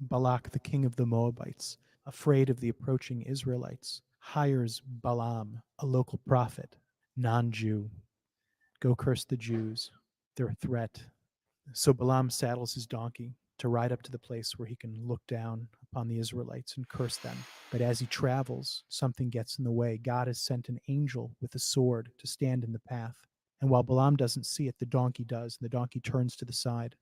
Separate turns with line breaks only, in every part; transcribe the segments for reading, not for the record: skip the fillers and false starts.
Balak, the king of the Moabites, afraid of the approaching Israelites, hires Balaam, a local prophet, non-Jew. Go curse the Jews. They're a threat. So Balaam saddles his donkey to ride up to the place where he can look down upon the Israelites and curse them. But as he travels, something gets in the way. God has sent an angel with a sword to stand in the path. And while Balaam doesn't see it, the donkey does, and the donkey turns to the side.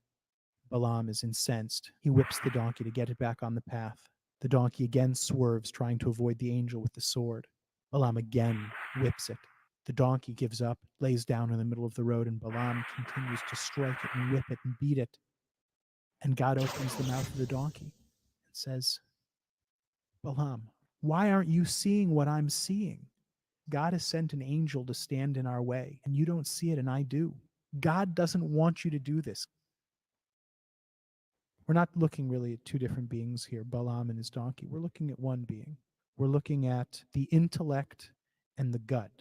Balaam is incensed. He whips the donkey to get it back on the path. The donkey again swerves, trying to avoid the angel with the sword. Balaam again whips it. The donkey gives up, lays down in the middle of the road, and Balaam continues to strike it and whip it and beat it. And God opens the mouth of the donkey and says, Balaam, why aren't you seeing what I'm seeing? God has sent an angel to stand in our way, and you don't see it, and I do. God doesn't want you to do this. We're not looking really at two different beings here, Balaam and his donkey. We're looking at one being. We're looking at the intellect and the gut.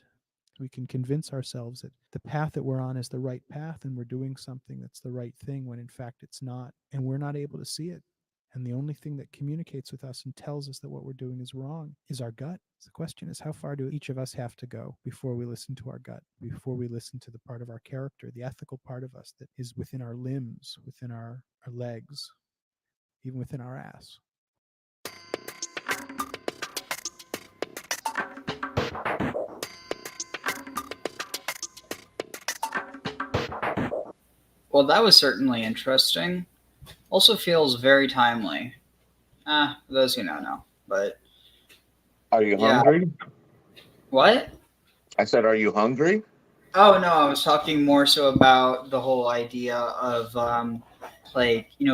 We can convince ourselves that the path that we're on is the right path and we're doing something that's the right thing when in fact it's not. And we're not able to see it. And the only thing that communicates with us and tells us that what we're doing is wrong is our gut. So the question is, how far do each of us have to go before we listen to our gut, before we listen to the part of our character, the ethical part of us that is within our limbs, within our legs, even within our ass?
Well, that was certainly interesting. Also feels very timely. For those who don't know. But
are you hungry?
What?
I said, are you hungry?
Oh, no, I was talking more so about the whole idea of,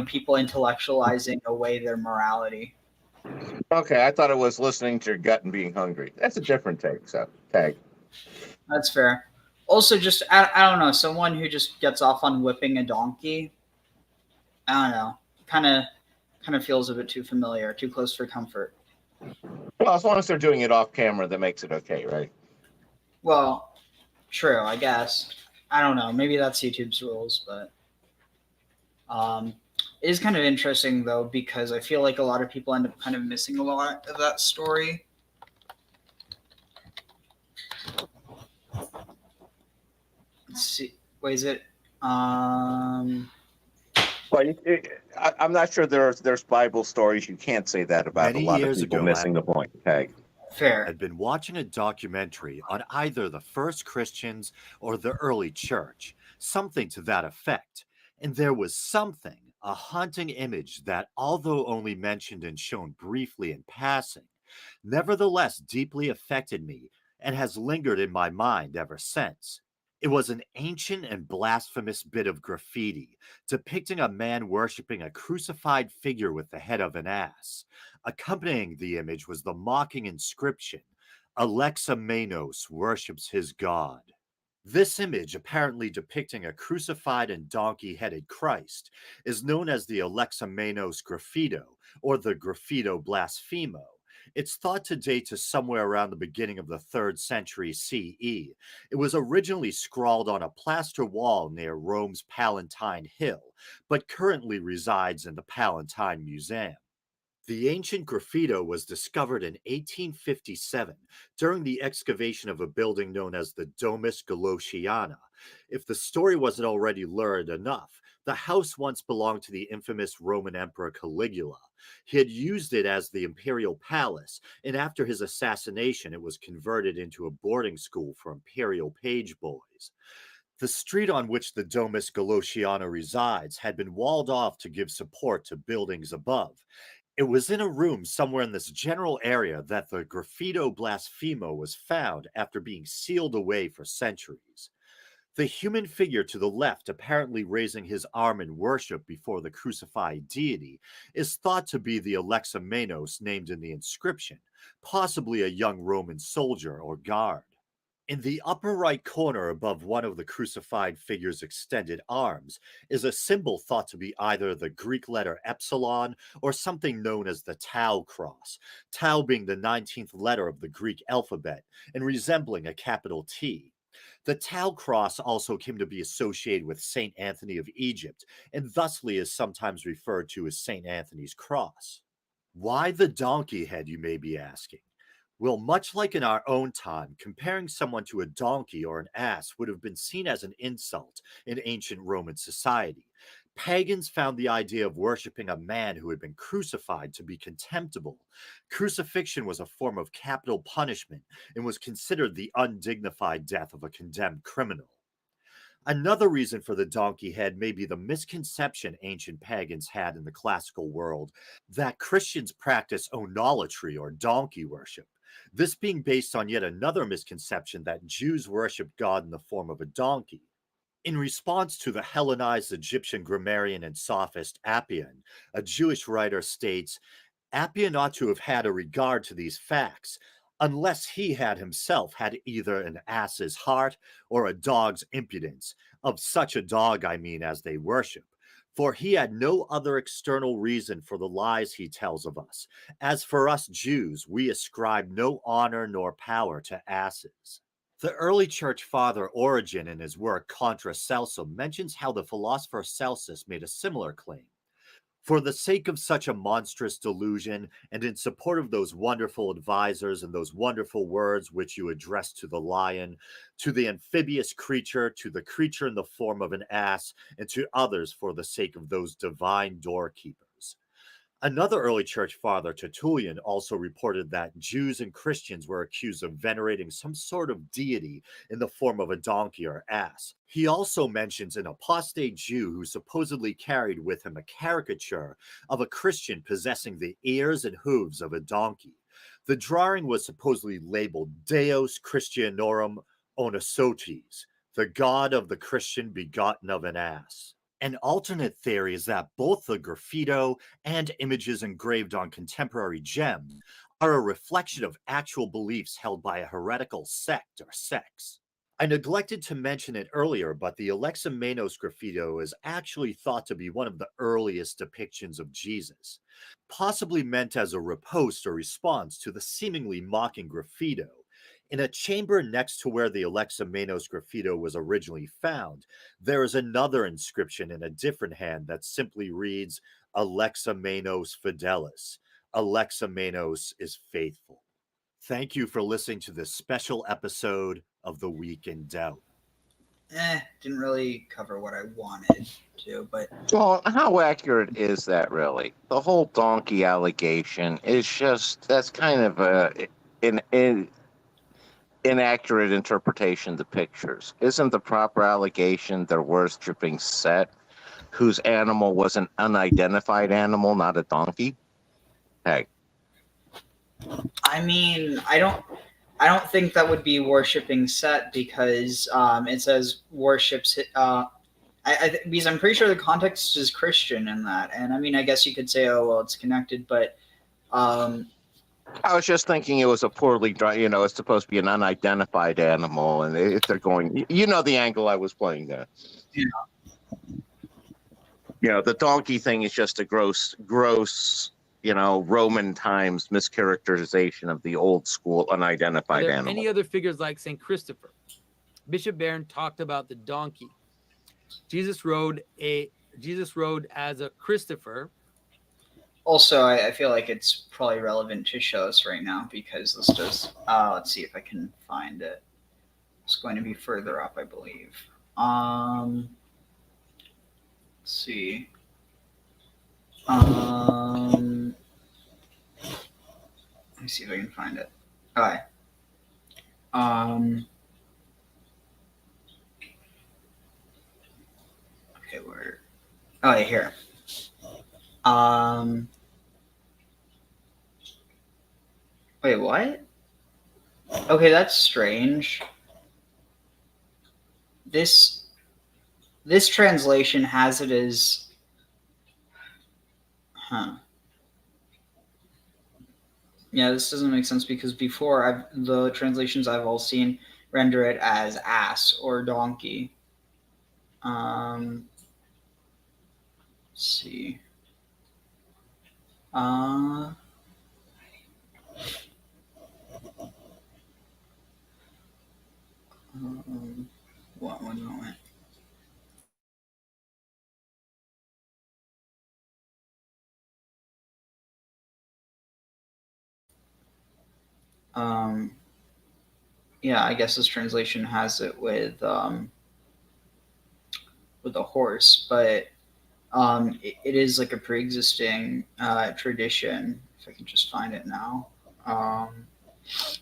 people intellectualizing away their morality.
Okay, I thought it was listening to your gut and being hungry. That's a different tag.
That's fair. Also, just, I don't know, someone who just gets off on whipping a donkey, I don't know, kind of feels a bit too familiar, too close for comfort.
Well, as long as they're doing it off camera, that makes it okay, right?
Well, true, I guess. I don't know. Maybe that's YouTube's rules, but it is kind of interesting, though, because I feel like a lot of people end up kind of missing a lot of that story. Let's see. Wait, is it?
Well, I'm not sure there's Bible stories. You can't say that about
Many
a lot of
years
people
ago,
missing the point. Tag.
Fair.
I'd been watching a documentary on either the first Christians or the early church, something to that effect. And there was something a haunting image that, although only mentioned and shown briefly in passing, nevertheless deeply affected me and has lingered in my mind ever since. It was an ancient and blasphemous bit of graffiti depicting a man worshiping a crucified figure with the head of an ass. Accompanying the image was the mocking inscription, Alexamenos worships his god. This image, apparently depicting a crucified and donkey-headed Christ, is known as the Alexamenos graffito, or the graffito blasphemo. It's thought to date to somewhere around the beginning of the 3rd century CE. It was originally scrawled on a plaster wall near Rome's Palatine Hill, but currently resides in the Palatine Museum. The ancient graffito was discovered in 1857 during the excavation of a building known as the Domus Galatiana. If the story wasn't already lurid enough, the house once belonged to the infamous Roman Emperor Caligula. He had used it as the imperial palace, and after his assassination, it was converted into a boarding school for imperial page boys. The street on which the Domus Galatiana resides had been walled off to give support to buildings above. It was in a room somewhere in this general area that the graffito blasphemo was found after being sealed away for centuries. The human figure to the left, apparently raising his arm in worship before the crucified deity, is thought to be the Alexamenos named in the inscription, possibly a young Roman soldier or guard. In the upper right corner above one of the crucified figure's extended arms is a symbol thought to be either the Greek letter epsilon or something known as the Tau cross, Tau being the 19th letter of the Greek alphabet and resembling a capital T. The Tau cross also came to be associated with St. Anthony of Egypt and thusly is sometimes referred to as St. Anthony's cross. Why the donkey head, you may be asking? Well, much like in our own time, comparing someone to a donkey or an ass would have been seen as an insult in ancient Roman society. Pagans found the idea of worshiping a man who had been crucified to be contemptible. Crucifixion was a form of capital punishment and was considered the undignified death of a condemned criminal. Another reason for the donkey head may be the misconception ancient pagans had in the classical world that Christians practice onolatry or donkey worship. This being based on yet another misconception that Jews worship God in the form of a donkey. In response to the Hellenized Egyptian grammarian and sophist Appian, a Jewish writer states, Appian ought to have had a regard to these facts, unless he had himself had either an ass's heart or a dog's impudence, of such a dog, I mean, as they worship. For he had no other external reason for the lies he tells of us. As for us Jews, we ascribe no honor nor power to asses. The early church father Origen in his work Contra Celsum mentions how the philosopher Celsus made a similar claim. For the sake of such a monstrous delusion, and in support of those wonderful advisers and those wonderful words which you address to the lion, to the amphibious creature, to the creature in the form of an ass, and to others for the sake of those divine doorkeepers. Another early church father, Tertullian, also reported that Jews and Christians were accused of venerating some sort of deity in the form of a donkey or ass. He also mentions an apostate Jew who supposedly carried with him a caricature of a Christian possessing the ears and hooves of a donkey. The drawing was supposedly labeled Deus Christianorum Onosotes, the God of the Christian begotten of an ass. An alternate theory is that both the graffito and images engraved on contemporary gems are a reflection of actual beliefs held by a heretical sect or sects. I neglected to mention it earlier, but the Alexamenos graffito is actually thought to be one of the earliest depictions of Jesus, possibly meant as a riposte or response to the seemingly mocking graffito. In a chamber next to where the Alexamenos graffito was originally found, there is another inscription in a different hand that simply reads, Alexamenos Fidelis. Alexamenos is faithful. Thank you for listening to this special episode of The Week in Doubt.
Didn't really cover what I wanted to, but...
Well, how accurate is that really? The whole donkey allegation is just, that's kind of an inaccurate interpretation of the pictures. Isn't the proper allegation they're worshiping Set, whose animal was an unidentified animal, not a donkey? Hey,
I mean, I don't think that would be worshiping Set, because it says worships. Because I'm pretty sure the context is Christian in that, and I mean, I guess you could say, oh well, it's connected, but um,
I was just thinking it was a poorly drawn, it's supposed to be an unidentified animal. And if they're going, the angle I was playing there. The donkey thing is just a gross, Roman times mischaracterization of the old school
Are
unidentified
there
animal.
any other figures like St. Christopher? Bishop Barron talked about the donkey. Jesus rode as a Christopher.
also I feel like it's probably relevant to show us right now, because this does. Let's see if I can find it. It's going to be further up, I believe. Let's see. Let me see if I can find it. Okay. Okay, where? Oh, yeah, here. Wait, what? Okay, that's strange. This translation has it as, yeah, this doesn't make sense, because before the translations I've all seen render it as ass or donkey. Let's see. One moment. Yeah, I guess this translation has it with a horse, but it is like a pre-existing tradition. If I can just find it now. Let's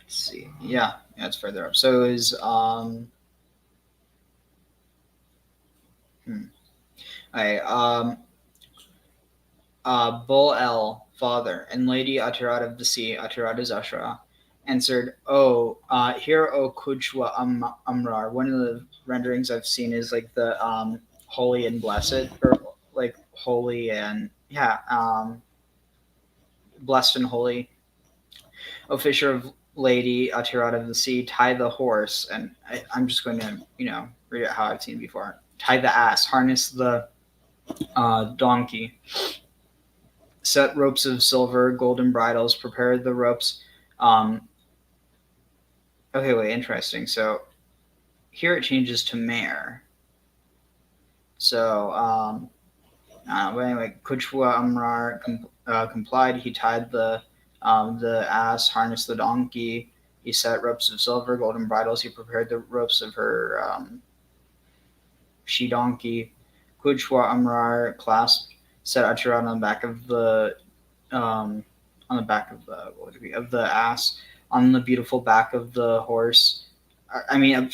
see. Yeah, it's further up. So it is Bull El, father, and Lady Atarat of the sea, Atarat Zashra, answered, here, O Kujwa Amrar. One of the renderings I've seen is like the holy and blessed, or like holy and, blessed and holy. O fisher of Lady Atarat of the sea, tie the horse, and I'm just going to, read it how I've seen before. Tie the ass, harness the donkey. Set ropes of silver, golden bridles, prepare the ropes. Okay, wait, interesting. So here it changes to mare. So, but anyway, Kuchwa Amrar complied. He tied the ass, harnessed the donkey. He set ropes of silver, golden bridles. He prepared the ropes of her she donkey. Kuchwa Amrar clasped, set Acharat on the back of the of the ass, on the beautiful back of the horse. I mean,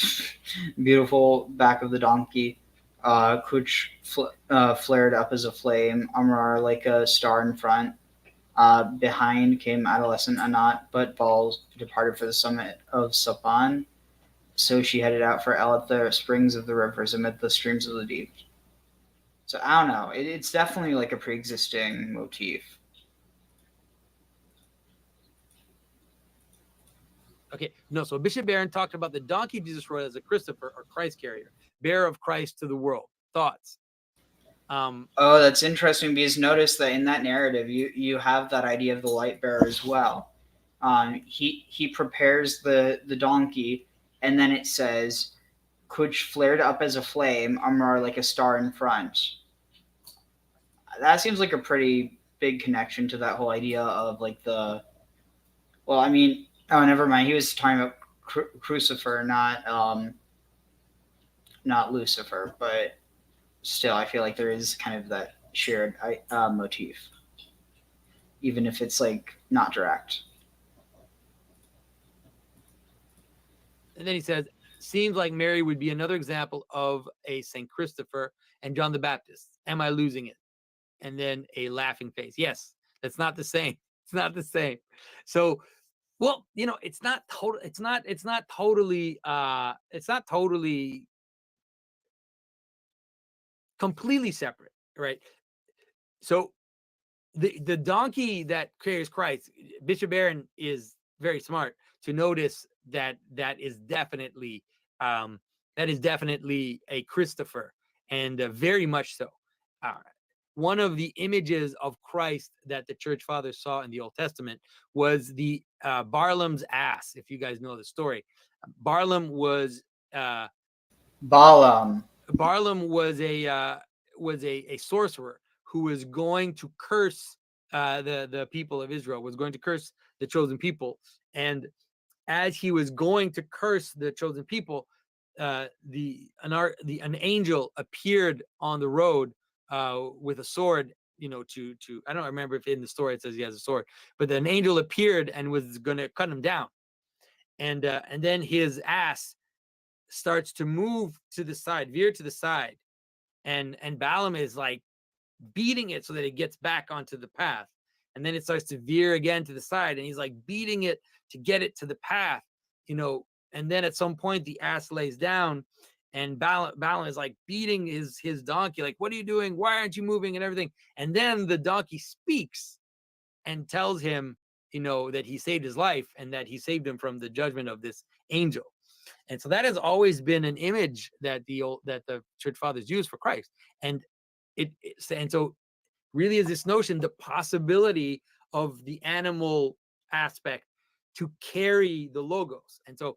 beautiful back of the donkey. Kuch flared up as a flame. Amrar like a star in front. Behind came adolescent Anat, but Baal departed for the summit of Sapan. So she headed out for El at the springs of the rivers amid the streams of the deep. So I don't know. It's definitely like a pre-existing motif.
Okay, no, so Bishop Barron talked about the donkey Jesus rode as a Christopher, or Christ carrier, bearer of Christ to the world. Thoughts?
That's interesting, because notice that in that narrative, you have that idea of the light bearer as well. He prepares the donkey, and then it says, Kuch flared up as a flame, Amrar like a star in front. That seems like a pretty big connection to that whole idea of like the. Well, I mean, never mind. He was talking about Crucifer, not Lucifer, but still, I feel like there is kind of that shared motif, even if it's like not direct.
And then he says, seems like Mary would be another example of a St. Christopher and John the Baptist. Am I losing it? And then a laughing face. Yes, that's not the same. It's not the same. So, well, it's not total. It's not totally. It's not totally completely separate, right? So the donkey that carries Christ, Bishop Aaron is very smart to notice that is definitely a Christopher, and very much so. One of the images of Christ that the church fathers saw in the Old Testament was the Balaam's ass. If you guys know the story, Balaam was
Balaam.
Balaam was a sorcerer who was going to curse the people of Israel, was going to curse the chosen people. And as he was going to curse the chosen people, an angel appeared on the road with a sword, to I don't remember if in the story it says he has a sword, but an angel appeared and was going to cut him down. And then his ass starts to move to the side, veer to the side. And Balaam is like beating it so that it gets back onto the path. And then it starts to veer again to the side, and he's like beating it to get it to the path, and then at some point the ass lays down, and Balaam is like beating his donkey, like, what are you doing? Why aren't you moving? And everything. And then the donkey speaks and tells him, that he saved his life and that he saved him from the judgment of this angel. And so that has always been an image that the church fathers use for Christ. And so really is this notion, the possibility of the animal aspect to carry the logos. And so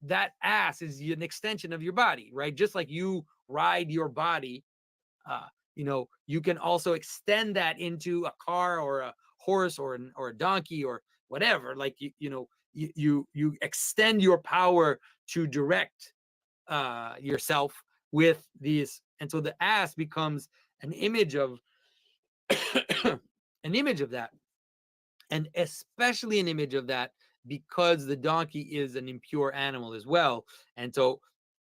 that ass is an extension of your body, right? Just like you ride your body, you can also extend that into a car or a horse or a donkey or whatever. Like, you extend your power to direct yourself with these. And so the ass becomes an image of that, and especially an image of that because the donkey is an impure animal as well. And so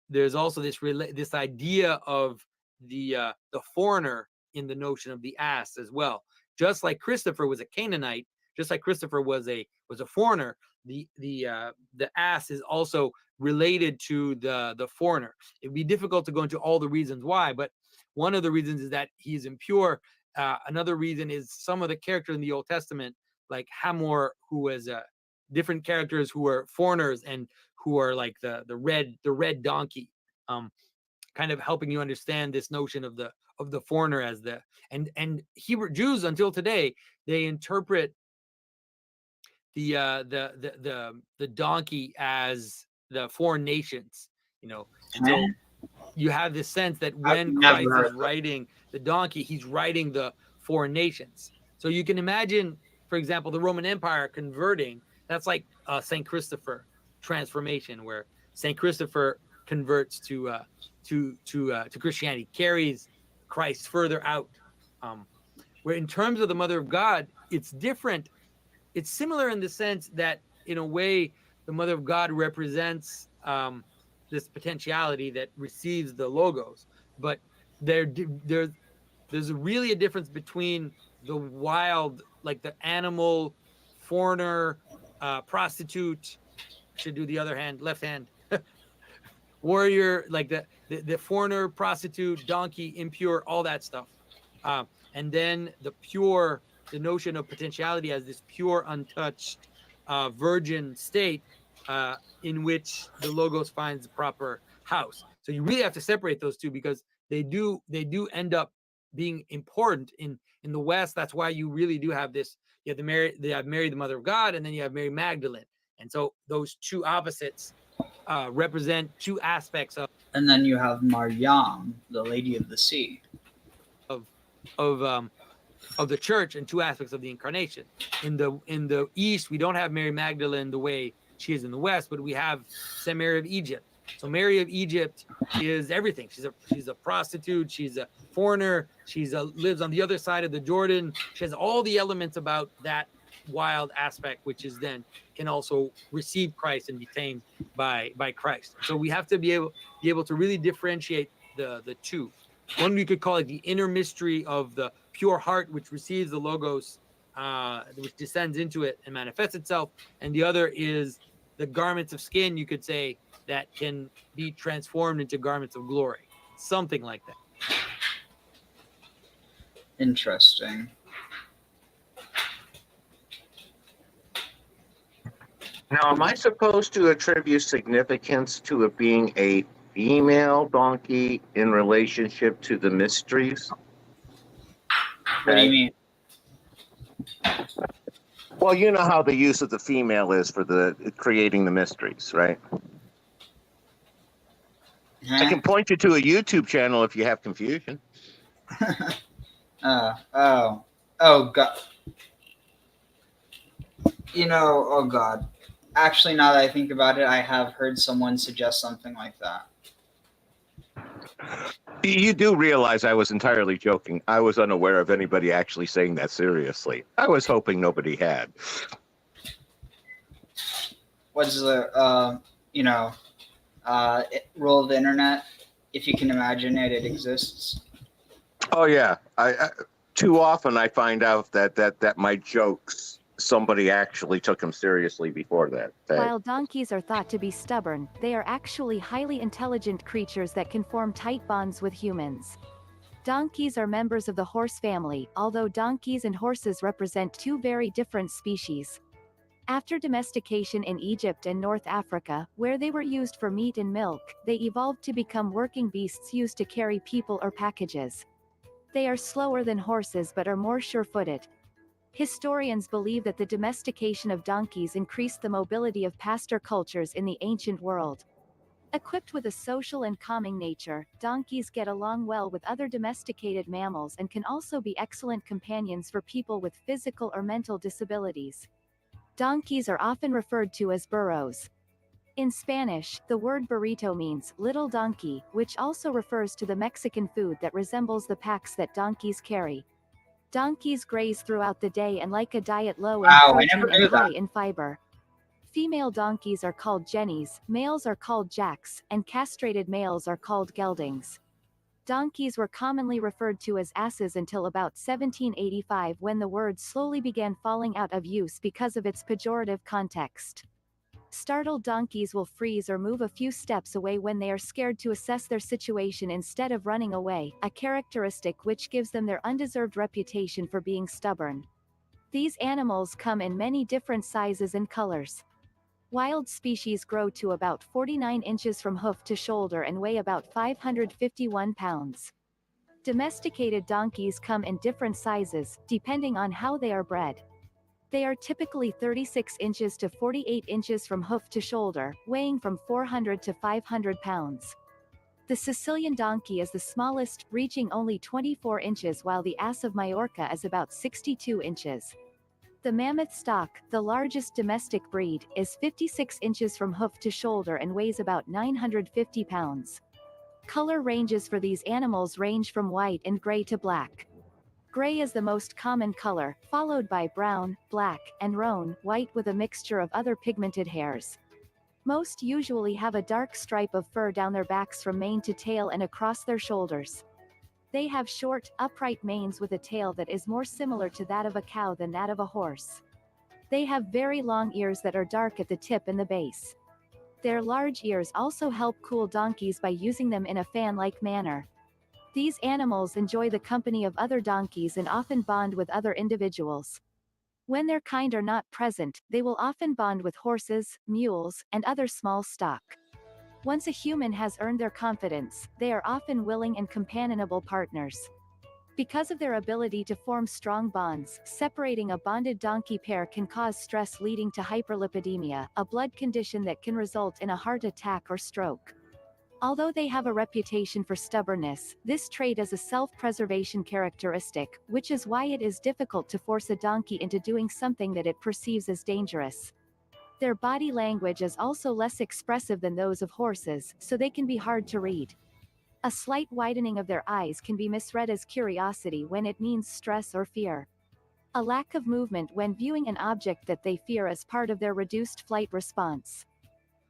there's also this idea of the foreigner in the notion of the ass as well. Just like Christopher was a Canaanite, just like Christopher was a foreigner, the ass is also related to the foreigner. It'd be difficult to go into all the reasons why, but one of the reasons is that he's impure. Another reason is some of the characters in the Old Testament, like Hamor, who was different characters who were foreigners and who are like the red donkey, kind of helping you understand this notion of the foreigner as and Hebrew Jews until today, they interpret the donkey as the foreign nations, and so you have this sense that when Christ is riding the donkey, he's riding the foreign nations. So you can imagine, for example, the Roman Empire converting. That's like St. Christopher transformation, where St. Christopher converts to Christianity, carries Christ further out. Where in terms of the Mother of God, it's different. It's similar in the sense that, in a way, the Mother of God represents this potentiality that receives the logos, but there's really a difference between the wild, like the animal, foreigner, prostitute, should do the other hand, left hand, warrior, like the foreigner, prostitute, donkey, impure, all that stuff, and then the pure, the notion of potentiality as this pure, untouched, virgin state, in which the logos finds the proper house. So you really have to separate those two, because they do end up being important in the West. That's why you really do have this. You have Mary, the Mother of God, and then you have Mary Magdalene. And so those two opposites represent two aspects of.
And then you have Mariam, the Lady of the Sea,
of the church, and two aspects of the incarnation. In the East, we don't have Mary Magdalene the way she is in the West, but we have St. Mary of Egypt. So Mary of Egypt is everything. She's a prostitute. She's a foreigner. Lives on the other side of the Jordan. She has all the elements about that wild aspect, which is then can also receive Christ and be tamed by Christ. So we have to be able to really differentiate the two. One we could call it the inner mystery of the pure heart, which receives the logos, which descends into it and manifests itself, and the other is the garments of skin, you could say, that can be transformed into garments of glory, something like that.
Interesting.
Now, am I supposed to attribute significance to it being a female donkey in relationship to the mysteries?
What do you mean?
Well, you know how the use of the female is for the creating the mysteries, right? I can point you to a YouTube channel if you have confusion.
Oh God. Oh God. Actually, now that I think about it, I have heard someone suggest something like that.
You do realize I was entirely joking. I was unaware of anybody actually saying that seriously. I was hoping nobody had.
What's the rule of the internet? If you can imagine it, it exists.
Oh yeah, I too often I find out that my jokes, somebody actually took them seriously before that.
While donkeys are thought to be stubborn, they are actually highly intelligent creatures that can form tight bonds with humans. Donkeys are members of the horse family, although donkeys and horses represent two very different species. After domestication in Egypt and North Africa, where they were used for meat and milk, they evolved to become working beasts used to carry people or packages. They are slower than horses but are more sure-footed. Historians believe that the domestication of donkeys increased the mobility of pasture cultures in the ancient world. Equipped with a social and calming nature, donkeys get along well with other domesticated mammals and can also be excellent companions for people with physical or mental disabilities. Donkeys are often referred to as burros. In Spanish, the word burrito means little donkey, which also refers to the Mexican food that resembles the packs that donkeys carry. Donkeys graze throughout the day and like a diet low in protein and high in fiber. Female donkeys are called jennies, males are called jacks, and castrated males are called geldings. Donkeys were commonly referred to as asses until about 1785, when the word slowly began falling out of use because of its pejorative context. Startled donkeys will freeze or move a few steps away when they are scared to assess their situation instead of running away, a characteristic which gives them their undeserved reputation for being stubborn. These animals come in many different sizes and colors. Wild species grow to about 49 inches from hoof to shoulder and weigh about 551 pounds. Domesticated donkeys come in different sizes, depending on how they are bred. They are typically 36 inches to 48 inches from hoof to shoulder, weighing from 400 to 500 pounds. The Sicilian donkey is the smallest, reaching only 24 inches, while the ass of Majorca is about 62 inches. The mammoth stock, the largest domestic breed, is 56 inches from hoof to shoulder and weighs about 950 pounds. Color ranges for these animals range from white and gray to black. Gray is the most common color, followed by brown, black, and roan, white with a mixture of other pigmented hairs. Most usually have a dark stripe of fur down their backs from mane to tail and across their shoulders. They have short, upright manes with a tail that is more similar to that of a cow than that of a horse. They have very long ears that are dark at the tip and the base. Their large ears also help cool donkeys by using them in a fan-like manner. These animals enjoy the company of other donkeys and often bond with other individuals. When their kind are not present, they will often bond with horses, mules, and other small stock. Once a human has earned their confidence, they are often willing and companionable partners. Because of their ability to form strong bonds, separating a bonded donkey pair can cause stress leading to hyperlipidemia, a blood condition that can result in a heart attack or stroke. Although they have a reputation for stubbornness, this trait is a self-preservation characteristic, which is why it is difficult to force a donkey into doing something that it perceives as dangerous. Their body language is also less expressive than those of horses, so they can be hard to read. A slight widening of their eyes can be misread as curiosity when it means stress or fear. A lack of movement when viewing an object that they fear as part of their reduced flight response.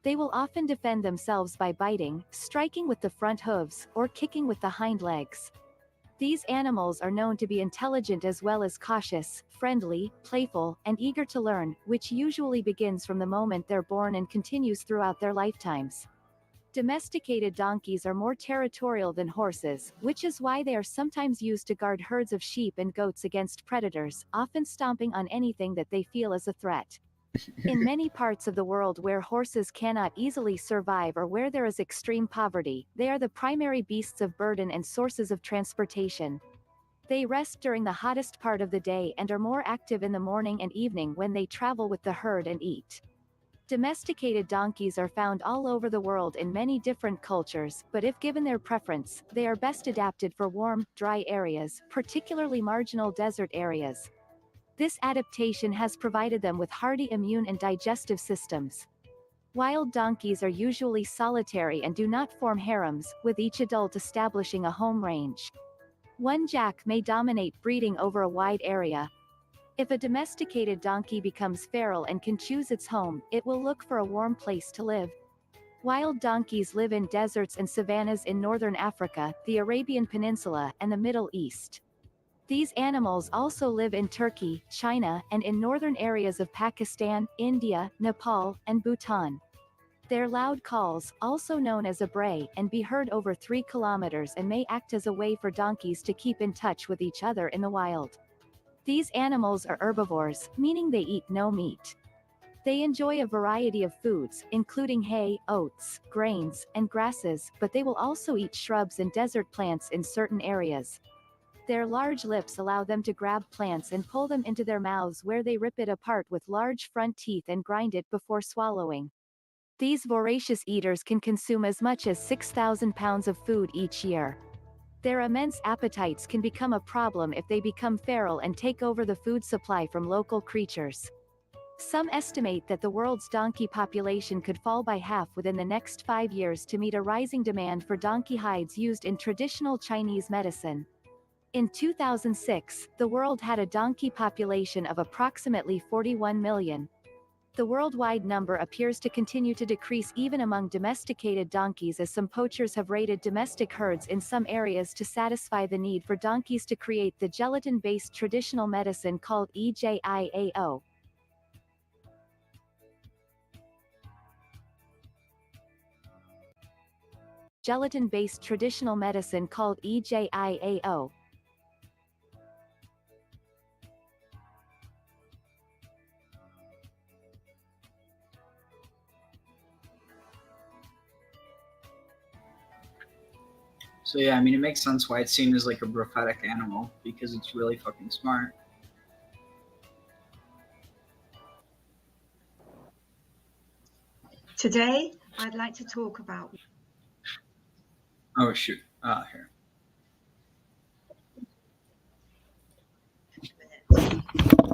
They will often defend themselves by biting, striking with the front hooves, or kicking with the hind legs. These animals are known to be intelligent as well as cautious, friendly, playful, and eager to learn, which usually begins from the moment they're born and continues throughout their lifetimes. Domesticated donkeys are more territorial than horses, which is why they are sometimes used to guard herds of sheep and goats against predators, often stomping on anything that they feel is a threat. In many parts of the world where horses cannot easily survive or where there is extreme poverty, they are the primary beasts of burden and sources of transportation. They rest during the hottest part of the day and are more active in the morning and evening when they travel with the herd and eat. Domesticated donkeys are found all over the world in many different cultures, but if given their preference, they are best adapted for warm, dry areas, particularly marginal desert areas. This adaptation has provided them with hardy immune and digestive systems. Wild donkeys are usually solitary and do not form harems, with each adult establishing a home range. One jack may dominate breeding over a wide area. If a domesticated donkey becomes feral and can choose its home, it will look for a warm place to live. Wild donkeys live in deserts and savannas in northern Africa, the Arabian Peninsula, and the Middle East. These animals also live in Turkey, China, and in northern areas of Pakistan, India, Nepal, and Bhutan. Their loud calls, also known as a bray, and be heard over 3 kilometers and may act as a way for donkeys to keep in touch with each other in the wild. These animals are herbivores, meaning they eat no meat. They enjoy a variety of foods, including hay, oats, grains, and grasses, but they will also eat shrubs and desert plants in certain areas. Their large lips allow them to grab plants and pull them into their mouths where they rip it apart with large front teeth and grind it before swallowing. These voracious eaters can consume as much as 6,000 pounds of food each year. Their immense appetites can become a problem if they become feral and take over the food supply from local creatures. Some estimate that the world's donkey population could fall by half within the next 5 years to meet a rising demand for donkey hides used in traditional Chinese medicine. In 2006, the world had a donkey population of approximately 41 million. The worldwide number appears to continue to decrease even among domesticated donkeys, as some poachers have raided domestic herds in some areas to satisfy the need for donkeys to create the gelatin-based traditional medicine called EJIAO. Gelatin-based traditional medicine called EJIAO.
So yeah, I mean, it makes sense why it's seen as like a prophetic animal, because it's really fucking smart.
Today, I'd like to talk about
Oh shoot. Here.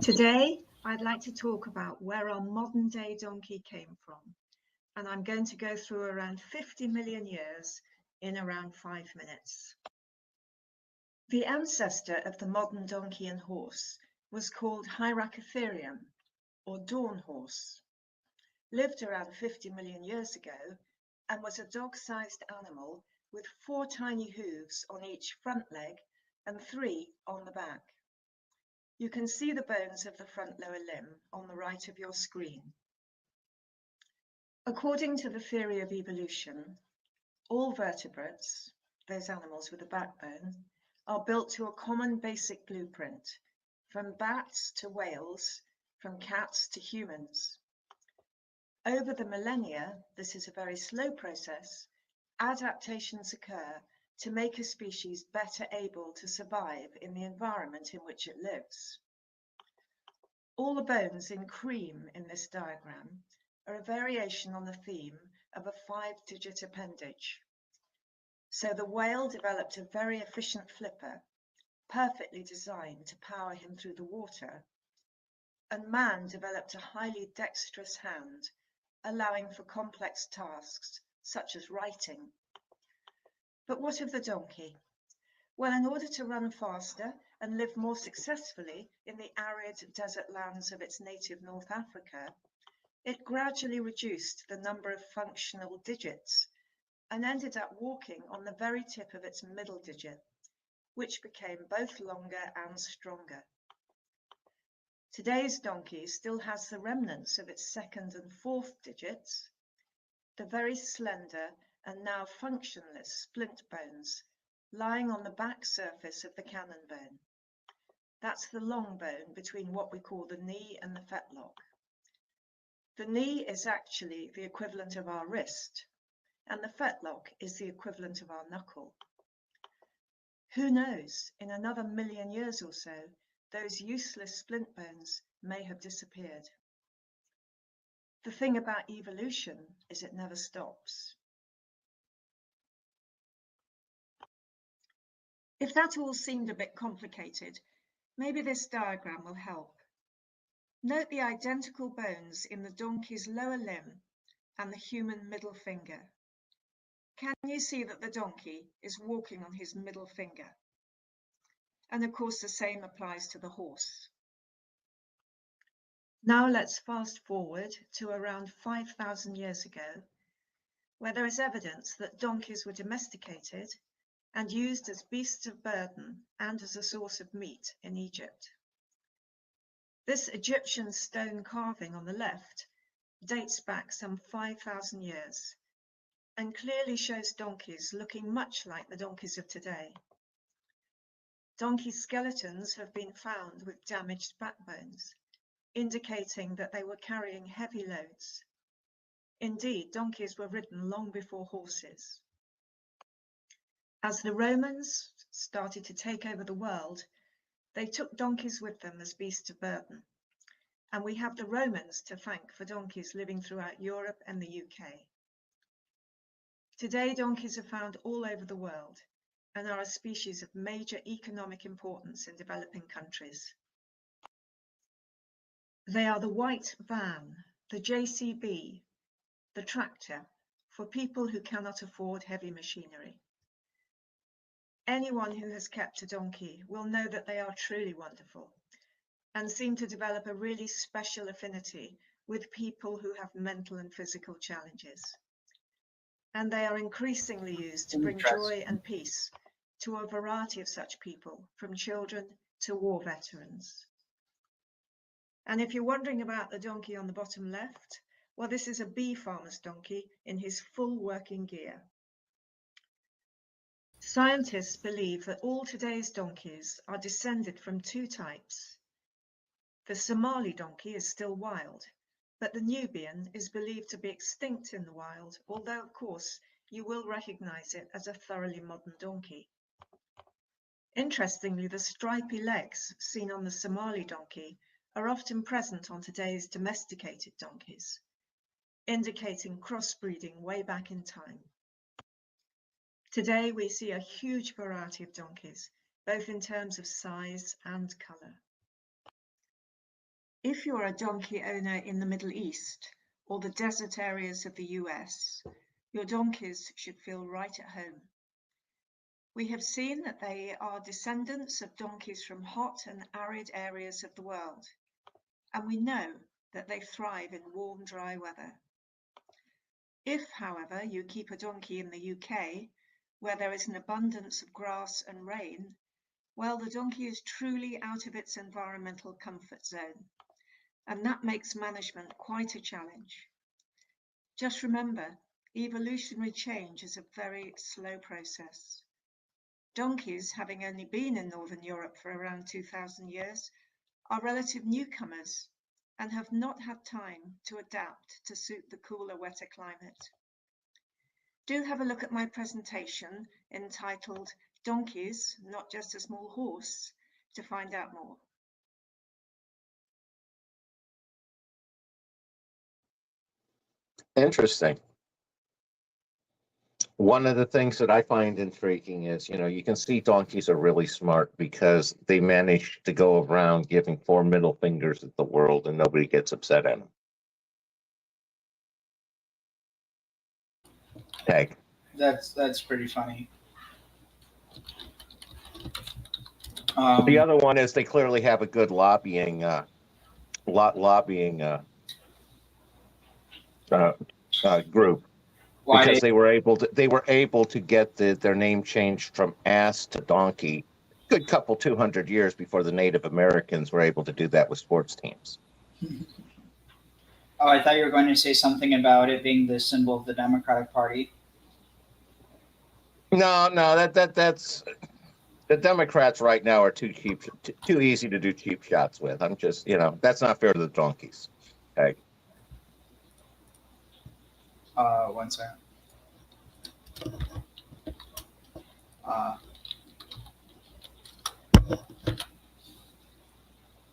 Today, I'd like to talk about where our modern day donkey came from, and I'm going to go through around 50 million years in around 5 minutes. The ancestor of the modern donkey and horse was called Hyracotherium, or dawn horse, lived around 50 million years ago, and was a dog-sized animal with 4 tiny hooves on each front leg and 3 on the back. You can see the bones of the front lower limb on the right of your screen. According to the theory of evolution, all vertebrates, those animals with a backbone, are built to a common basic blueprint, from bats to whales, from cats to humans. Over the millennia, this is a very slow process, adaptations occur to make a species better able to survive in the environment in which it lives. All the bones in cream in this diagram are a variation on the theme of a 5-digit appendage. So the whale developed a very efficient flipper, perfectly designed to power him through the water, and man developed a highly dexterous hand, allowing for complex tasks such as writing. But what of the donkey? Well, in order to run faster and lived more successfully in the arid desert lands of its native North Africa, it gradually reduced the number of functional digits and ended up walking on the very tip of its middle digit, which became both longer and stronger. Today's donkey still has the remnants of its second and fourth digits, the very slender and now functionless splint bones lying on the back surface of the cannon bone. That's the long bone between what we call the knee and the fetlock. The knee is actually the equivalent of our wrist, and the fetlock is the equivalent of our knuckle. Who knows, in another million years or so, those useless splint bones may have disappeared. The thing about evolution is it never stops. If that all seemed a bit complicated, maybe this diagram will help. Note the identical bones in the donkey's lower limb and the human middle finger. Can you see that the donkey is walking on his middle finger? And of course, the same applies to the horse. Now let's fast forward to around 5,000 years ago, where there is evidence that donkeys were domesticated and used as beasts of burden and as a source of meat in Egypt. This Egyptian stone carving on the left dates back some 5,000 years and clearly shows donkeys looking much like the donkeys of today. Donkey skeletons have been found with damaged backbones, indicating that they were carrying heavy loads. Indeed, donkeys were ridden long before horses. As the Romans started to take over the world, they took donkeys with them as beasts of burden, and we have the Romans to thank for donkeys living throughout Europe and the UK. Today, donkeys are found all over the world and are a species of major economic importance in developing countries. They are the white van, the JCB, the tractor, for people who cannot afford heavy machinery. Anyone who has kept a donkey will know that they are truly wonderful and seem to develop a really special affinity with people who have mental and physical challenges. And they are increasingly used to bring joy and peace to a variety of such people, from children to war veterans. And if you're wondering about the donkey on the bottom left, well, this is a bee farmer's donkey in his full working gear. Scientists believe that all today's donkeys are descended from two types. The Somali donkey is still wild, but the Nubian is believed to be extinct in the wild, although, of course, you will recognize it as a thoroughly modern donkey. Interestingly, the stripy legs seen on the Somali donkey are often present on today's domesticated donkeys, indicating crossbreeding way back in time. Today, we see a huge variety of donkeys, both in terms of size and colour. If you're a donkey owner in the Middle East or the desert areas of the US, your donkeys should feel right at home. We have seen that they are descendants of donkeys from hot and arid areas of the world, and we know that they thrive in warm, dry weather. If, however, you keep a donkey in the UK, where there is an abundance of grass and rain, well, the donkey is truly out of its environmental comfort zone, and that makes management quite a challenge. Just remember, evolutionary change is a very slow process. Donkeys, having only been in Northern Europe for around 2,000 years, are relative newcomers and have not had time to adapt to suit the cooler, wetter climate. Do have a look at my presentation entitled Donkeys, Not Just a Small Horse, to find out more.
Interesting. One of the things that I find intriguing is, you can see donkeys are really smart because they manage to go around giving 4 middle fingers at the world and nobody gets upset at them. Tag.
That's pretty funny.
The other one is they clearly have a good lobbying group,
Why
because
they?
they were able to get their name changed from ass to donkey good couple 200 years before the Native Americans were able to do that with sports teams.
Oh, I thought you were going to say something about it being the symbol of the Democratic Party.
No, that's the Democrats right now are too cheap, too easy to do cheap shots with. I'm just, that's not fair to the donkeys. Okay.
1 second.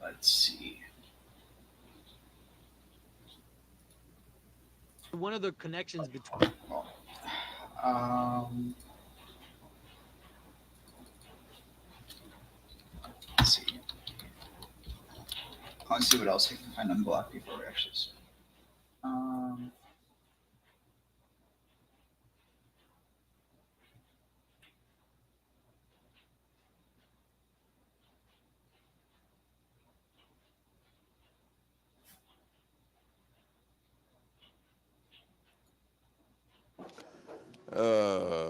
Let's see.
One of the connections between
Let's see. Let's see what else I can find on Block before we actually start.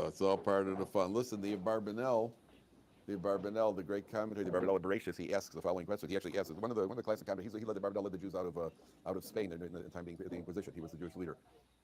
It's all part of the fun. Listen, the Barbanel, the great commentator, the Barbanel of Bereshit, he asks the following question. He actually asks one of the classic commentators. He led the Jews out of Spain in the time being the Inquisition. He was the Jewish leader.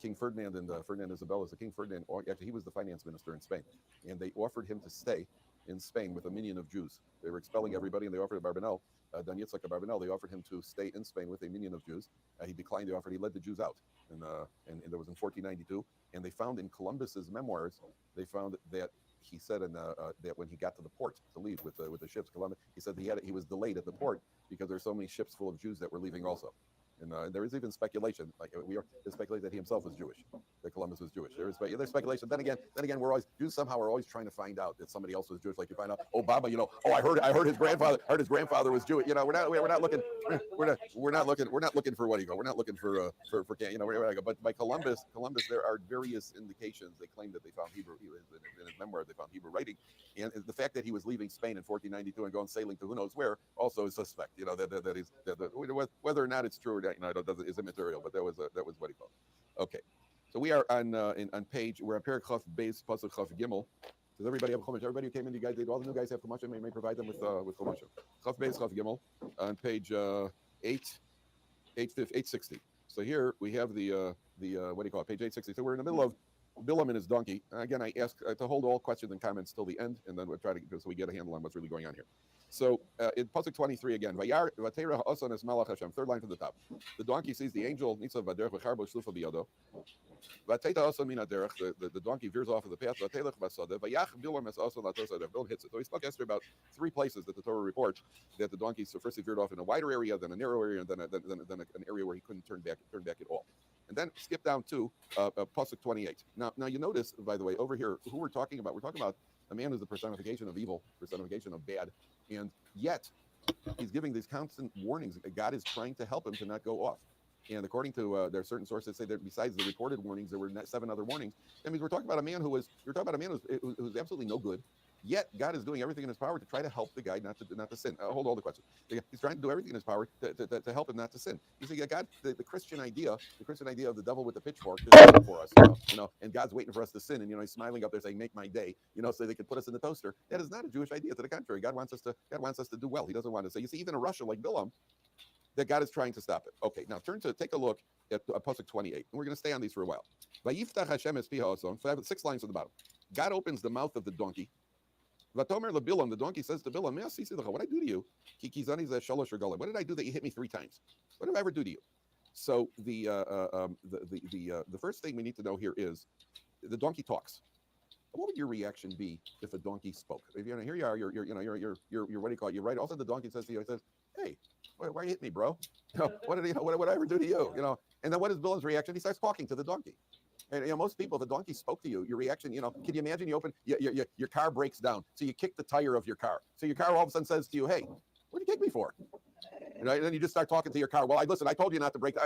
King Ferdinand and Ferdinand Isabella. So King Ferdinand, actually, he was the finance minister in Spain, and they offered him to stay in Spain with a minion of Jews. They were expelling everybody, and they offered Barbanel, Dan Yitzhak Barbanel. They offered him to stay in Spain with a minion of Jews. He declined the offer. He led the Jews out, and that was in 1492. And they found in Columbus's memoirs, they found that he said that when he got to the port to leave with the ships, Columbus, he said he was delayed at the port because there's so many ships full of Jews that were leaving also. And there is even speculation, there's speculation that he himself was Jewish, that Columbus was Jewish. There's speculation. Then again, Jews somehow are always trying to find out that somebody else was Jewish. Like you find out, Obama, I heard his grandfather was Jewish. We're not looking for what you go. We're not looking for but by Columbus, there are various indications. They claim that they found Hebrew. In his memoir, they found Hebrew writing, and the fact that he was leaving Spain in 1492 and going sailing to who knows where also is suspect. Whether or not it's true or not, is immaterial. But that was what he called. Okay, so we are on page. We're on Paragraph Base Pasuk Chaf Gimel. Does everybody have Chumash? Everybody who came in, you guys, all the new guys have Chumash. May provide them with Chumash. Chaf Base Chaf Gimel on page 860. So here we have the what do you call it? Page 860. So we're in the middle of Balaam and his donkey. Again, I ask to hold all questions and comments till the end, and then we'll try to so we get a handle on what's really going on here. So in Pasuk 23 again, third line from the top. The donkey sees the angel. The donkey veers off of the path. Bilam hits it. So he spoke yesterday about 3 places that the Torah reports that the donkey. So first he veered off in a wider area, then a narrow area, and then an area where he couldn't turn back at all. And then skip down to Pasuk 28. Now you notice, by the way, over here, who we're talking about? We're talking about a man who's the personification of evil, personification of bad, and yet he's giving these constant warnings. God is trying to help him to not go off. And according to there are certain sources say that besides the recorded warnings, there were 7 other warnings. That means we're talking about a man who's absolutely no good. Yet God is doing everything in his power to try to help the guy not to sin. Hold all the questions. He's trying to do everything in his power to help him not to sin. You see, God, the Christian idea of the devil with the pitchfork is waiting for us, and God's waiting for us to sin, and he's smiling up there saying, "Make my day," so they could put us in the toaster. That is not a Jewish idea. To the contrary, God wants us to do well. He doesn't want to say. You see, even a Russia like Balaam, that God is trying to stop it. Okay, now take a look at Pasuk 28, and we're going to stay on these for a while. Vayiftach Hashem es piha oson. 6 lines at the bottom. God opens the mouth of the donkey. Vatomer leBilam, the donkey says to Balaam, what did I do to you? What did I do that you hit me 3 times? What did I ever do to you? So the first thing we need to know here is the donkey talks. What would your reaction be if a donkey spoke? If here you are, you're what do you call it? You're right. Also, the donkey says to you, "Hey, why you hit me, bro? What did I ever do to you? And then what is Balaam's reaction? He starts talking to the donkey. And most people, if a donkey spoke to you, your reaction, can you imagine? You open your car breaks down, so you kick the tire of your car. So your car all of a sudden says to you, "Hey, what did you kick me for?" And then you just start talking to your car. Well, I told you not to break.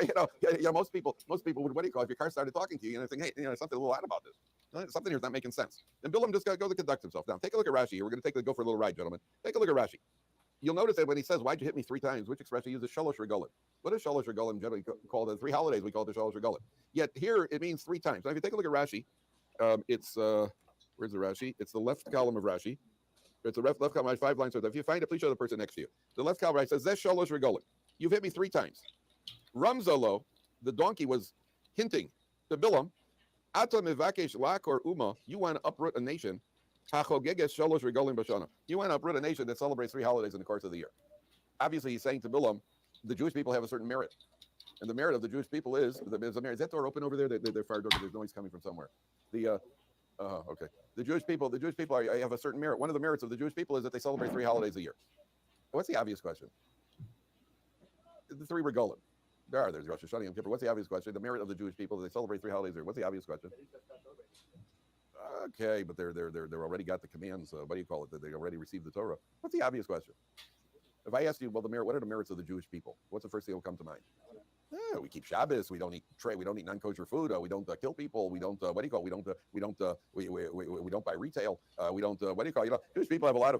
Most people would, what do you call it? If your car started talking to you, and think, "Hey, something a little odd about this." Something here's not making sense. And Balaam just goes to conduct himself. Now, take a look at Rashi here. We're going to go for a little ride, gentlemen. Take a look at Rashi. You'll notice that when he says, why'd you hit me 3 times, which expression he uses shalosh regalim. What is shalosh regalim generally called? The 3 holidays we call it the shalosh regalim. Yet here it means 3 times. Now, if you take a look at Rashi, it's, where's the Rashi? It's the left column of Rashi. It's the left column, 5 lines. So if you find it, please show the person next to you. The left column says, Zesh shalosh regalim. You've hit me 3 times. Ramzalo, the donkey, was hinting to Balaam, Ata mivakesh lakor uma, you want to uproot a nation. Hachogeges shalosh regalim b'shana. You want to uproot a nation that celebrates 3 holidays in the course of the year. Obviously, he's saying to Balaam, the Jewish people have a certain merit. And the merit of the Jewish people is, there's a merit. Is that door open over there? They're fired door, there's noise coming from somewhere. Okay. The Jewish people have a certain merit. One of the merits of the Jewish people is that they celebrate 3 holidays a year. What's the obvious question? The 3 regalim. There's Rosh Hashanah, Yom Kippur. What's the obvious question? The merit of the Jewish people, they celebrate 3 holidays a year. What's the obvious question? Okay, but they're already got the commands. What do you call it? That they already received the Torah. What's the obvious question? If I asked you, well, what are the merits of the Jewish people? What's the first thing that will come to mind? We keep Shabbos. We don't eat non-kosher food. We don't kill people. We don't what do you call? We don't buy retail. We don't what do you call? Jewish people have a lot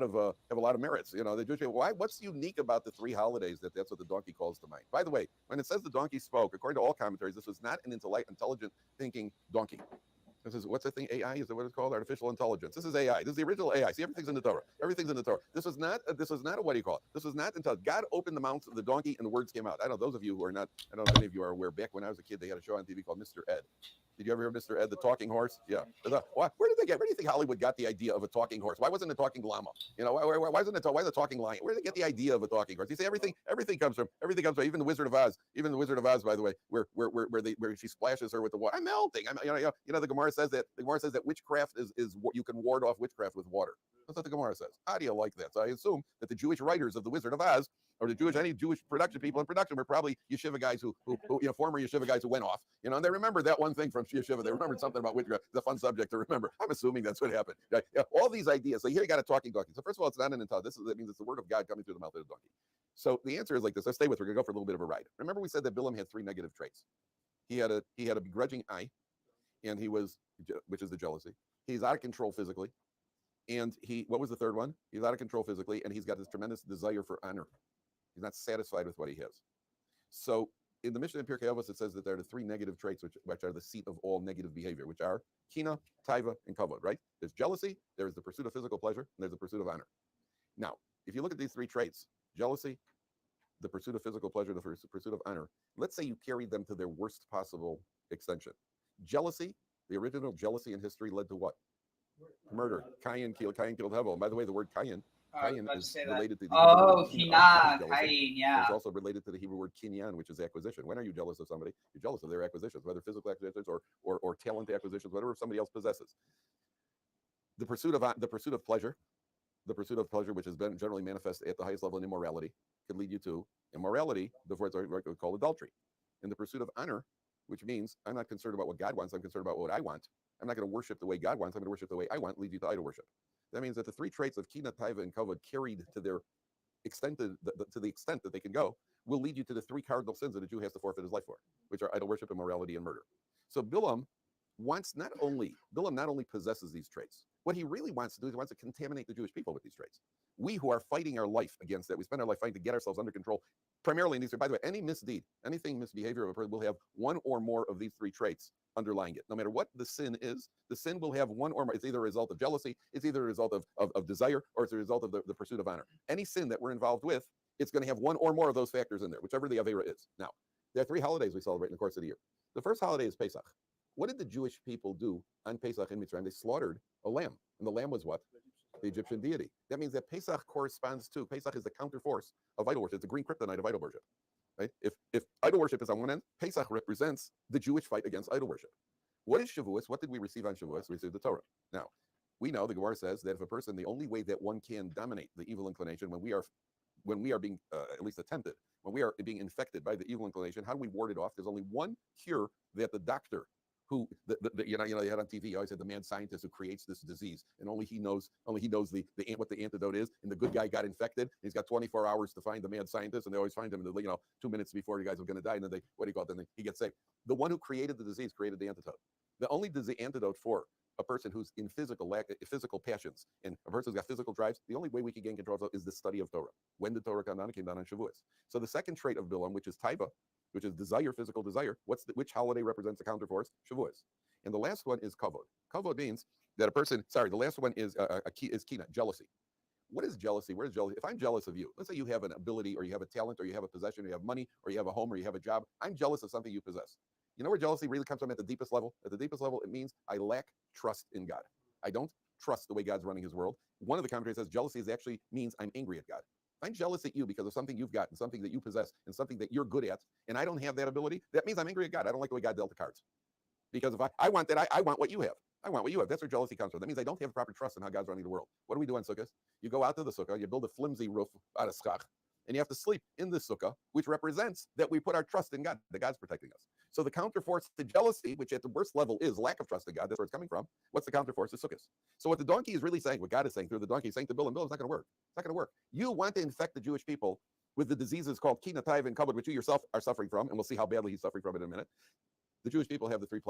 of merits. The Jewish people. Why? What's unique about the 3 holidays that's what the donkey calls to mind? By the way, when it says the donkey spoke, according to all commentaries, this was not an intelligent thinking donkey. This is, what's the thing? AI? Is that what it's called? Artificial intelligence. This is AI. This is the original AI. See, everything's in the Torah. Everything's in the Torah. This was not a what do you call it? This was not until God opened the mouth of the donkey and the words came out. I don't know, those of you who are not, I don't know if any of you are aware, back when I was a kid, they had a show on TV called Mr. Ed. Did you ever hear Mr. Ed, the talking horse? Yeah. Where do you think Hollywood got the idea of a talking horse? Why wasn't it a talking llama? Why isn't it? Why the talking lion? Where did they get the idea of a talking horse? You see, everything comes from, even the Wizard of Oz. Even the Wizard of Oz, by the way, where she splashes her with the water. I'm melting. The Gemara says that witchcraft is you can ward off witchcraft with water. That's what the Gemara says. How do you like that? So I assume that the Jewish writers of the Wizard of Oz, or any Jewish production people in production, were probably yeshiva guys who former yeshiva guys who went off, and they remember that one thing from yeshiva. They remembered something about witchcraft. It's a fun subject to remember. I'm assuming that's what happened. All these ideas. So here you got a talking donkey. So first of all, it's not an intelligence. That means it's the word of God coming through the mouth of the donkey. So the answer is like this. Let's stay with. We're gonna go for a little bit of a ride. Remember, we said that Balaam had 3 negative traits. He had a begrudging eye, and which is the jealousy. He's out of control physically. And what was the third one? He's out of control physically, and he's got this tremendous desire for honor. He's not satisfied with what he has. So in the Mishnah in Pirkei Avos, it says that there are the 3 negative traits which are the seat of all negative behavior, which are kina, taiva, and kavod, right? There's jealousy, there's the pursuit of physical pleasure, and there's the pursuit of honor. Now, if you look at these 3 traits, jealousy, the pursuit of physical pleasure, the pursuit of honor, let's say you carried them to their worst possible extension. Jealousy, the original jealousy in history led to what? Murder. Cain killed Hevel. And by the way, the word Cain is related to the
Cain, yeah.
It's also related to the Hebrew word kinyan, which is acquisition. When are you jealous of somebody? You're jealous of their acquisitions, whether physical acquisitions or talent acquisitions, whatever somebody else possesses. The pursuit of pleasure, which has been generally manifest at the highest level in immorality, could lead you to immorality before it's called adultery. And the pursuit of honor, which means I'm not concerned about what God wants, I'm concerned about what I want. I'm not going to worship the way God wants, I'm going to worship the way I want, leads you to idol worship. That means that the 3 traits of kina, taiva, and kavod carried to their extent, to the extent that they can go, will lead you to the 3 cardinal sins that a Jew has to forfeit his life for, which are idol worship, immorality, and murder. So Balaam not only possesses these traits. What he really wants to do is he wants to contaminate the Jewish people with these traits. We who are fighting our life against that, we spend our life fighting to get ourselves under control, primarily in these. By the way, any misbehavior of a person will have 1 or more of these 3 traits underlying it. No matter what the sin is, the sin will have 1 or more. It's either a result of jealousy, it's either a result of desire, or it's a result of the pursuit of honor. Any sin that we're involved with, it's going to have 1 or more of those factors in there, whichever the Avera is. Now, there are 3 holidays we celebrate in the course of the year. The first holiday is Pesach. What did the Jewish people do on Pesach in Mitzrayim? They slaughtered a lamb. And the lamb was what? The Egyptian deity. That means that Pesach corresponds to, Pesach is the counterforce of idol worship. It's the green kryptonite of idol worship. Right? If idol worship is on one end, Pesach represents the Jewish fight against idol worship. What is Shavuos? What did we receive on Shavuos? We received the Torah. Now, we know the Gemara says that if a person, the only way that one can dominate the evil inclination when we are being at least attempted, when we are being infected by the evil inclination, how do we ward it off? There's only one cure that the doctor who you had on TV, you always had the mad scientist who creates this disease, and only he knows what the antidote is. And the good guy got infected. He's got 24 hours to find the mad scientist, and they always find him in the 2 minutes before you guys are going to die, and then he gets saved. The one who created the disease created the antidote. The only antidote for a person who's in physical passions and a person who's got physical drives, the only way we can gain control of it is the study of Torah. When did Torah come down? It came down on Shavuos. So the second trait of Balaam, which is taiva, which is desire, physical desire, which holiday represents the counterforce? Shavuos. And the last one is kavod. Kavod means that a person, the last one is kina, jealousy. What is jealousy? Where is jealousy? If I'm jealous of you, let's say you have an ability or you have a talent or you have a possession or you have money or you have a home or you have a job, I'm jealous of something you possess. You know where jealousy really comes from at the deepest level? At the deepest level, it means I lack trust in God. I don't trust the way God's running his world. One of the commentaries says jealousy actually means I'm angry at God. If I'm jealous at you because of something you've got and something that you possess and something that you're good at, and I don't have that ability, that means I'm angry at God. I don't like the way God dealt the cards. Because if I want that, I want what you have. I want what you have. That's where jealousy comes from. That means I don't have proper trust in how God's running the world. What do we do on sukkahs? You go out to the sukkah, you build a flimsy roof out of schach, and you have to sleep in the sukkah, which represents that we put our trust in God, that God's protecting us. So the counterforce to jealousy, which at the worst level is lack of trust in God, that's where it's coming from. What's the counterforce? Is sukkahs. So what the donkey is really saying, what God is saying through the donkey, is saying to Balaam, it's not going to work. It's not going to work. You want to infect the Jewish people with the diseases called kina, taiva, and kavod, which you yourself are suffering from, and we'll see how badly he's suffering from it in a minute. The Jewish people have the three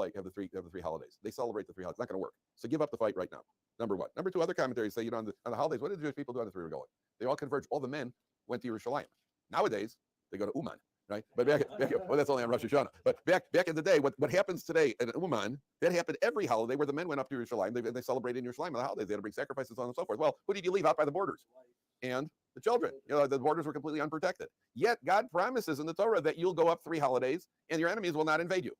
holidays. They celebrate the three holidays. It's not going to work. So give up the fight right now. Number one. Number two, other commentaries say, on the holidays, what did the Jewish people do on the three regalim? They all converged. All the men went to Yerushalayim. Nowadays, they go to Uman, right? But back well, that's only on Rosh Hashanah. But back in the day, what happens today in Uman, that happened every holiday where the men went up to Yerushalayim. They celebrated in Yerushalayim on the holidays. They had to bring sacrifices, on and so forth. Well, who did you leave out by the borders? And the children. The borders were completely unprotected. Yet God promises in the Torah that you'll go up three holidays and your enemies will not invade you.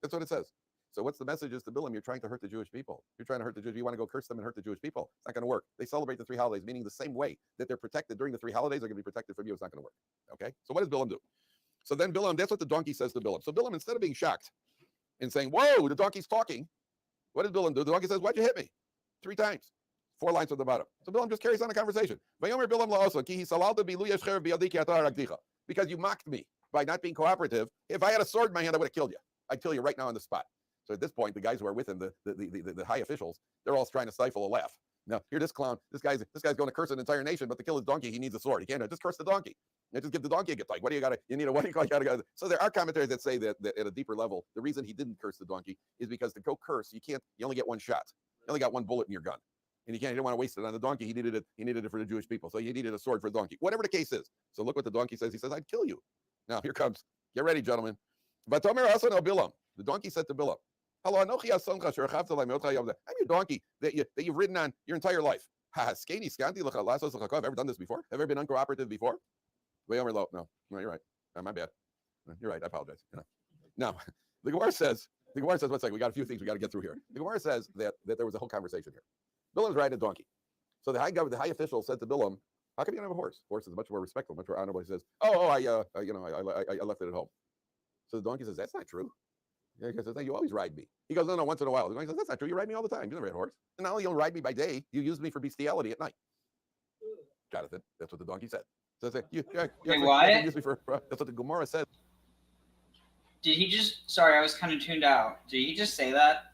That's what it says. So what's the message is to Balaam? You're trying to hurt the Jewish people. You're trying to hurt the Jews. You want to go curse them and hurt the Jewish people. It's not going to work. They celebrate the three holidays, meaning the same way that they're protected during the three holidays, they're going to be protected from you. It's not going to work. Okay? So what does Balaam do? So then Balaam, that's what the donkey says to Balaam. So Balaam, instead of being shocked and saying, whoa, the donkey's talking, what does Balaam do? The donkey says, why'd you hit me? 3 times. 4 lines from the bottom. So Balaam just carries on the conversation. Because you mocked me by not being cooperative. If I had a sword in my hand, I would have killed you. I'd kill you right now on the spot. So at this point, the guys who are with him, the high officials, they're all trying to stifle a laugh. Now, here, this clown, this guy's going to curse an entire nation, but to kill his donkey, he needs a sword. He can't just curse the donkey. And just give the donkey a gift. Like, what do you got to? You need a what do you got? So there are commentaries that say that at a deeper level, the reason he didn't curse the donkey is because to go curse, you only get one shot. You only got one bullet in your gun, and he didn't want to waste it on the donkey. He needed it for the Jewish people, so he needed a sword for the donkey. Whatever the case is. So look what the donkey says. He says, "I'd kill you." Now here comes. Get ready, gentlemen. But Tomer Hasan el Bilam. The donkey said to Balaam, "Hello, I'm your donkey that you've ridden on your entire life. Have I ever done this before? Have I ever been uncooperative before?" No, you're right. My bad. You're right. I apologize. Now, the Gemara says, one second, we got a few things we got to get through here. The Gemara says that there was a whole conversation here. Balaam's riding a donkey. So the high official said to Balaam, "How come you don't have a horse? Horse is much more respectful, much more honorable." He says, I left it at home. So the donkey says, "That's not true." Yeah, he says, "You always ride me." He goes, "No, once in a while." The donkey says, "That's not true. You ride me all the time. You never had a horse. And not only you don't ride me by day, you use me for bestiality at night." Jonathan, that's what the donkey said. So you use me for, that's what the Gemara said.
Did he just? Sorry, I was kind of tuned out. Did he just say that?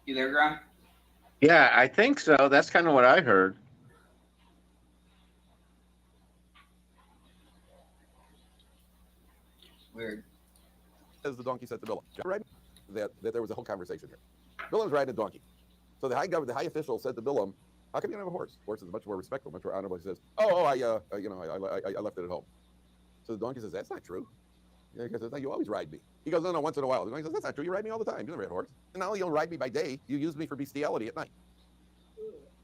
You there, Graham?
Yeah, I think so. That's kind of what I heard.
Weird.
As the donkey said to Balaam, right? That there was a whole conversation here. Balaam's riding a donkey. So the high official said to Balaam, "How come you don't have a horse? Horse is much more respectful, much more honorable." He says, I left it at home. So the donkey says, "That's not true." Yeah, he says, "No, you always ride me." He goes, "No, once in a while." The donkey says, "That's not true. You ride me all the time. You never had a horse. And not only you don't ride me by day, you use me for bestiality at night."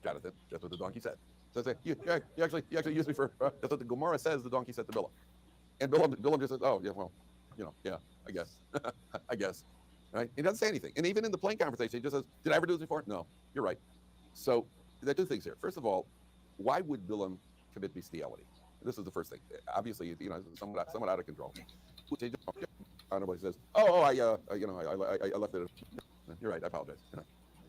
Jonathan, that's what the donkey said. So you actually use me for, that's what the Gemara says the donkey said to Balaam. And Balaam just says, "Oh, yeah, well, I guess." I guess. Right? He doesn't say anything. And even in the plain conversation, he just says, "Did I ever do this before?" No, you're right. So there are 2 things here. First of all, why would Balaam commit bestiality? This is the first thing. Obviously, somewhat out of control. Honorable says, I left it. You're right. I apologize.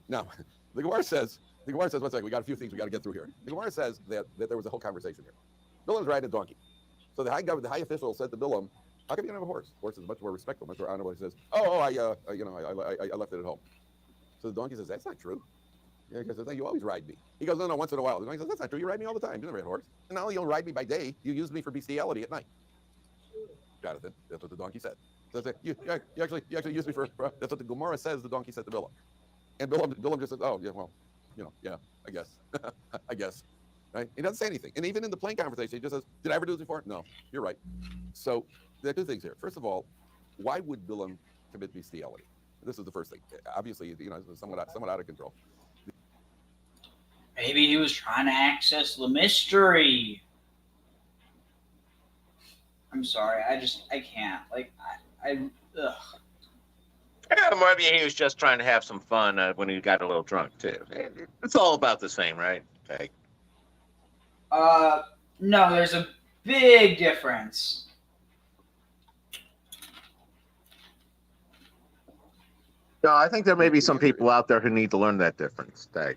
Now, the Gemara says, one second, we got a few things we got to get through here. The Gemara says that there was a whole conversation here. Balaam's riding a donkey. So the high official said to Balaam, "How come you don't have a horse? Horse is much more respectful, much more honorable." He says, I left it at home. So the donkey says, "That's not true." Yeah, he says, "No, you always ride me." He goes, "No, once in a while." The donkey says, "That's not true. You ride me all the time. You never had a horse. And not only you don't ride me by day, you use me for bestiality at night." Jonathan. That's what the donkey said. So you actually used me for. That's what the Gemara says. The donkey said to Balaam, and Balaam just said, "Oh yeah, well, yeah, I guess, I guess." Right? He doesn't say anything, and even in the plain conversation, he just says, "Did I ever do this before?" No, you're right. So there are two things here. First of all, why would Balaam commit bestiality? This is the first thing. Obviously, it's somewhat out of control.
Maybe he was trying to access the mystery. I'm sorry. I can't. Like, ugh.
Yeah, maybe he was just trying to have some fun when he got a little drunk too. It's all about the same, right? Okay.
No, there's a big difference.
No, I think there may be some people out there who need to learn that difference. Dave.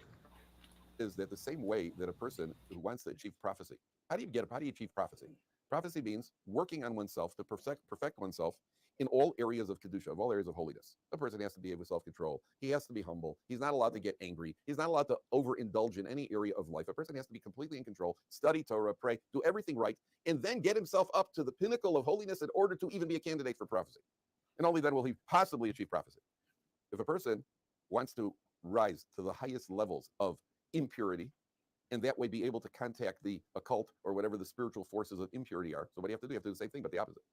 Is that the same way that a person who wants to achieve prophecy? How do you achieve prophecy? Prophecy means working on oneself to perfect oneself in all areas of kedusha, of all areas of holiness. A person has to be able to self-control. He has to be humble. He's not allowed to get angry. He's not allowed to overindulge in any area of life. A person has to be completely in control, study Torah, pray, do everything right, and then get himself up to the pinnacle of holiness in order to even be a candidate for prophecy. And only then will he possibly achieve prophecy. If a person wants to rise to the highest levels of impurity, and that way be able to contact the occult or whatever the spiritual forces of impurity are. So what do you have to do? You have to do the same thing, but the opposite.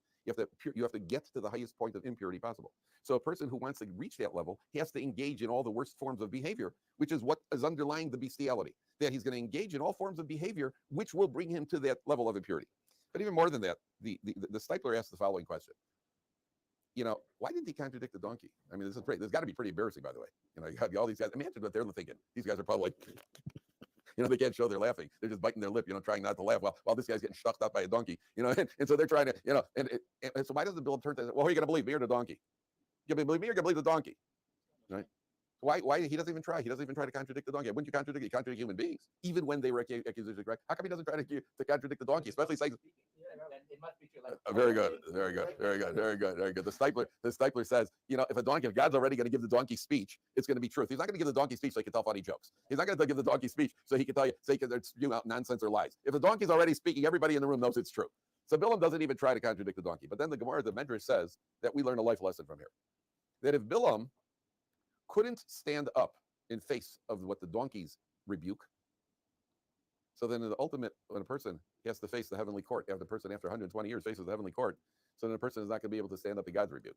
You have to get to the highest point of impurity possible. So a person who wants to reach that level has to engage in all the worst forms of behavior, which is what is underlying the bestiality. That he's going to engage in all forms of behavior, which will bring him to that level of impurity. But even more than that, the Stipler asked the following question. Why didn't he contradict the donkey? I mean, this has got to be pretty embarrassing, by the way. You got all these guys. Imagine what they're thinking. These guys are probably like, they can't show they're laughing. They're just biting their lip, trying not to laugh while this guy's getting shucked up by a donkey, and so they're trying to, and so why doesn't Bill turn to, well, who are you going to believe, me or the donkey? You going to believe me or going to believe the donkey? Right? Why he doesn't even try? He doesn't even try to contradict the donkey. Wouldn't you contradict? You contradict human beings, even when they were accused of correct. How come he doesn't try to contradict the donkey, especially saying? Very good. The Stipler says, if God's already going to give the donkey speech, it's going to be truth. He's not going to give the donkey speech so he can tell funny jokes. He's not going to give the donkey speech so he can tell you, say it's nonsense or lies. If the donkey's already speaking, everybody in the room knows it's true. So Balaam doesn't even try to contradict the donkey. But then the Gemara, the Medrash says that we learn a life lesson from here. That if Balaam couldn't stand up in face of what the donkeys rebuke, so then in the ultimate, when a person has to face the heavenly court, after 120 years faces the heavenly court, so then a person is not going to be able to stand up to God's rebuke.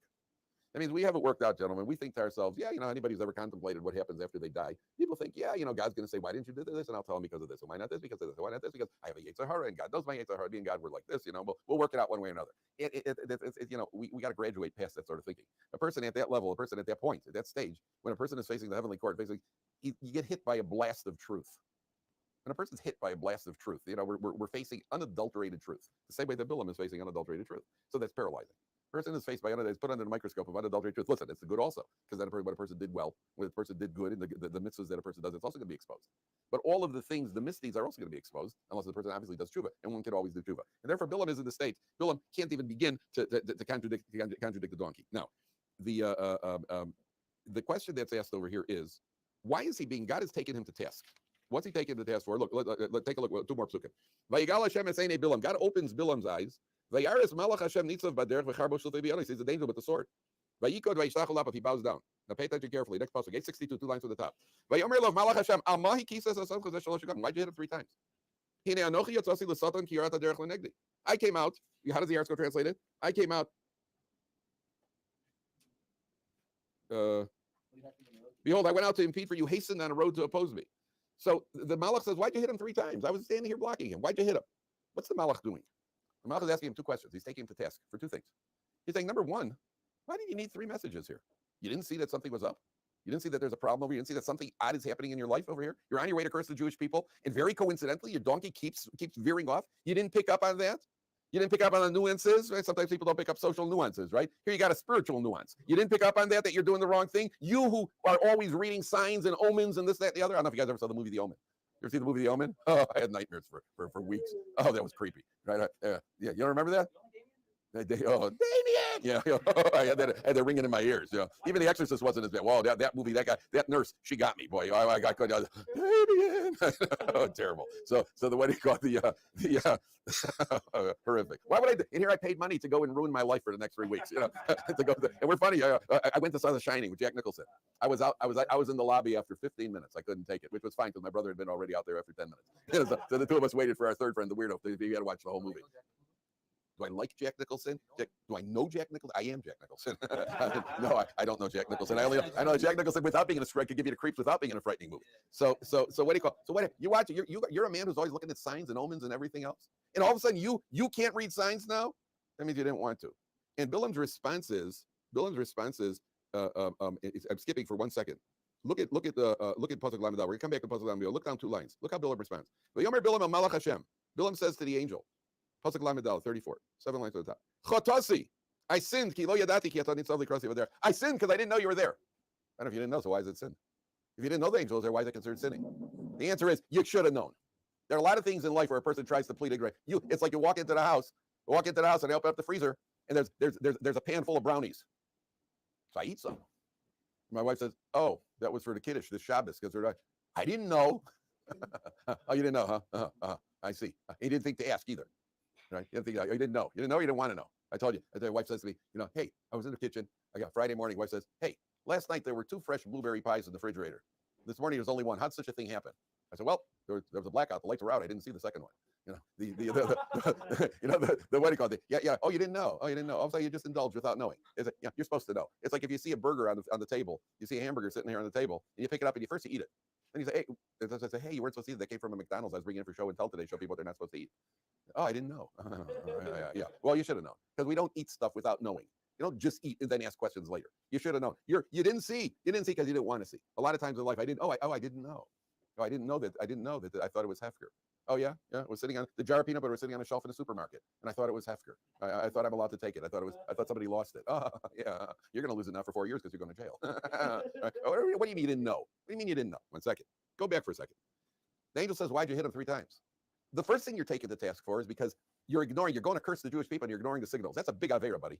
That means we have it worked out, gentlemen. We think to ourselves, anybody who's ever contemplated what happens after they die, people think, God's going to say, why didn't you do this? And I'll tell him because of this. And why not this? Because of this. Why not this? Because I have a Yetzer Hara, and God knows my Yetzer Hara. Me and God were like this, we'll work it out one way or another. We got to graduate past that sort of thinking. A person at that level, a person at that point, at that stage, when a person is facing the heavenly court, basically, you get hit by a blast of truth. When a person's hit by a blast of truth, we're facing unadulterated truth, the same way that Balaam is facing unadulterated truth. So that's paralyzing. A person is faced by is put under the microscope of unadulterated truth. Listen, it's the good also, because then when a person did well, when a person did good, and the mitzvahs that a person does, it's also going to be exposed. But all of the things, the misdeeds, are also going to be exposed, unless the person obviously does tshuva, and one can always do tshuva. And therefore, Balaam is in the state. Balaam can't even begin to contradict the donkey. Now, the question that's asked over here is, why is he being? God has taken him to task. What's he taking the task for? Look, let's take a look. Two more psukim. Vayigal Hashem eseinei Balaam. God opens Balaam's eyes. Vayaris Malach Hashem nitzav baderech v'charbo shel tevi. He sees the danger with the sword. Vayikod vayishtachol lapaf. He bows down. Now pay attention carefully. Next pasuk, 862, 2 lines from the top. Vayomer lo Malach Hashem al mahi kisas asam chazeh shalosh shagam. Why'd you hit him 3 times? Hine anochi yotzasi l'satan ki yarata derech lenegdi. I came out. How does the Arts go translated? I came out. Behold, I went out to impede for you, hastened on a road to oppose me. So the Malach says, why'd you hit him 3 times? I was standing here blocking him. Why'd you hit him? What's the Malach doing? The Malach is asking him 2 questions. He's taking him to task for 2 things. He's saying, number 1, why did you need 3 messages here? You didn't see that something was up? You didn't see that there's a problem over here? You didn't see that something odd is happening in your life over here? You're on your way to curse the Jewish people, and very coincidentally, your donkey keeps veering off. You didn't pick up on that? You didn't pick up on the nuances, right? Sometimes people don't pick up social nuances, right? Here you got a spiritual nuance. You didn't pick up on that you're doing the wrong thing. You who are always reading signs and omens and this, that, and the other. I don't know if you guys ever saw the movie The Omen. You ever see the movie The Omen? Oh, I had nightmares for weeks. Oh, that was creepy. Right? Yeah. You don't remember that? Oh, Damien! Yeah, I had that ringing in my ears. Even The Exorcist wasn't as bad. Well, that movie, that guy, that nurse, she got me, boy. I got good. Oh, terrible. So the what do you call it? Horrific. Why would I? And here I paid money to go and ruin my life for the next 3 weeks. To go. And we're funny. I went to saw The Shining with Jack Nicholson. I was in the lobby after 15 minutes. I couldn't take it, which was fine because my brother had been already out there after 10 minutes. So the two of us waited for our third friend, the weirdo. He had to watch the whole movie. Do I like Jack Nicholson? Do I know Jack Nicholson? I am Jack Nicholson. No, I don't know Jack Nicholson. I know Jack Nicholson without being in a strike could give you the creeps without being in a frightening movie. So what do you call? So what you watch? You're a man who's always looking at signs and omens and everything else, and all of a sudden you can't read signs now. That means you didn't want to. And Balaam's response is I'm skipping for 1 second. Look at Pasuk Lamed. We're gonna come back to Pasuk Lamed. Look down 2 lines. Look how Balaam responds. Yomer Balaam el Malach Hashem. Balaam says to the angel. Pasuk Lamed 34, 7 lines to the top. Chotasi, I sinned. Ki lo yadati ki atani tzavli krasi over there. I sinned because I didn't know you were there. I don't know if you didn't know, so why is it sin? If you didn't know the angel was there, why is it considered sinning? The answer is you should have known. There are a lot of things in life where a person tries to plead ignorance. It's like you walk into the house and I open up the freezer, and there's a pan full of brownies. So I eat some. My wife says, "Oh, that was for the kiddush, the Shabbos." Because I didn't know. Oh, you didn't know, huh? I see. He didn't think to ask either. Right? You didn't know. You didn't want to know. I told you. My wife says to me, hey, I was in the kitchen. I got Friday morning. Wife says, hey, last night there were 2 fresh blueberry pies in the refrigerator. This morning there's only 1. How'd such a thing happen? I said, well, there was a blackout. The lights were out. I didn't see the second one. The what do you call it? Yeah. Oh, you didn't know. Also, you just indulged without knowing. You're supposed to know. It's like if you see a burger on the table, you see a hamburger sitting here on the table, and you pick it up and you first eat it. Then you say, hey, you weren't supposed to eat it. That came from a McDonald's. I was bringing it for show and tell today. Show people what they're not supposed to eat. Oh, I didn't know. Yeah. Well, you should have known because we don't eat stuff without knowing. You don't just eat and then ask questions later. You should have known. You didn't see. You didn't see because you didn't want to see. A lot of times in life, I didn't know. I didn't know. Oh, I didn't know that. I thought it was Hefker. Oh yeah. It was sitting on the jar of peanut butter was sitting on a shelf in the supermarket, and I thought it was Hefker. I thought I'm allowed to take it. I thought somebody lost it. Oh yeah. You're going to lose it now for 4 years because you're going to jail. What do you mean you didn't know? What do you mean you didn't know? 1 second. Go back for a second. The angel says, why'd you hit him 3 times? The first thing you're taken to task for is because you're going to curse the Jewish people and you're ignoring the signals. That's a big avera, buddy.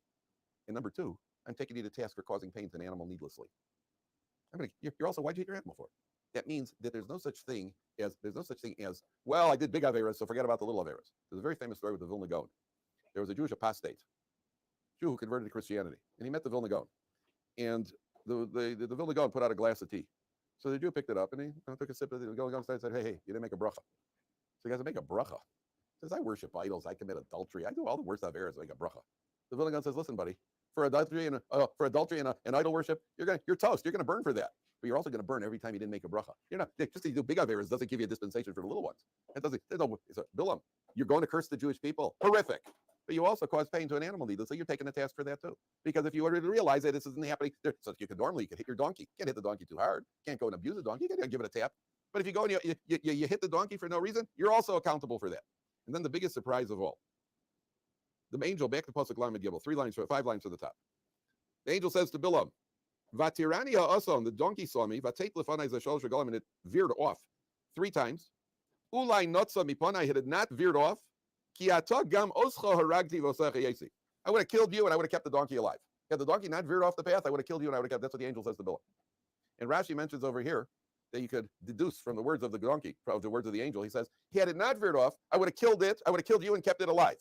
And number 2, I'm taking you to task for causing pain to an animal needlessly. You're also, why'd you hit your animal for? That means that there's no such thing as, well, I did big averas, so forget about the little averas. There's a very famous story with the Vilna Gaon. There was a Jewish apostate, Jew who converted to Christianity, and he met the Vilna Gaon. And the Vilna Gaon put out a glass of tea. So the Jew picked it up and he took a sip of it. The Vilna Gaon and said, hey, you didn't make a bracha. So he goes, make a bracha. He says, I worship idols. I commit adultery. I do all the worst averas. I make a bracha. The Vilna Gaon says, listen, buddy, for adultery and idol worship, you're toast. You're going to burn for that. But you're also going to burn every time you didn't make a bracha. You're not just to do big averas doesn't give you a dispensation for the little ones. It doesn't. It's a Balaam. You're going to curse the Jewish people. Horrific. But you also cause pain to an animal needlessly. You're taking a task for that too. Because if you were to realize that this isn't happening, so you could hit your donkey. You can't hit the donkey too hard. You can't go and abuse the donkey. You got to give it a tap. But if you go and you hit the donkey for no reason, you're also accountable for that. And then the biggest surprise of all, the angel, back to Pasuk Lamed Gimel, 5 lines to the top. The angel says to Balaam, Vatirani ha'ason, the donkey saw me, Vatate lefanai zashalosh regalim, and it veered off 3 times. Ulai notza mipanai, it had not veered off. Ki ata gam oscha haragti v'osach yesi. I would have killed you and I would have kept the donkey alive. Had the donkey not veered off the path, I would have killed you and I would have kept. That's what the angel says to Balaam. And Rashi mentions over here that you could deduce from the words of the donkey, from the words of the angel. He says, had it not veered off, I would have killed it. I would have killed you and kept it alive.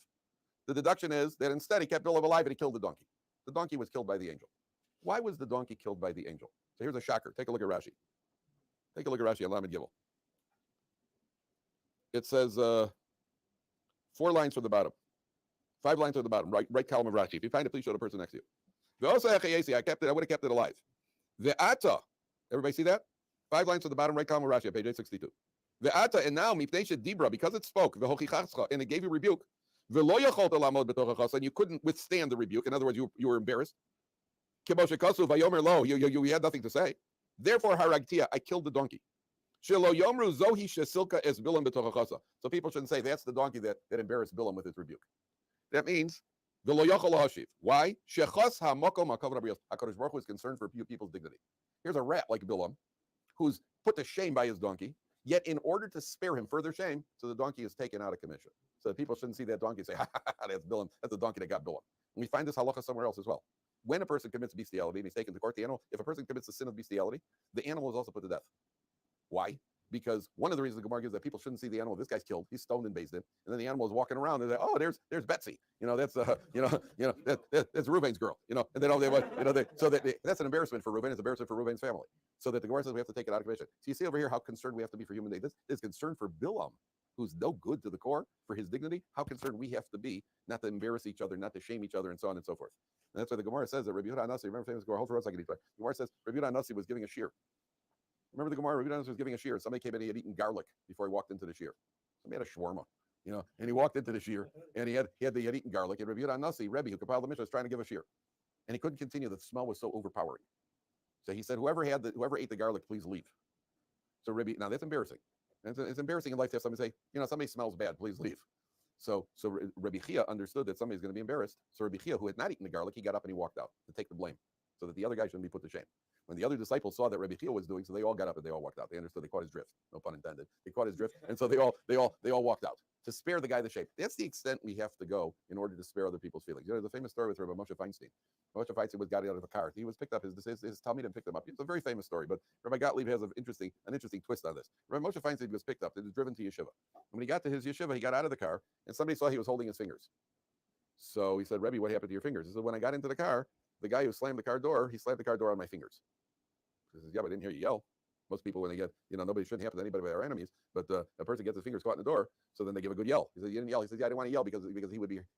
The deduction is that instead he kept Balaam alive and he killed the donkey. The donkey was killed by the angel. Why was the donkey killed by the angel? So here's a shocker. Take a look at Rashi. Take a look at Rashi on Lamed Gimel. It says 4 lines from the bottom, 5 lines from the bottom, right column of Rashi. If you find it, please show the person next to you. I kept it. I would have kept it alive. The ata. Everybody see that? 5 lines from the bottom, right column of Rashi, page 862. The ata, and now dibra, because it spoke, and it gave you rebuke. And you couldn't withstand the rebuke. In other words, you were embarrassed. You had nothing to say. Therefore, haragtia, I killed the donkey. So people shouldn't say that's the donkey that embarrassed Balaam with his rebuke. That means why? HaKadosh Baruch Hu is concerned for people's dignity. Here's a rat like Balaam, who's put to shame by his donkey. Yet, in order to spare him further shame, so the donkey is taken out of commission. So people shouldn't see that donkey and say, "Ha ha ha, that's Balaam. That's the donkey that got Balaam." And we find this halacha somewhere else as well. When a person commits bestiality and he's taken to court, the animal, if a person commits the sin of bestiality, the animal is also put to death. Why? Because one of the reasons the Gemara gives that people shouldn't see the animal. This guy's killed. He's stoned and based in, and then the animal is walking around. And they're like, oh, there's Betsy. That's that's Reuben's girl. And that's an embarrassment for Reuben. It's an embarrassment for Reuben's family. So that the Gemara says we have to take it out of commission. So you see over here how concerned we have to be for human dignity. This is concern for Balaam, who's no good to the core, for his dignity. How concerned we have to be not to embarrass each other, not to shame each other, and so on and so forth. And that's why the Gemara says that Rabbi Yehuda Anasi, remember famous Gemara, hold for a second. The Gemara says Rabbi Yehuda Anasi was giving a shear. Remember the Gemara, Rabbi Yehuda Anasi was giving a shear. Somebody came in, he had eaten garlic before he walked into the shear. Somebody had a shawarma, and he walked into the shear, and he had eaten garlic. And Rabbi Yehuda Anasi, Rebbe, who compiled the Mishnah, was trying to give a shear, and he couldn't continue. The smell was so overpowering. So he said, whoever ate the garlic, please leave. So Rabbi, now that's embarrassing. It's embarrassing in life to have somebody say, somebody smells bad, please leave. So Rabbi Chia understood that somebody's going to be embarrassed. So Rabbi Chia, who had not eaten the garlic, he got up and he walked out to take the blame, so that the other guy shouldn't be put to shame. When the other disciples saw that Rabbi Chia was doing, so they all got up and they all walked out. They understood. They caught his drift. No pun intended. They caught his drift, and so they all walked out to spare the guy the shame. That's the extent we have to go in order to spare other people's feelings. There's a famous story with Rabbi Moshe Feinstein. Moshe Feinstein got out of a car. He was picked up. His Talmidim picked him up. It's a very famous story, but Rabbi Gottlieb has an interesting twist on this. Rabbi Moshe Feinstein was picked up. He was driven to yeshiva. When he got to his yeshiva, he got out of the car, and somebody saw he was holding his fingers. So he said, Rebbe, what happened to your fingers? He said, when I got into the car, the guy who slammed the car door, he slammed the car door on my fingers. He says, yeah, but I didn't hear you yell. Most people, when they get, nobody shouldn't happen to anybody by their enemies, but a person gets his fingers caught in the door, so then they give a good yell. He said, you didn't yell. He says, yeah, I didn't want to yell because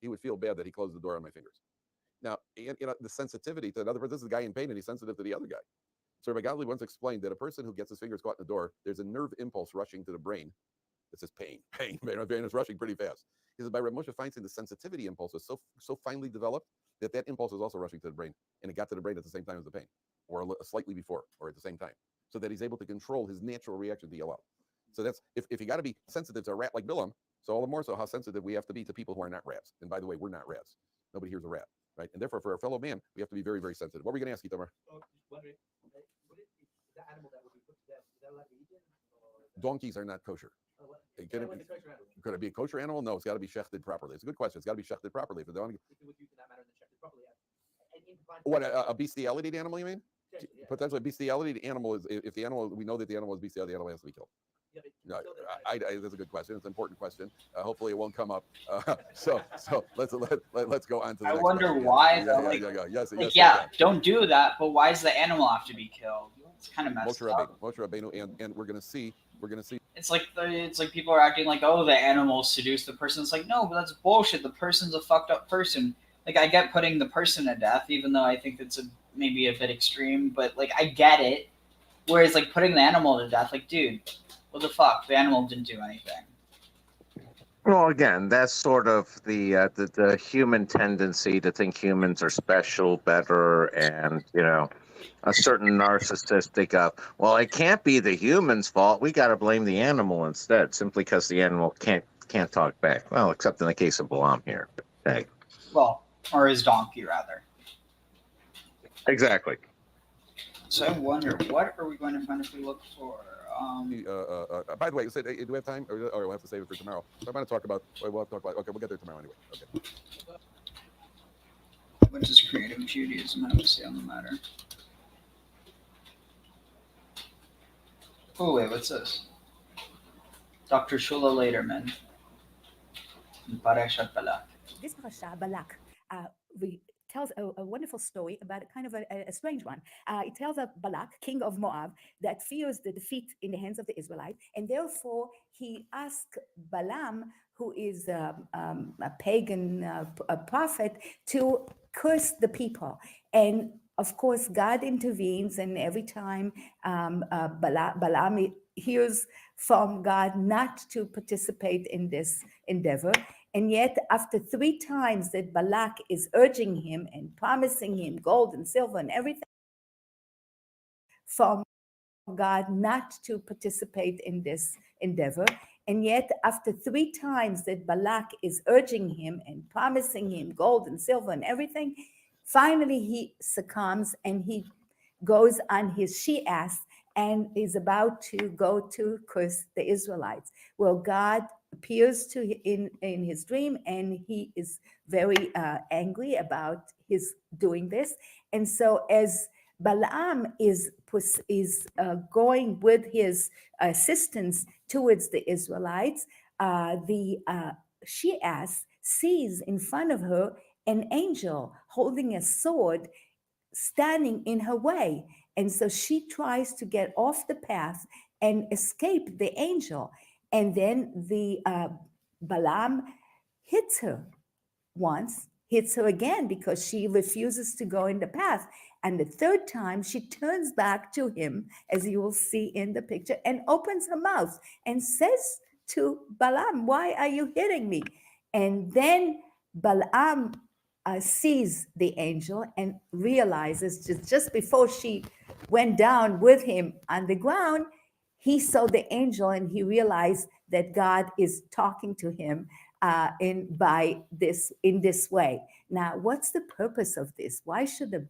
he would feel bad that he closed the door on my fingers. Now, the sensitivity to another person, this is a guy in pain and he's sensitive to the other guy. So Rabbi Gottlieb once explained that a person who gets his fingers caught in the door, there's a nerve impulse rushing to the brain that says pain. The brain is rushing pretty fast. He says, by Rabbi Moshe Feinstein, the sensitivity impulse is so finely developed that impulse is also rushing to the brain, and it got to the brain at the same time as the pain, or slightly before, or at the same time, so that he's able to control his natural reaction to yell out. So that's, if you got to be sensitive to a rat like Balaam, so all the more so how sensitive we have to be to people who are not rats. And by the way, we're not rats. Nobody here's a rat, right? And therefore, for our fellow man, we have to be very, very sensitive. What were we going to ask you, Tamar?
Wondering, the animal that would be put to death, is that allowed to be eaten?
Donkeys are not kosher. Could it be a kosher animal? No, it's got to be shechted properly. It's a good question. It's got to be shechted properly. If the donkey, what, a bestiality animal, you mean? Yeah. Potentially bestiality animal is, if the animal, we know that the animal is bestiality, the animal has to be killed. Yeah, no, that's a good question. It's an important question. Hopefully it won't come up. So let's go on to the
I
next
wonder
question.
why.
Yes,
don't do that. But why does the animal have to be killed? It's kind of messed up.
Moshe Rabbeinu, and we're gonna see.
It's like people are acting like, oh, the animal seduced the person. It's like, no, but that's bullshit. The person's a fucked up person. Like, I get putting the person to death, even though I think that's maybe a bit extreme, but like, I get it. Whereas like putting the animal to death, like, dude, what the fuck? The animal didn't do anything.
Well, again, that's sort of the human tendency to think humans are special, better, and a certain narcissistic well, it can't be the human's fault. We got to blame the animal instead, simply because the animal can't talk back. Well, except in the case of Balaam here. Hey.
Well, or his donkey rather.
Exactly.
So I wonder, what are we going to find if we look for?
By the way, do we have time, or we'll have to save it for tomorrow? So I'm going to talk about. We'll have to talk about. Okay, we'll get there tomorrow anyway. Okay.
What does creative Judaism have to say on the matter? Oh wait, what's this? Dr. Shula Lederman in Parshah Balak.
This Parshah Balak tells a wonderful story about a kind of a strange one. It tells of Balak, king of Moab, that fears the defeat in the hands of the Israelites, and therefore he asked Balaam, who is a pagan a prophet, to curse the people. And of course, God intervenes, and every time Balaam hears from God not to participate in this endeavor. And yet, after 3 times that Balak is urging him and promising him gold and silver and everything from God not to participate in this endeavor, and yet after 3 times that Balak is urging him and promising him gold and silver and everything, finally he succumbs and he goes on his she-ass and is about to go to curse the Israelites. Well, God appears to in his dream, and he is very angry about his doing this. And so as Balaam is going with his assistants towards the Israelites, she sees in front of her an angel holding a sword standing in her way. And so she tries to get off the path and escape the angel. And then the Balaam hits her once, hits her again because she refuses to go in the path. And the third time, she turns back to him, as you will see in the picture, and opens her mouth and says to Balaam, "Why are you hitting me?" And then Balaam sees the angel and realizes just before she went down with him on the ground, he saw the angel and he realized that God is talking to him in this way. Now, what's the purpose of this? Why should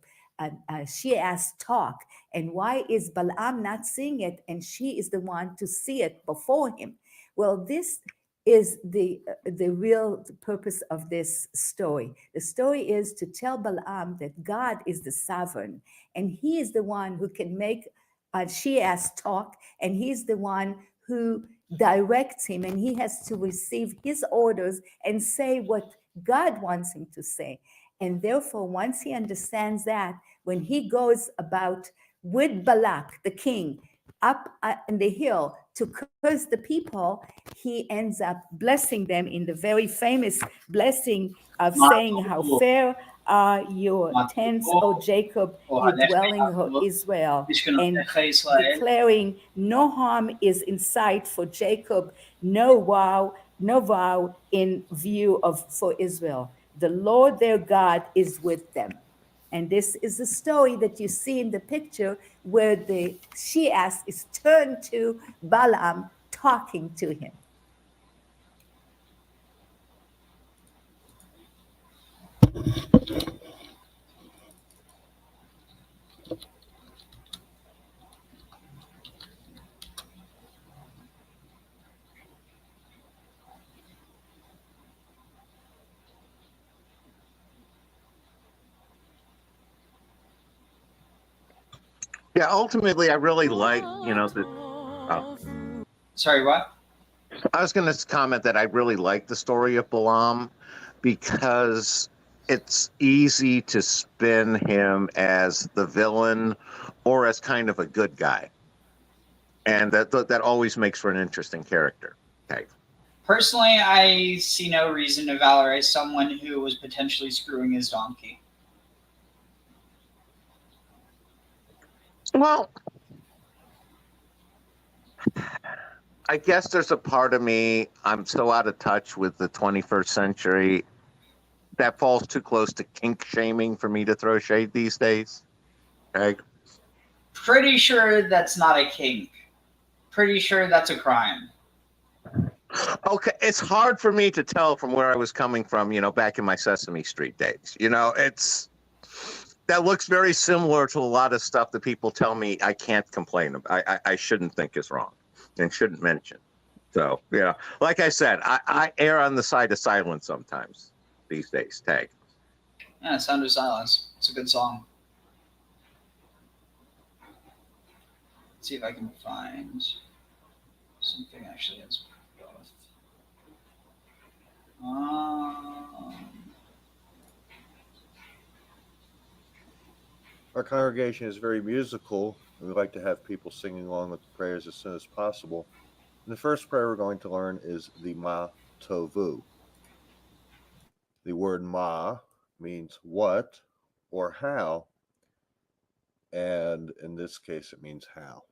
she talk, and why is Balaam not seeing it and she is the one to see it before him? Well, this is the real purpose of this story. The story is to tell Balaam that God is the sovereign, and he is the one who can make Shias talk, and he's the one who directs him, and he has to receive his orders and say what God wants him to say. And therefore, once he understands that, when he goes about with Balak, the king, up on the hill to curse the people, he ends up blessing them in the very famous blessing of saying, "How fair are your tents, O Jacob, you dwelling, O Israel," and declaring no harm is in sight for Jacob, no vow in view of for Israel. The Lord their God is with them. And this is the story that you see in the picture where the Shias is turned to Balaam talking to him.
Yeah, ultimately, I really like,
Sorry, what?
I was going to comment that I really like the story of Balaam because it's easy to spin him as the villain or as kind of a good guy. And that always makes for an interesting character. Okay.
Personally, I see no reason to valorize someone who was potentially screwing his donkey.
Well, I guess there's a part of me, I'm so out of touch with the 21st century, that falls too close to kink shaming for me to throw shade these days. Okay.
Pretty sure that's not a kink. Pretty sure that's a crime.
Okay, it's hard for me to tell from where I was coming from, back in my Sesame Street days. That looks very similar to a lot of stuff that people tell me I can't complain about. I shouldn't think is wrong and shouldn't mention. So, like I said, I err on the side of silence sometimes these days. Tag.
Yeah, Sound of Silence. It's a good song. Let's see if I can find something actually as both.
Our congregation is very musical, and we like to have people singing along with the prayers as soon as possible. And the first prayer we're going to learn is the Ma Tovu. The word Ma means what or how, and in this case it means how.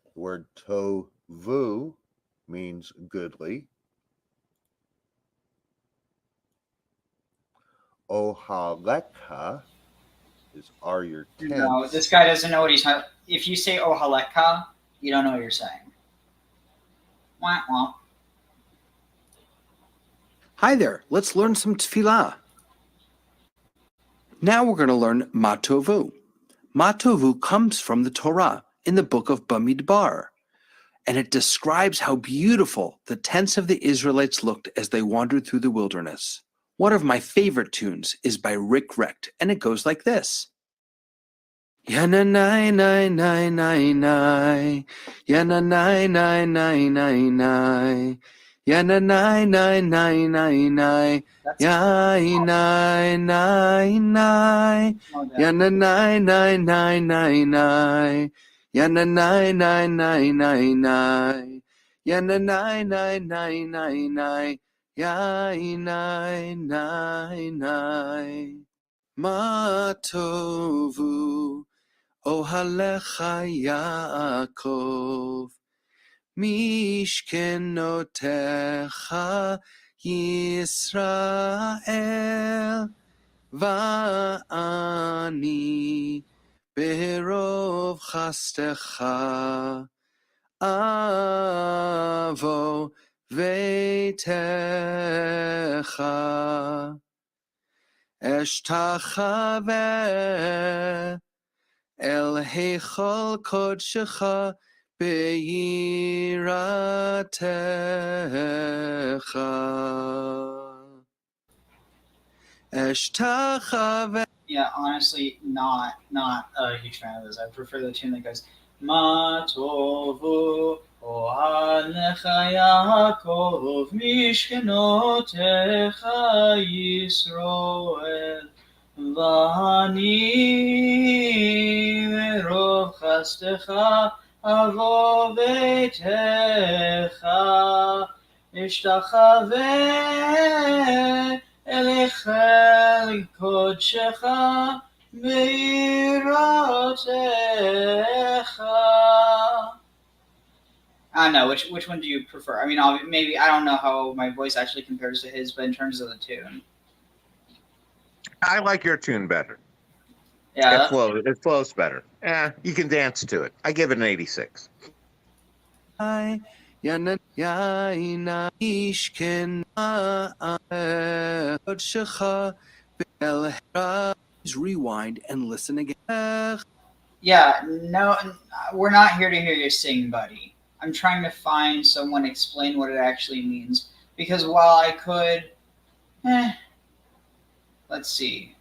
The word Tovu means goodly. Ohaleka is are your tents.
No, this guy doesn't know what he's talking. If you say Ohaleka, you don't know what you're saying. Wah, wah.
Hi there, let's learn some tefillah. Now we're going to learn Matovu. Matovu comes from the Torah in the book of Bamidbar, and it describes how beautiful the tents of the Israelites looked as they wandered through the wilderness. One of my favorite tunes is by Rick Recht, and it goes like this. Yana nai nai nai nai nai, yana nai nai nai nai nai, yana nai nai nai nai nai, yai nai nai nai, yana nai nai nai nai nai, yana nai nai nai nai nai, yana nai nai nai nai nai, yai nai nai nai. Ma tovu Ohalecha Yaakov, Mishkenotecha Yisrael, Va'ani berov chastecha, avo vetecha, eshtachaveh El heichal kodshecha beiratecha. Eshtachave.
Yeah, honestly, not a huge fan of this. I prefer the tune that goes Ma tovu ohalecha Yaakov mishkenotecha Yisroel v'ani verov chastecha avo beitecha ishtachaveh Elechel kodshecha beiratecha. I don't know, which one do you prefer? I mean, maybe I don't know how my voice actually compares to his, but in terms of the tune,
I like your tune better.
yeah,
It flows better. Yeah, you can dance to it. I give it an 86.
Yana yaina ishken rewind and listen again.
yeah. No, we're not here to hear you sing, buddy. I'm trying to find someone explain what it actually means, because while I could, let's see.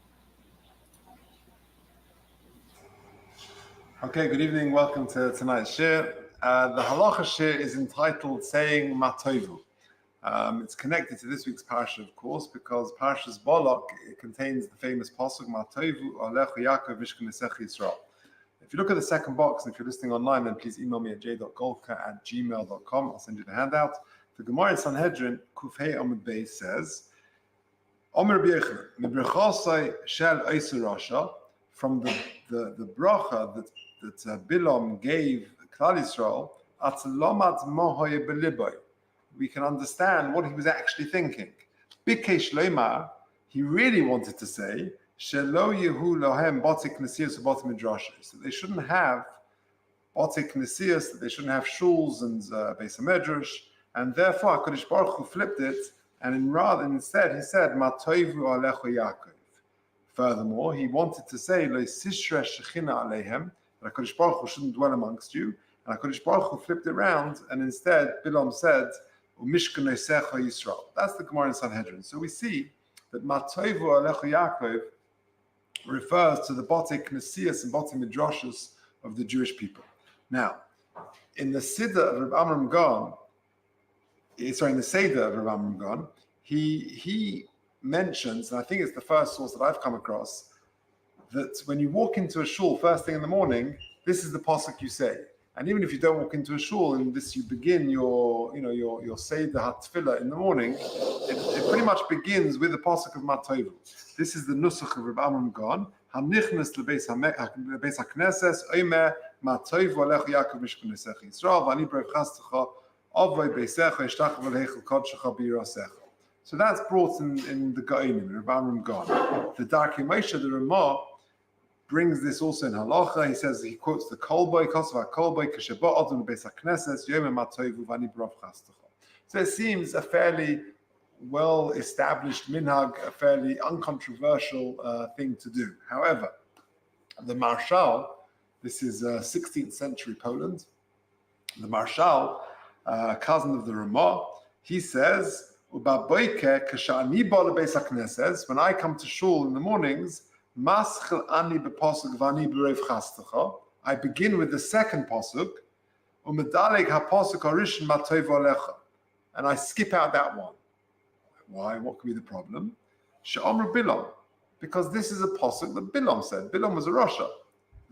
Okay, good evening. Welcome to tonight's shir. The halacha shir is entitled "Saying Matovu." It's connected to this week's parsha, of course, because Parshah Balak contains the famous pasuk "Matovu Alechu Yaakov Mishkanesech Yisrael." If you look at the second box, and if you're listening online, then please email me at j.golka@gmail.com. I'll send you the handout. The Gemara in Sanhedrin Kufhei Amud Beis says, "Omer b'yechna mibrachasai shel Eisur Rasha." From the bracha that Balaam gave Klal Yisrael, Atzlomat mohoye beliboy. We can understand what he was actually thinking. Bikesh leimar, he really wanted to say, Shelo yehu lohem botik nesias botik midrashis, that they shouldn't have botik nesias, that they shouldn't have shuls and beis medrash, and therefore HaKadosh Baruch Hu flipped it, and instead he said, Matoivu alecho Yaakov. Furthermore, he wanted to say, Lo sishra shechina alehem, that HaKadosh Baruch Hu shouldn't dwell amongst you, and HaKadosh Baruch Hu flipped it around, and instead Balaam said, Umishkanesecha Yisrael. That's the Gemara in Sanhedrin. So we see that Matoivu alecho Yaakov refers to the Botik Nesias and Botik Midrashas of the Jewish people. Now, in the Siddur of Reb Amram Gon, in the Seder of Reb Amram Gon, he mentions, and I think it's the first source that I've come across, that when you walk into a shul first thing in the morning, this is the pasuk you say. And even if you don't walk into a shul and this you begin your Seder HaTfilah in the morning, it pretty much begins with the pasuk of Matovu. This is the nusach of Reb Amram Gon. Hanichnas lebeis hakneses omer Matovu alechu Yaakov mishkanesech Yisrael v'ani brev chastecha avoi beisecha yishtachav alehechel kodshecha b'yirasecha. So that's brought in the Gaonim, Reb Amram Gon. The Darkei Moshe, the Ramah, brings this also in halacha. He quotes the Kolboy, Kosovar Kolboy, Kesheba Odun Beis HaKnesses, Yom Matoivu Vani Brav Chastecha. So it seems a fairly well-established minhag, a fairly uncontroversial thing to do. However, The Marshal, this is 16th century Poland. The Marshal, cousin of the Ramah, he says, when I come to shul in the mornings, I begin with the second pasuk, and I skip out that one. Why? What could be the problem? Because this is a pasuk that Balaam said. Balaam was a Rasha.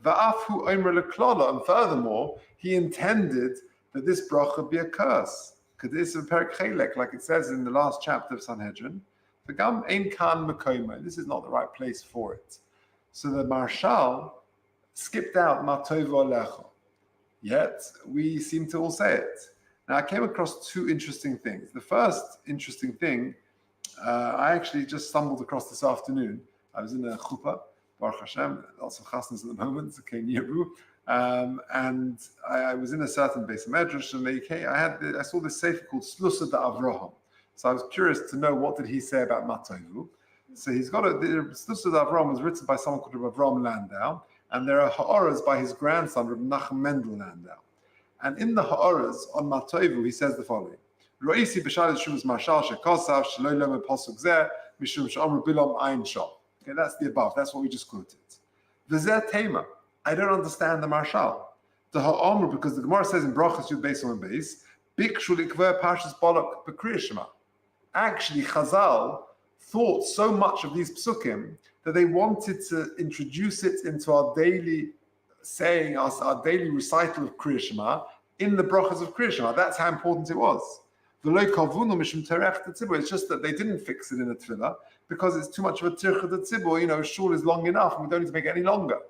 And furthermore, he intended that this bracha be a curse. This like it says in the last chapter of Sanhedrin, this is not the right place for it. So the Marshal skipped out Matov Alecha. Yet we seem to all say it. Now I came across two interesting things. The first interesting thing, I actually just stumbled across this afternoon. I was in a chuppah, Baruch Hashem, lots of chasnas at the moment, and I was in a certain base of medrash, and I saw this sefer called Slusa da Avraham. So I was curious to know what did he say about Matovu. So he's got the Slusa da Avraham was written by someone called Avraham Landau, and there are ha'oras by his grandson, Reb Nachum Mendel Landau. And in the ha'oras on Matovu, he says the following: Roisi b'shal shumas marshal shekosav shelo lem pasuk zeh mishum she'amru bilam ayin shal. Okay, that's the above. That's what we just quoted. V'zeh tema. I don't understand the marshal. The ha'amru, because the Gemara says in Brachas Yud Beis on base, bikshu likver Parshas Balak b'Kriya Shema. Actually, Chazal thought so much of these psukim that they wanted to introduce it into our daily saying, our daily recital of Kriya Shema in the brachas of Kriya Shema. That's how important it was. It's just that they didn't fix it in a tefillah because it's too much of a tircha de tzibur. Shul is long enough and we don't need to make it any longer.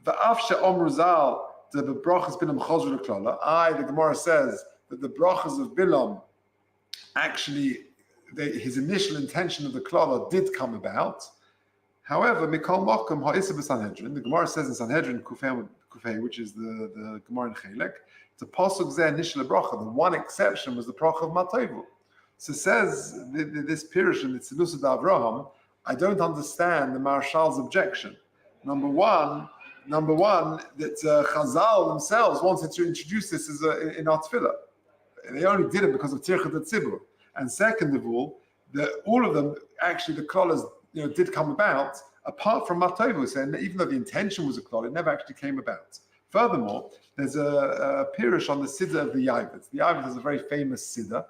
The Gemara says that the brachas of Balaam, actually, his initial intention of the klala did come about. However, Mikol Mokum ha'isa b'Sanhedrin, the Gemara says in Sanhedrin Kufay, which is the Gemara in Chelek, the pasuk zeh initial bracha. The one exception was the bracha of Matovu. So says this Pirush in the Tzilusa da Avraham, I don't understand the Marshal's objection. Number one, that Chazal themselves wanted to introduce this as in our tefillah. They only did it because of Tirchat Tzibur. And second of all, all of them, actually the klolas did come about, apart from Matovu, saying even though the intention was a klal, it never actually came about. Furthermore, there's a pirush on the Siddur of the Yavit. The Yavit is a very famous Siddur,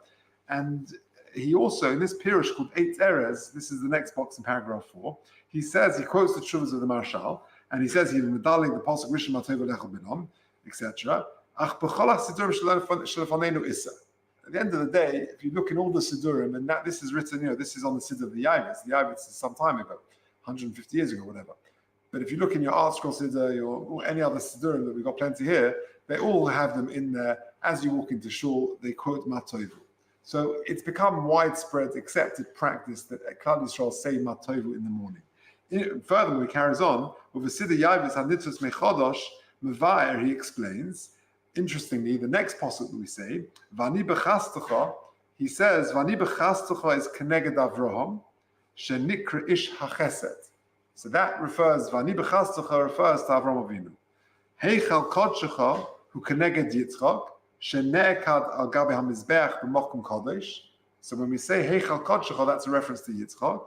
and he also, in this pirush called Eight Erez, this is the next box in paragraph 4, he quotes the Shuvas of the Marshal, and he says he's medaling the pasuk Rishon Matovu Lechel Binom, etc. Ach b'cholach Siddur shelefanenu issa. At the end of the day, if you look in all the Siddurim, and this is written, this is on the Siddur of the Yavit. The Yavit is some time ago, 150 years ago, whatever. But if you look in your Art Scroll Siddur or any other Siddurim that we've got plenty here, they all have them in there. As you walk into shul, they quote Matovu. So it's become widespread, accepted practice that Klal Yisrael say Matovu in the morning. Furthermore, he carries on with the Siddur Yavit Hanitzos Mechodosh Mevayer. He explains. Interestingly, the next pasuk that we say, Vani bechastecha, he says, Vani bechastecha is keneged Avraham, shenikra ish hachesed. So that refers, Vani bechastecha refers to Avraham Avinu. Heichal kodshecha, who keneged Yitzchak, shene'ekad al gabe hamizbeach b'mokum kodesh. So when we say Heichal kodshecha, that's a reference to Yitzchak.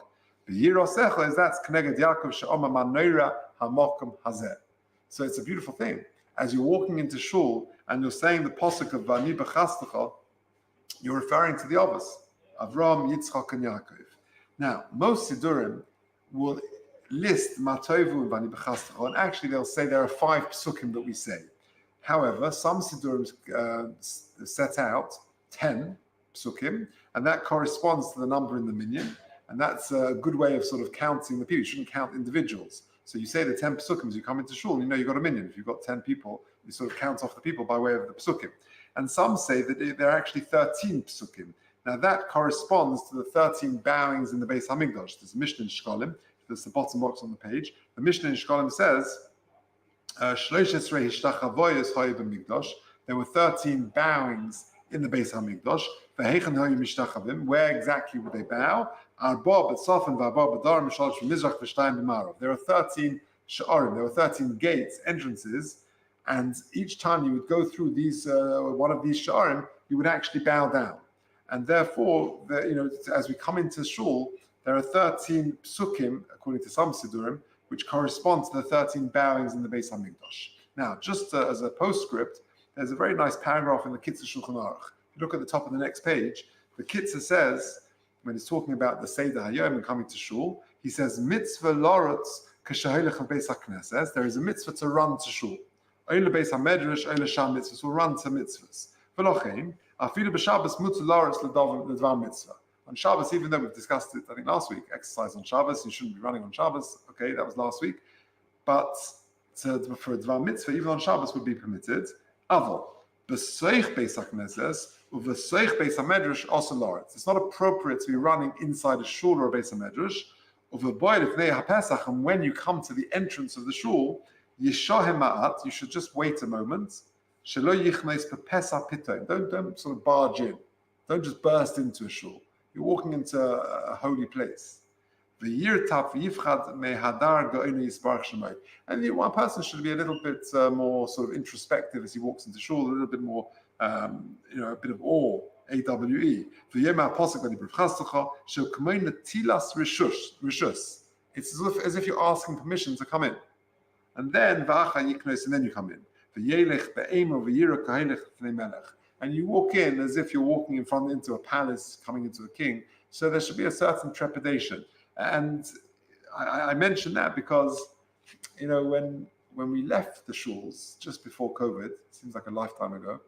B'yirosecha is that's keneged Yaakov she'oma manoira hamokum hazeh. So it's a beautiful thing. As you're walking into shul and you're saying the pasuk of Vani b'chastecha, you're referring to the others, Avraham, Yitzchak, and Yaakov. Now, most Siddurim will list Matovu and Vani b'chastecha, and actually they'll say there are 5 psukim that we say. However, some Siddurim set out 10 psukim, and that corresponds to the number in the minyan, and that's a good way of sort of counting the people. You shouldn't count individuals. So you say the 10 psukim as you come into shul, you've got a minyan. If you've got 10 people, you sort of count off the people by way of the psukim. And some say that there are actually 13 psukim. Now that corresponds to the 13 bowings in the Beis Hamikdash. There's a Mishnah in Shkolim. That's the bottom box on the page. The Mishnah in Shkolim says, there were 13 bowings in the Beis Hamikdash. Where exactly would they bow? There are 13 sha'arim. There were 13 gates, entrances, and each time you would go through these one of these sha'arim, you would actually bow down. And therefore, as we come into shul, there are 13 psukim, according to some sidurim, which correspond to the 13 bowings in the Beis Hamikdash. Now, just as a postscript, there's a very nice paragraph in the Kitzur Shulchan Aruch. If you look at the top of the next page, the Kitzur says, when he's talking about the Seder Hayom and coming to shul, he says, mitzvah lorutz k'shahilech Beis HaKnesses. There is a mitzvah to run to shul. Oile Beis HaMedrash, oile sham mitzvahs, will run to mitzvahs. V'lochein, afilu b'Shabbos mutzah lorutz l'dvar mitzvah. On Shabbos, even though we've discussed it, I think last week, exercise on Shabbos, you shouldn't be running on Shabbos. Okay, that was last week. But for a Dvar Mitzvah, even on Shabbos would be permitted. Aval, b'seich Beis HaKnesses, u'v'seich Beis HaMedrash also loretz. It's not appropriate to be running inside a shul or a Beis HaMedrash. U'v'boy lifnei HaPesach, and when you come to the entrance of the shul, yishohem ma'at, you should just wait a moment. Shelo yichneis b'pesach pitoim. Don't sort of barge in. Don't just burst into a shul. You're walking into a holy place. And one person should be a little bit more sort of introspective as he walks into shul, a little bit more, a bit of awe, AWE. It's as if you're asking permission to come in. And then you come in. And you walk in as if you're walking into a palace, coming into a king. So there should be a certain trepidation. And I mention that because, when we left the shuls just before COVID, it seems like a lifetime ago,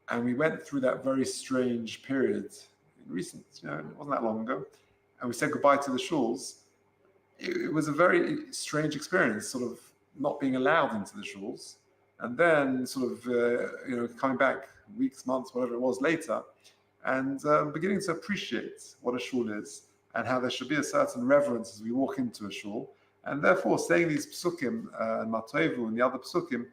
and we went through that very strange period in recent, it wasn't that long ago, and we said goodbye to the shuls, it was a very strange experience, sort of not being allowed into the shuls, and then sort of, coming back weeks, months, whatever it was later, and beginning to appreciate what a shul is and how there should be a certain reverence as we walk into a shul. And therefore, saying these psukim and Matovu and the other psukim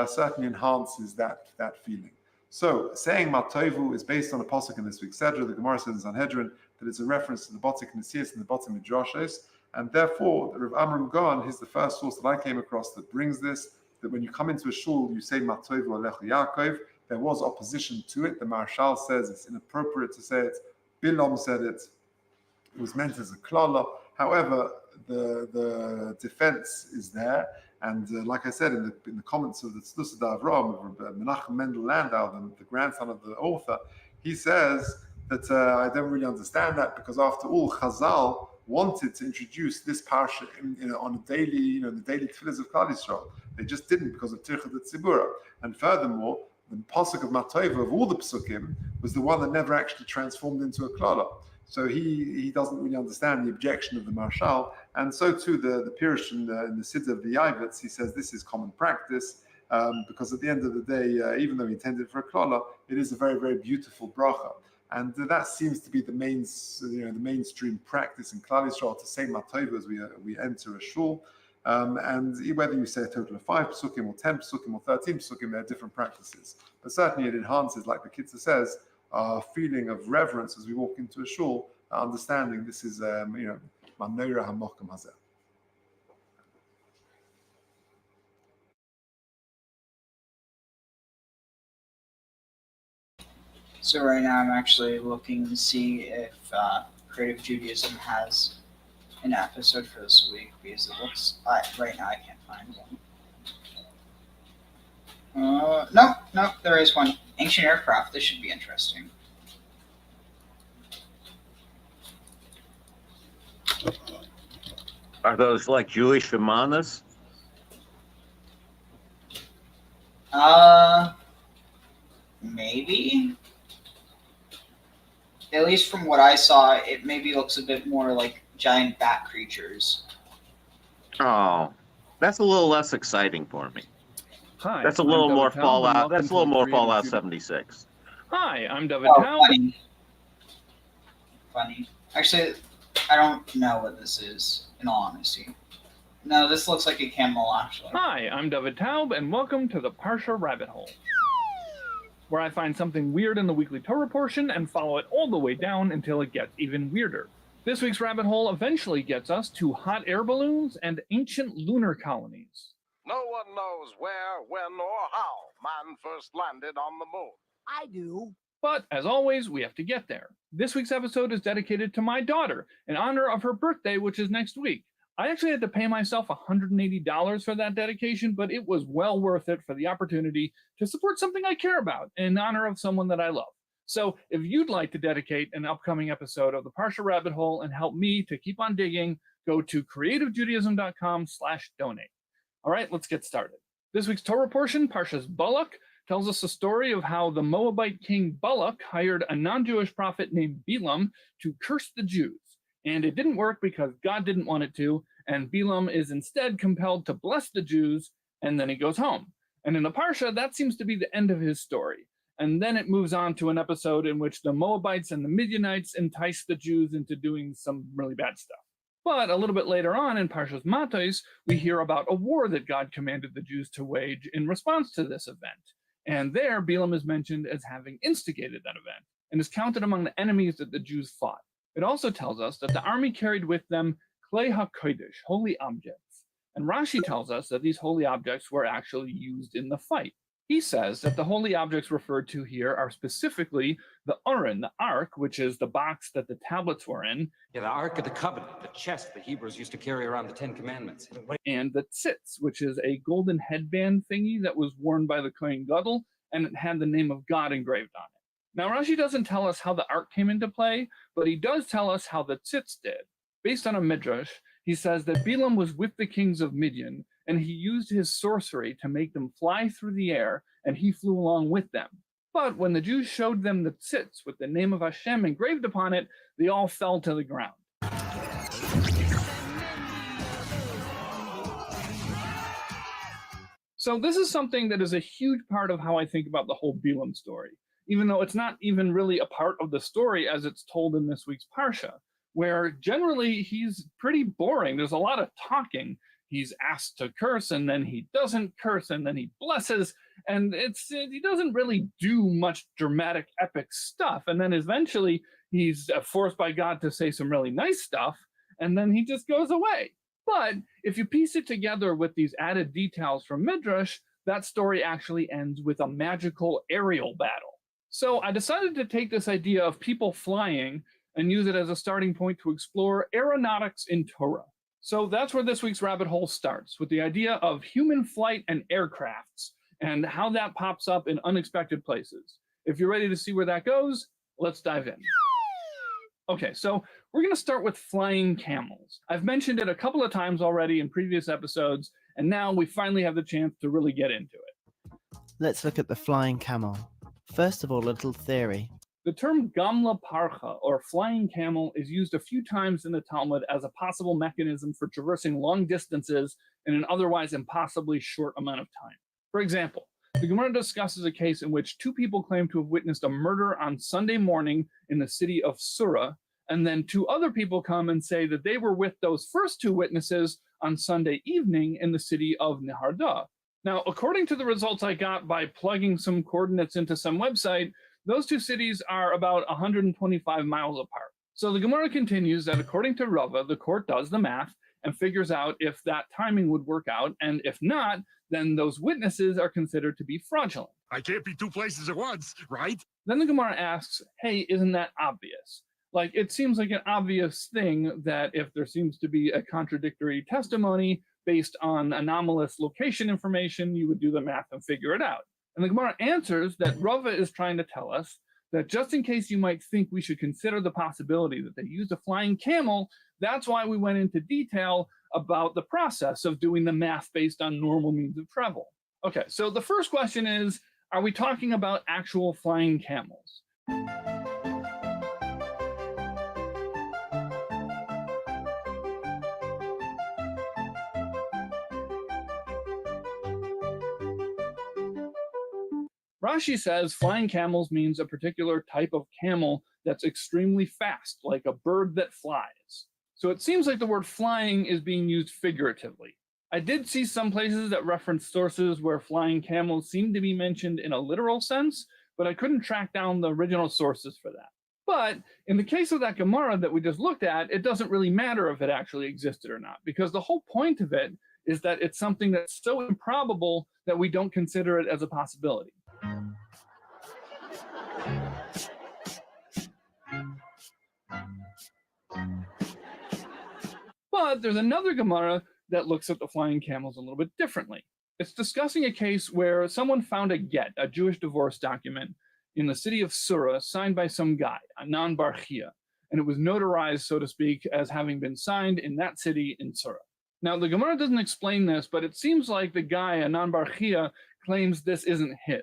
certainly enhances that feeling. So, saying Matovu is based on a pasuk in this week's Sedra. The Gemara says in Sanhedrin that it's a reference to the Botik Nesias and the Botik Midrashes. And therefore, Rav Amram Gaon is the first source that I came across that brings this, that when you come into a shul, you say Matovu Alechu Yaakov. There was opposition to it. The Marshal says it's inappropriate to say it. Balaam said it. It was meant as a klala. However, the defense is there. And like I said, in the comments of the Tzdusa Avram, Menachem Mendel Landau, the grandson of the author, he says that I don't really understand that because after all, Chazal wanted to introduce this parsha on a daily, the daily tefillahs of Klal Yisrael. They just didn't because of Tircha de Tzibura. And furthermore, the pasuk of Matova of all the psukim was the one that never actually transformed into a klala. So he doesn't really understand the objection of the Marshal, and so too the Pirush in the Siddur of the Yavitz, he says this is common practice because at the end of the day, even though he intended for a klala, it is a very, very beautiful bracha, and that seems to be the mainstream practice in Klal Yisrael to say Matova as we enter a shul. And whether you say a total of 5 psukim or 10 psukim or 13 psukim, there are different practices. But certainly it enhances, like the Kitzur says, our feeling of reverence as we walk into a shul, understanding this is, Manoira HaMokum Hazeh.
So right now I'm actually looking to see if Creative Judaism has an episode for this week because it looks right now I can't find one. No, there is one. Ancient aircraft. This should be interesting.
Are those like Jewish vimanas?
Maybe. At least from what I saw, it maybe looks a bit more like giant bat creatures.
Oh, that's a little less exciting for me.
Hi,
that's a little more Fallout. That's a little more Fallout 76.
Hi, I'm David Taub.
Funny. Actually, I don't know what this is, in all honesty. No, this looks like a camel, actually.
Hi, I'm David Taub, and welcome to the Parsha Rabbit Hole, where I find something weird in the weekly Torah portion and follow it all the way down until it gets even weirder. This week's rabbit hole eventually gets us to hot air balloons and ancient lunar colonies.
No one knows where, when, or how man first landed on the moon.
I do.
But as always, we have to get there. This week's episode is dedicated to my daughter in honor of her birthday, which is next week. I actually had to pay myself $180 for that dedication, but it was well worth it for the opportunity to support something I care about in honor of someone that I love. So if you'd like to dedicate an upcoming episode of the Parshah Rabbit Hole and help me to keep on digging, go to creativejudaism.com/donate. All right, let's get started. This week's Torah portion, Parshas Balak, tells us the story of how the Moabite king Balak hired a non-Jewish prophet named Balaam to curse the Jews. And it didn't work because God didn't want it to, and Balaam is instead compelled to bless the Jews, and then he goes home. And in the Parsha, that seems to be the end of his story. And then it moves on to an episode in which the Moabites and the Midianites entice the Jews into doing some really bad stuff. But a little bit later on in Parshas Matos, we hear about a war that God commanded the Jews to wage in response to this event. And there, Balaam is mentioned as having instigated that event and is counted among the enemies that the Jews fought. It also tells us that the army carried with them Klei HaKodesh, holy objects. And Rashi tells us that these holy objects were actually used in the fight. He says that the holy objects referred to here are specifically the Urim, the Ark, which is the box that the tablets were in.
Yeah, the Ark of the Covenant, the chest the Hebrews used to carry around the Ten Commandments.
And the tzitz, which is a golden headband thingy that was worn by the Kohen Gadol, and it had the name of God engraved on it. Now, Rashi doesn't tell us how the Ark came into play, but he does tell us how the tzitz did. Based on a midrash, he says that Balaam was with the kings of Midian, and he used his sorcery to make them fly through the air, and he flew along with them. But when the Jews showed them the tzitz with the name of Hashem engraved upon it, they all fell to the ground. So this is something that is a huge part of how I think about the whole Balaam story, even though it's not even really a part of the story as it's told in this week's Parsha, where generally he's pretty boring. There's a lot of talking. He's asked to curse, and then he doesn't curse, and then he blesses, and he doesn't really do much dramatic, epic stuff. And then eventually he's forced by God to say some really nice stuff, and then he just goes away. But if you piece it together with these added details from Midrash, that story actually ends with a magical aerial battle. So I decided to take this idea of people flying and use it as a starting point to explore aeronautics in Torah. So that's where this week's rabbit hole starts, with the idea of human flight and aircrafts, and how that pops up in unexpected places. If you're ready to see where that goes, let's dive in. Okay, so we're going to start with flying camels. I've mentioned it a couple of times already in previous episodes, and now we finally have the chance to really get into it.
Let's look at the flying camel. First of all, a little theory.
The term gamla parcha, or flying camel, is used a few times in the Talmud as a possible mechanism for traversing long distances in an otherwise impossibly short amount of time. For example, the Gemara discusses a case in which two people claim to have witnessed a murder on Sunday morning in the city of Surah, and then two other people come and say that they were with those first two witnesses on Sunday evening in the city of Neharda. Now, according to the results I got by plugging some coordinates into some website, those two cities are about 125 miles apart. So the Gemara continues that according to Rava, the court does the math and figures out if that timing would work out, and if not, then those witnesses are considered to be fraudulent.
I can't be two places at once, right?
Then the Gemara asks, hey, isn't that obvious? Like, it seems like an obvious thing that if there seems to be a contradictory testimony based on anomalous location information, you would do the math and figure it out. And the Gemara answers that Rava is trying to tell us that just in case you might think we should consider the possibility that they used a flying camel, that's why we went into detail about the process of doing the math based on normal means of travel. Okay, so the first question is, are we talking about actual flying camels? Rashi says flying camels means a particular type of camel that's extremely fast, like a bird that flies. So it seems like the word flying is being used figuratively. I did see some places that reference sources where flying camels seem to be mentioned in a literal sense, but I couldn't track down the original sources for that. But in the case of that Gemara that we just looked at, it doesn't really matter if it actually existed or not, because the whole point of it is that it's something that's so improbable that we don't consider it as a possibility. But there's another Gemara that looks at the flying camels a little bit differently. It's discussing a case where someone found a get, a Jewish divorce document, in the city of Surah, signed by some guy, Anan Bar Chia, and it was notarized, so to speak, as having been signed in that city in Surah. Now, the Gemara doesn't explain this, but it seems like the guy, Anan Bar Chia, claims this isn't his.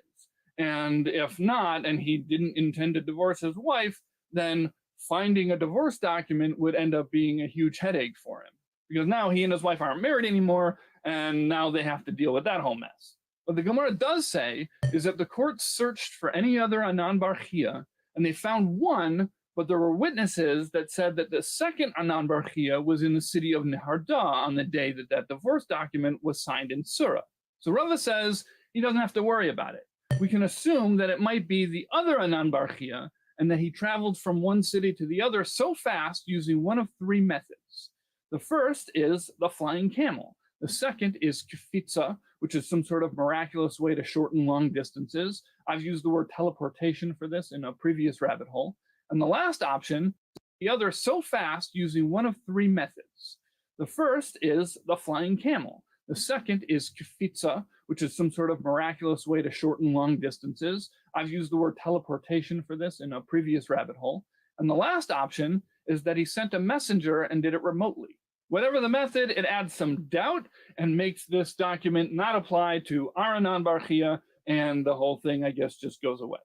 And if not, and he didn't intend to divorce his wife, then finding a divorce document would end up being a huge headache for him, because now he and his wife aren't married anymore, and now they have to deal with that whole mess. What the Gemara does say is that the court searched for any other Anan Bar Chia, and they found one, but there were witnesses that said that the second Anan Bar Chia was in the city of Neharda on the day that that divorce document was signed in Surah. So Rava says he doesn't have to worry about it. We can assume that it might be the other Anan Bar Chia, and that he traveled from one city to the other so fast using one of three methods. The first is the flying camel. The second is kfitza, which is some sort of miraculous way to shorten long distances. I've used the word teleportation for this in a previous rabbit hole. And the last option, the other so fast using one of three methods. The first is the flying camel. The second is kfitza, which is some sort of miraculous way to shorten long distances. I've used the word teleportation for this in a previous rabbit hole. And the last option is that he sent a messenger and did it remotely. Whatever the method, it adds some doubt and makes this document not apply to Anan Bar Chia, and the whole thing, I guess, just goes away.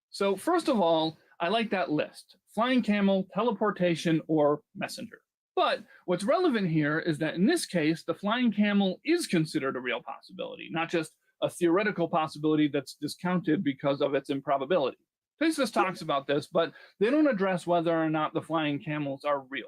So first of all, I like that list: flying camel, teleportation, or messenger. But what's relevant here is that in this case, the flying camel is considered a real possibility, not just a theoretical possibility that's discounted because of its improbability. Pinchas talks about this, but they don't address whether or not the flying camels are real.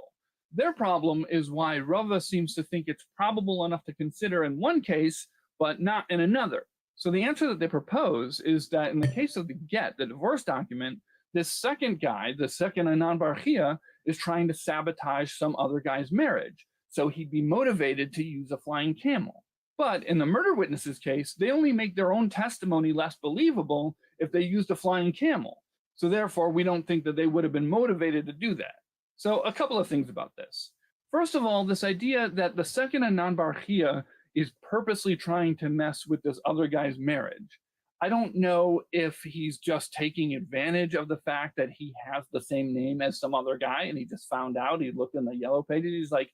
Their problem is why Rava seems to think it's probable enough to consider in one case, but not in another. So the answer that they propose is that in the case of the get, the divorce document, this second guy, the second Anan Bar Chia, is trying to sabotage some other guy's marriage. So he'd be motivated to use a flying camel. But in the murder witness's case, they only make their own testimony less believable if they used a flying camel. So therefore, we don't think that they would have been motivated to do that. So a couple of things about this. First of all, this idea that the second Anan Bar Chia is purposely trying to mess with this other guy's marriage. I don't know if he's just taking advantage of the fact that he has the same name as some other guy, and he just found out, he looked in the yellow pages, he's like,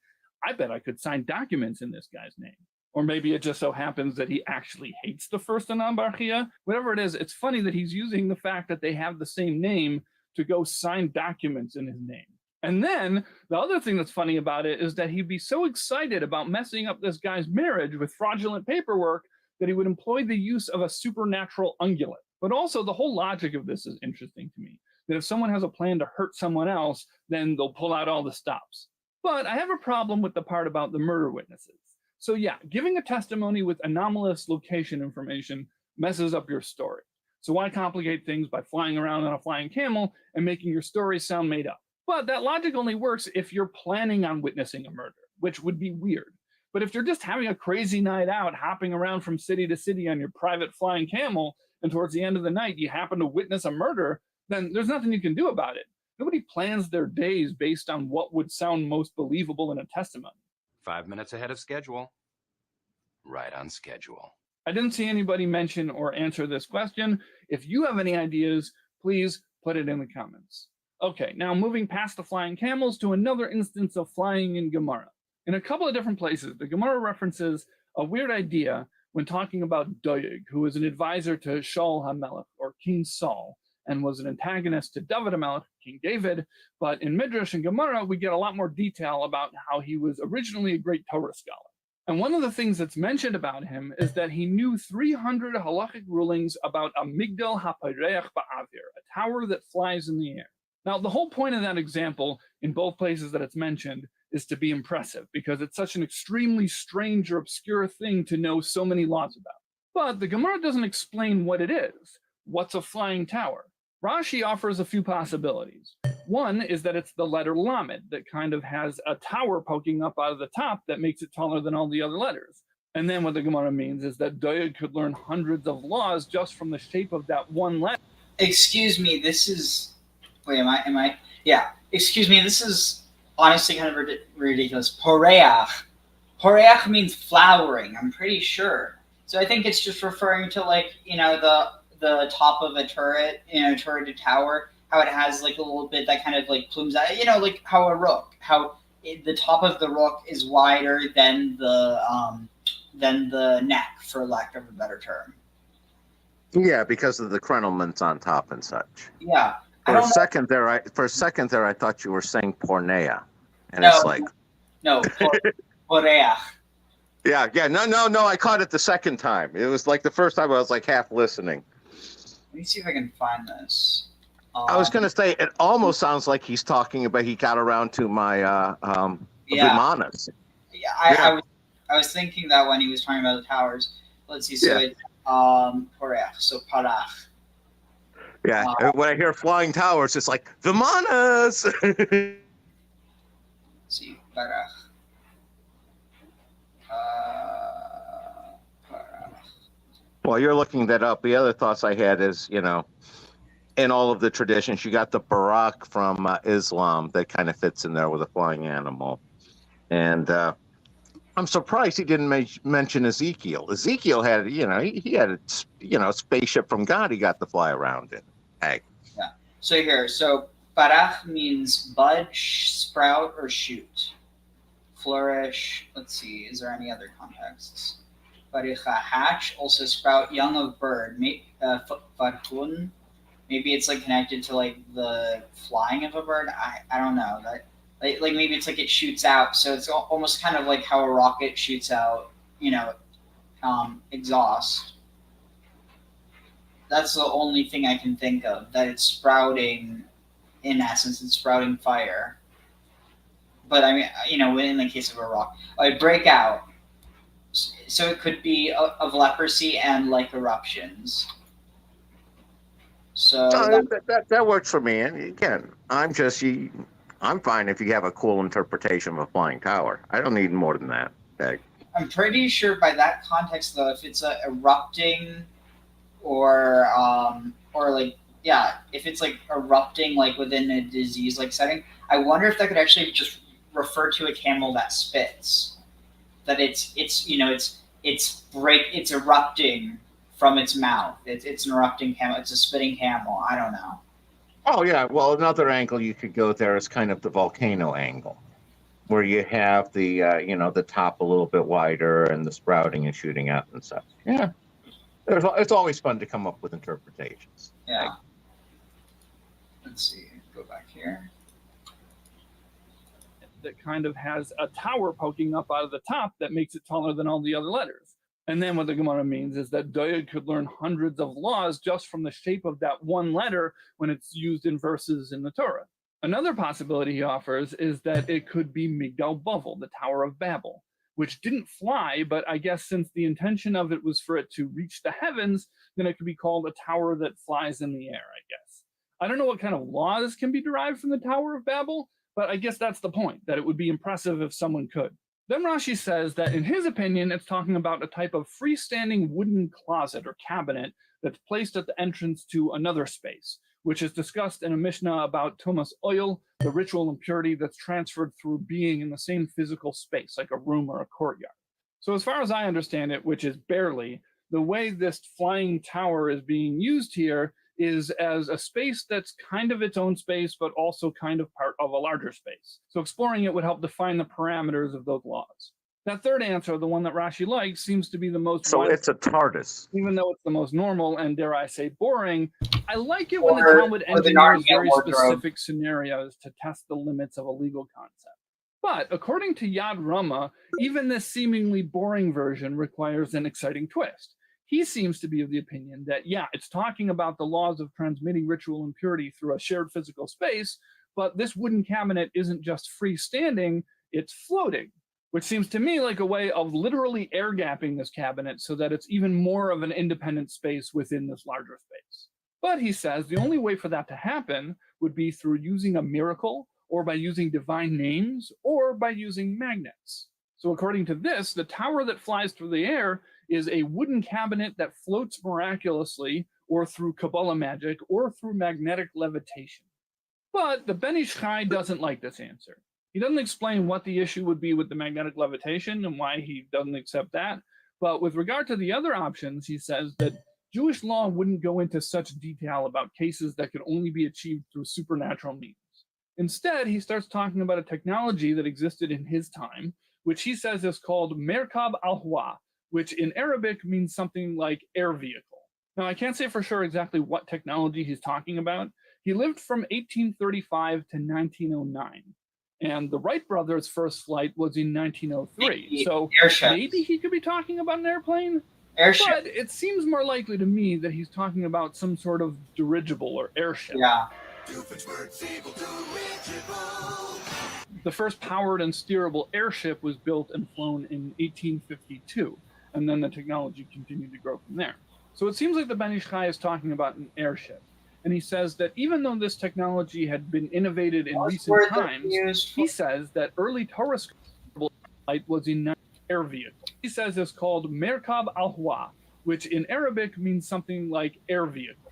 I bet I could sign documents in this guy's name. Or maybe it just so happens that he actually hates the first Anan Bar Chia. Whatever it is, it's funny that he's using the fact that they have the same name to go sign documents in his name. And then the other thing that's funny about it is that he'd be so excited about messing up this guy's marriage with fraudulent paperwork that he would employ the use of a supernatural ungulate. But also the whole logic of this is interesting to me, that if someone has a plan to hurt someone else, then they'll pull out all the stops. But I have a problem with the part about the murder witnesses. So yeah, giving a testimony with anomalous location information messes up your story. So why complicate things by flying around on a flying camel and making your story sound made up? But that logic only works if you're planning on witnessing a murder, which would be weird. But if you're just having a crazy night out, hopping around from city to city on your private flying camel, and towards the end of the night you happen to witness a murder, then there's nothing you can do about it. Nobody plans their days based on what would sound most believable in a testimony.
5 minutes ahead of schedule. Right on schedule.
I didn't see anybody mention or answer this question. If you have any ideas, please put it in the comments. Okay, now moving past the flying camels to another instance of flying in Gemara. In a couple of different places, the Gemara references a weird idea when talking about Doeg, who was an advisor to Shaul HaMelech, or King Saul, and was an antagonist to David HaMelech, King David. But in Midrash and Gemara, we get a lot more detail about how he was originally a great Torah scholar. And one of the things that's mentioned about him is that he knew 300 halachic rulings about a migdal hapareach ba'avir, a tower that flies in the air. Now, the whole point of that example in both places that it's mentioned is to be impressive, because it's such an extremely strange or obscure thing to know so many laws about. But the Gemara doesn't explain what it is. What's a flying tower? Rashi offers a few possibilities. One is that it's the letter Lamed that kind of has a tower poking up out of the top that makes it taller than all the other letters. And then what the Gemara means is that Doeg could learn hundreds of laws just from the shape of that one letter.
Excuse me, this is... Wait, am I... Yeah, excuse me, this is honestly kind of ridiculous. Poreach. Poreach means flowering, I'm pretty sure. So I think it's just referring to, like, you know, the top of a turret, you know, turret to tower, how it has, like, a little bit that kind of, like, plumes out, you know, like how a rook, how the top of the rook is wider than the neck, for lack of a better term.
Yeah, because of the crenelments on top and such.
Yeah.
For a second there, I thought you were saying pornea, and
No.
it's like,
No, Poreach.
yeah, no, I caught it the second time. It was like the first time I was like half listening.
Let me see if I can find this.
I was going to say, it almost sounds like he's talking about he got around to my Vimanas.
Yeah, I was thinking that when he was talking about the towers. Let's see, so it's Poreach, so Parach.
Yeah, when I hear flying towers, it's like, Vimanas!
Let's see, Parach.
While you're looking that up, the other thoughts I had is, you know, in all of the traditions, you got the Barak from Islam that kind of fits in there with a flying animal. And I'm surprised he didn't mention Ezekiel. Ezekiel had, you know, he had a, you know, spaceship from God he got to fly around in. Hey.
Yeah. So here, so Barach means bud, sprout, or shoot. Flourish. Let's see, is there any other contexts? Baricha, hatch, also sprout, young of bird. Farhun. Maybe it's like connected to like the flying of a bird. I don't know. That like maybe it's like it shoots out. So it's almost kind of like how a rocket shoots out, you know, exhaust. That's the only thing I can think of, that it's sprouting. In essence, it's sprouting fire. But I mean, you know, in the case of a rock, break out. So it could be of leprosy and like eruptions. So
that works for me. And again, I'm fine if you have a cool interpretation of a flying tower. I don't need more than that. Okay.
I'm pretty sure by that context, though, if it's erupting or like, yeah, if it's like erupting like within a disease like setting, I wonder if that could actually just refer to a camel that spits. That it's erupting from its mouth. It's an erupting camel. It's a spitting camel. I don't know.
Oh yeah. Well, another angle you could go there is kind of the volcano angle, where you have the you know, the top a little bit wider and the sprouting and shooting out and stuff. Yeah. It's always fun to come up with interpretations.
Yeah. Let's see. Go back here.
That kind of has a tower poking up out of the top that makes it taller than all the other letters. And then what the Gemara means is that Doeg could learn hundreds of laws just from the shape of that one letter when it's used in verses in the Torah. Another possibility he offers is that it could be Migdal Bavel, the Tower of Babel, which didn't fly, but I guess since the intention of it was for it to reach the heavens, then it could be called a tower that flies in the air, I guess. I don't know what kind of laws can be derived from the Tower of Babel, but I guess that's the point, that it would be impressive if someone could. Then Rashi says that in his opinion, it's talking about a type of freestanding wooden closet or cabinet that's placed at the entrance to another space, which is discussed in a Mishnah about Tumas oil, the ritual impurity that's transferred through being in the same physical space, like a room or a courtyard. So as far as I understand it, which is barely, the way this flying tower is being used here is as a space that's kind of its own space, but also kind of part of a larger space. So exploring it would help define the parameters of those laws. That third answer, the one that Rashi likes, seems to be the most...
So it's a TARDIS.
Even though it's the most normal and, dare I say, boring, I like it when the Talmud engineers very specific scenarios to test the limits of a legal concept. But according to Yad Rama, even this seemingly boring version requires an exciting twist. He seems to be of the opinion that, yeah, it's talking about the laws of transmitting ritual impurity through a shared physical space, but this wooden cabinet isn't just freestanding, it's floating, which seems to me like a way of literally air gapping this cabinet so that it's even more of an independent space within this larger space. But he says the only way for that to happen would be through using a miracle, or by using divine names, or by using magnets. So according to this, the tower that flies through the air is a wooden cabinet that floats miraculously, or through Kabbalah magic, or through magnetic levitation. But the Ben Ish Chai doesn't like this answer. He doesn't explain what the issue would be with the magnetic levitation and why he doesn't accept that. But with regard to the other options, he says that Jewish law wouldn't go into such detail about cases that could only be achieved through supernatural means. Instead, he starts talking about a technology that existed in his time, which he says is called Merkab al-Hwa, which in Arabic means something like air vehicle. Now, I can't say for sure exactly what technology he's talking about. He lived from 1835 to 1909, and the Wright brothers' first flight was in 1903. So maybe he could be talking about an airplane?
Airship.
But it seems more likely to me that he's talking about some sort of dirigible or airship.
Yeah.
The first powered and steerable airship was built and flown in 1852, and then the technology continued to grow from there. So it seems like the Ben Ish Chai is talking about an airship. And he says that even though this technology had been innovated in recent times, he says that early Torah flight was in air vehicle. He says it's called Merkab al-Hwa, which in Arabic means something like air vehicle.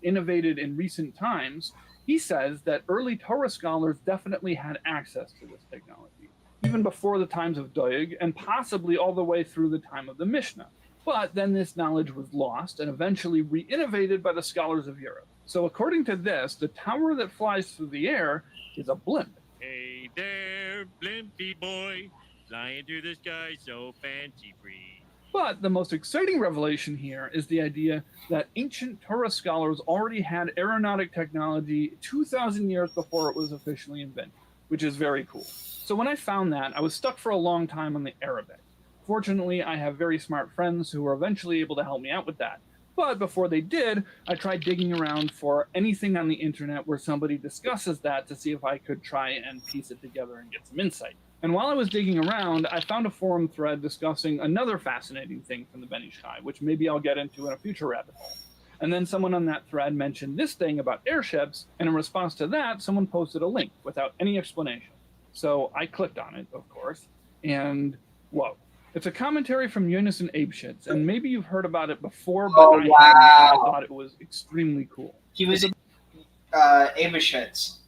Innovated in recent times, he says that early Torah scholars definitely had access to this technology, even before the times of Doeg, and possibly all the way through the time of the Mishnah. But then this knowledge was lost and eventually re-innovated by the scholars of Europe. So according to this, the tower that flies through the air is a blimp.
Hey there, blimpy boy, flying through the sky so fancy-free.
But the most exciting revelation here is the idea that ancient Torah scholars already had aeronautic technology 2,000 years before it was officially invented, which is very cool. So when I found that, I was stuck for a long time on the Arabic. Fortunately, I have very smart friends who were eventually able to help me out with that. But before they did, I tried digging around for anything on the internet where somebody discusses that to see if I could try and piece it together and get some insight. And while I was digging around, I found a forum thread discussing another fascinating thing from the Ben Ish Chai, which maybe I'll get into in a future rabbit hole. And then someone on that thread mentioned this thing about airships, and in response to that, someone posted a link without any explanation. So I clicked on it, of course, and whoa. It's a commentary from Eunice and Abeshitz, and maybe you've heard about it before, but I hadn't, and I thought it was extremely cool.
He was Abeshitz.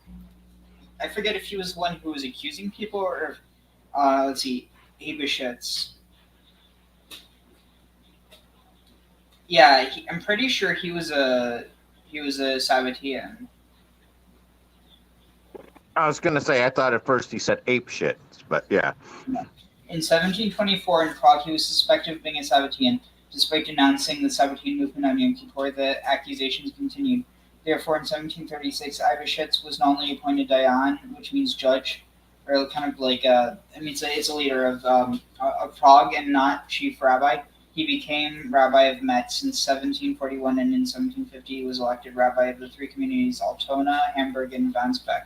I forget if he was the one who was accusing people, or let's see, Abeshitz. Yeah, I'm pretty sure he was a Sabbatean.
I was going to say, I thought at first he said ape shit, but yeah.
In 1724 in Prague, he was suspected of being a Sabbatean. Despite denouncing the Sabbatean movement on Yom Kippur, the accusations continued. Therefore, in 1736, Abeshitz was not only appointed Dayan, which means judge, or kind of like it's a leader of Prague and not chief rabbi. He became rabbi of Metz in 1741, and in 1750 he was elected rabbi of the three communities Altona, Hamburg, and Vansbeck.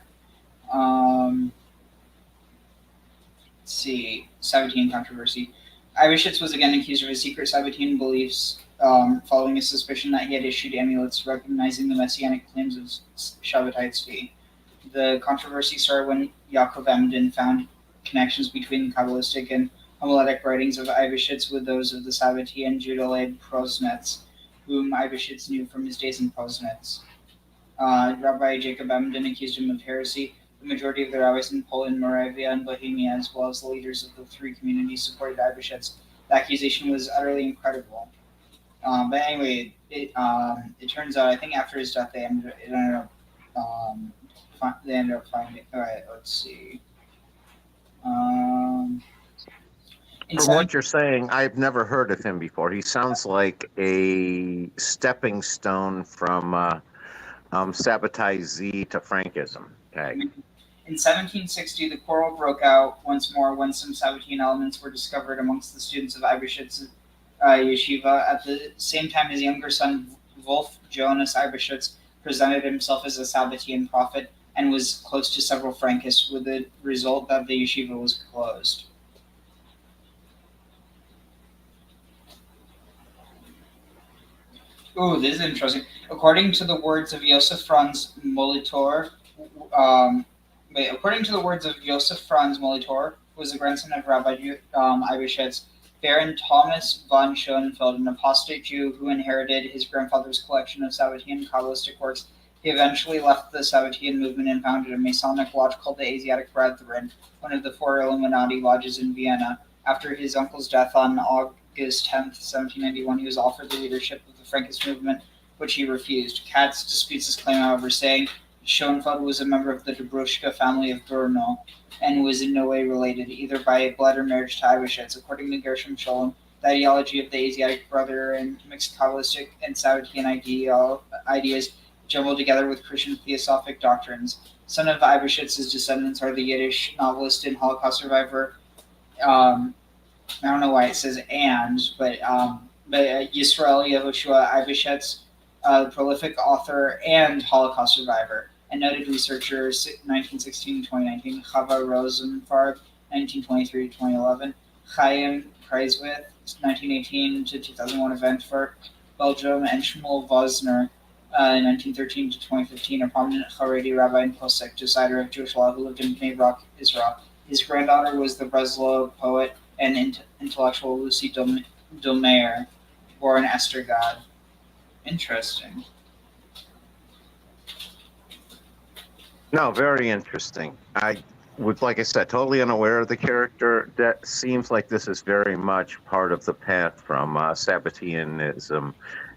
Let's see, Sabbatean controversy. Abeshitz was again accused of his secret Sabbatean beliefs, following a suspicion that he had issued amulets recognizing the messianic claims of Shabbatai Tzvi. The controversy started when Yaakov Emden found connections between the Kabbalistic and homiletic writings of Abeshitz with those of the Sabbatean Judah Leib Prosnetz, whom Abeshitz knew from his days in Prosnetz. Rabbi Jacob Emden accused him of heresy. The majority of the rabbis in Poland, Moravia, and Bohemia, as well as the leaders of the three communities, supported Abeshitz. The accusation was utterly incredible. But anyway, it turns out, I think after his death, they ended up finding. All right, let's see.
From what you're saying, I've never heard of him before. He sounds like a stepping stone from Sabbatai Z to Frankism. Okay.
In 1760, the quarrel broke out once more when some Sabbatean elements were discovered amongst the students of Abeshitz yeshiva. At the same time, his younger son, Wolf Jonas Abeshitz, presented himself as a Sabbatean prophet and was close to several Frankists, with the result that the yeshiva was closed. Oh, this is interesting. According to the words of Joseph Franz Molitor, according to the words of Joseph Franz Molitor, who was the grandson of Rabbi Eibeshitz, Baron Thomas von Schoenfeld, an apostate Jew who inherited his grandfather's collection of Sabbatean Kabbalistic works, he eventually left the Sabbatean movement and founded a Masonic lodge called the Asiatic Brethren, one of the 4 Illuminati lodges in Vienna. After his uncle's death on August 10th, 1791, he was offered the leadership of the Frankist movement, which he refused. Katz disputes this claim, however, saying Schoenfeld was a member of the Dobruschka family of Burro-Num and was in no way related, either by blood or marriage, to Eibeshitz. According to Gershom Scholem, the ideology of the Asiatic brother and mixed Kabbalistic and Sabbatean ideas jumbled together with Christian theosophic doctrines. Some of Eibeschitz's descendants are the Yiddish novelist and Holocaust survivor. I don't know why it says but Yisrael Yehoshua Eibeshitz, the prolific author and Holocaust survivor, and noted researcher 1916 to 2019, Chava Rosenfarb, 1923 to 2011, Chaim Kreiswith, 1918 to 2001 of Antwerp, Belgium, and Shmuel Vosner, 1913 to 2015, a prominent Haredi rabbi and Posek, decider of Jewish law who lived in Bnei Brak, Israel. His granddaughter was the Breslau poet and intellectual Lucy Domeyer, born Esther God. Interesting.
No, very interesting. I was, like I said, totally unaware of the character. That seems like this is very much part of the path from Sabbateanism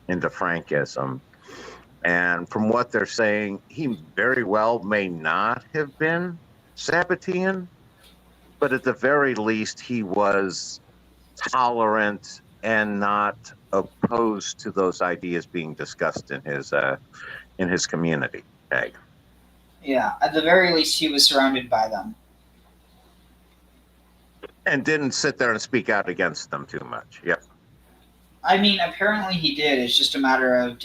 into Frankism. And from what they're saying, he very well may not have been Sabbatean, but at the very least, he was tolerant and not opposed to those ideas being discussed in his community. Okay.
Yeah, at the very least, he was surrounded by them.
And didn't sit there and speak out against them too much. Yep.
I mean, apparently he did. It's just a matter of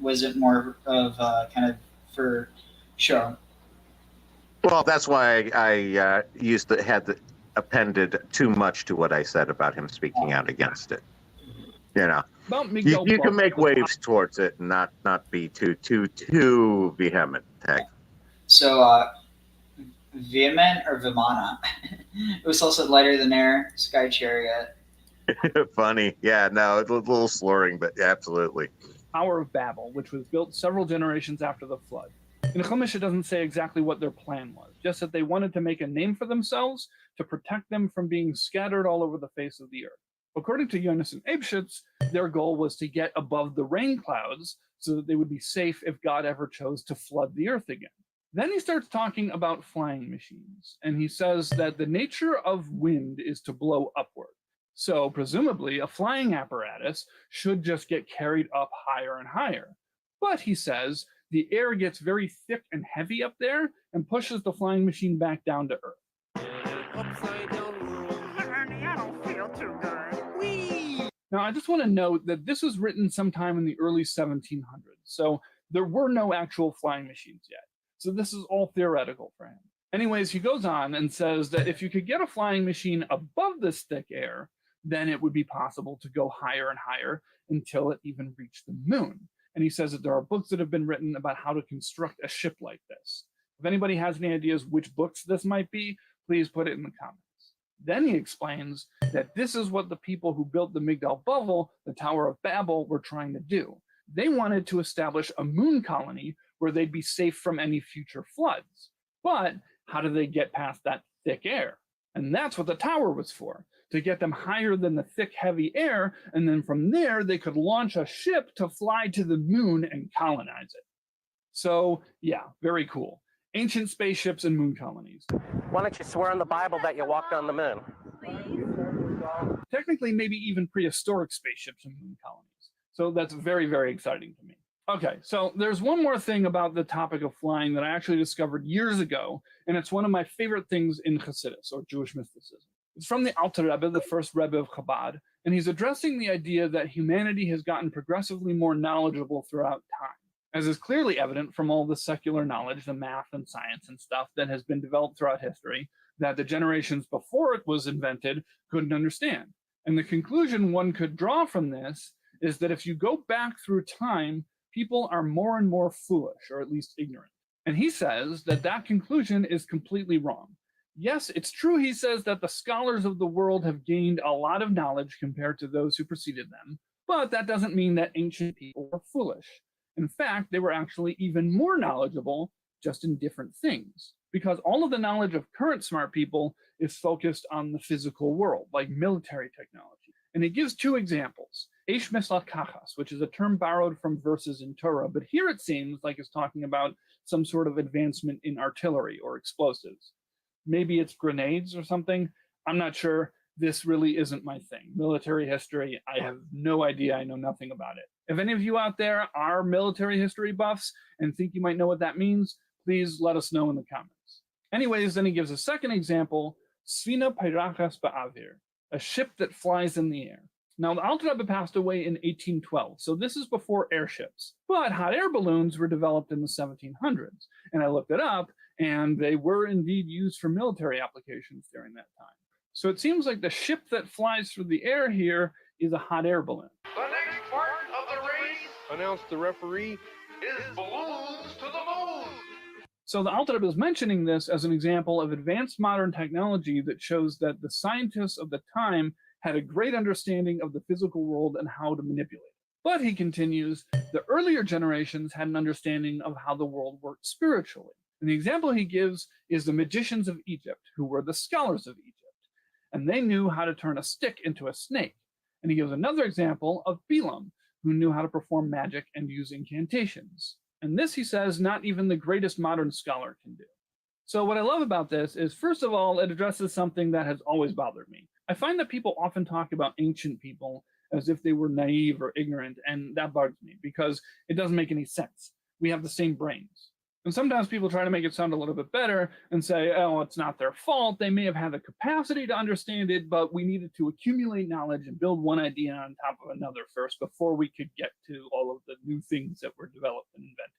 was it more of kind of for show?
Well, that's why I appended too much to what I said about him speaking out against it. You know, you can make waves towards it and not be too vehement. Tag.
So, vehement or Vimana? It was also lighter than air, sky chariot.
Funny. Yeah, no, it's a little slurring, but yeah, absolutely.
Tower of Babel, which was built several generations after the flood. In Chumash, it doesn't say exactly what their plan was, just that they wanted to make a name for themselves to protect them from being scattered all over the face of the earth. According to Jonas and Eibeshitz, their goal was to get above the rain clouds so that they would be safe if God ever chose to flood the earth again. Then he starts talking about flying machines, and he says that the nature of wind is to blow upward. So presumably a flying apparatus should just get carried up higher and higher. But he says the air gets very thick and heavy up there and pushes the flying machine back down to earth.
Ernie, I don't feel too good. Whee!
Now, I just want to note that this was written sometime in the early 1700s, so there were no actual flying machines yet. So this is all theoretical for him. Anyways, he goes on and says that if you could get a flying machine above this thick air, then it would be possible to go higher and higher until it even reached the moon. And he says that there are books that have been written about how to construct a ship like this. If anybody has any ideas which books this might be, please put it in the comments. Then he explains that this is what the people who built the Migdal Bavel, the Tower of Babel, were trying to do. They wanted to establish a moon colony where they'd be safe from any future floods. But how do they get past that thick air? And that's what the tower was for, to get them higher than the thick, heavy air, and then from there they could launch a ship to fly to the moon and colonize it. So, yeah, very cool. Ancient spaceships and moon colonies.
Why don't you swear on the Bible that you walked on the moon?
Technically, maybe even prehistoric spaceships and moon colonies. So that's very, very exciting to me. Okay, so there's one more thing about the topic of flying that I actually discovered years ago, and it's one of my favorite things in Hasidus, or Jewish mysticism. It's from the Alter Rebbe, the first Rebbe of Chabad, and he's addressing the idea that humanity has gotten progressively more knowledgeable throughout time, as is clearly evident from all the secular knowledge, the math and science and stuff that has been developed throughout history that the generations before it was invented couldn't understand. And the conclusion one could draw from this is that if you go back through time, people are more and more foolish, or at least ignorant. And he says that that conclusion is completely wrong. Yes, it's true, he says, that the scholars of the world have gained a lot of knowledge compared to those who preceded them, but that doesn't mean that ancient people were foolish. In fact, they were actually even more knowledgeable, just in different things, because all of the knowledge of current smart people is focused on the physical world, like military technology. And he gives two examples. Eish Meslat Kachas, which is a term borrowed from verses in Torah, but here it seems like it's talking about some sort of advancement in artillery or explosives. Maybe it's grenades or something. I'm not sure. This really isn't my thing. Military history, I have no idea. I know nothing about it. If any of you out there are military history buffs and think you might know what that means, please let us know in the comments. Anyways, then he gives a second example, Svina Pairachas Ba'avir, a ship that flies in the air. Now, the Alter Rebbe passed away in 1812, so this is before airships. But hot air balloons were developed in the 1700s, and I looked it up, and they were indeed used for military applications during that time. So it seems like the ship that flies through the air here is a hot air balloon.
The next part of the race, announced the referee, is balloons to the moon.
So the Alter Rebbe is mentioning this as an example of advanced modern technology that shows that the scientists of the time had a great understanding of the physical world and how to manipulate it. But he continues, the earlier generations had an understanding of how the world worked spiritually. And the example he gives is the magicians of Egypt, who were the scholars of Egypt. And they knew how to turn a stick into a snake. And he gives another example of Balaam, who knew how to perform magic and use incantations. And this, he says, not even the greatest modern scholar can do. So what I love about this is, first of all, it addresses something that has always bothered me. I find that people often talk about ancient people as if they were naive or ignorant, and that bugs me because it doesn't make any sense. We have the same brains. And sometimes people try to make it sound a little bit better and say, oh, it's not their fault. They may have had the capacity to understand it, but we needed to accumulate knowledge and build one idea on top of another first before we could get to all of the new things that were developed and invented.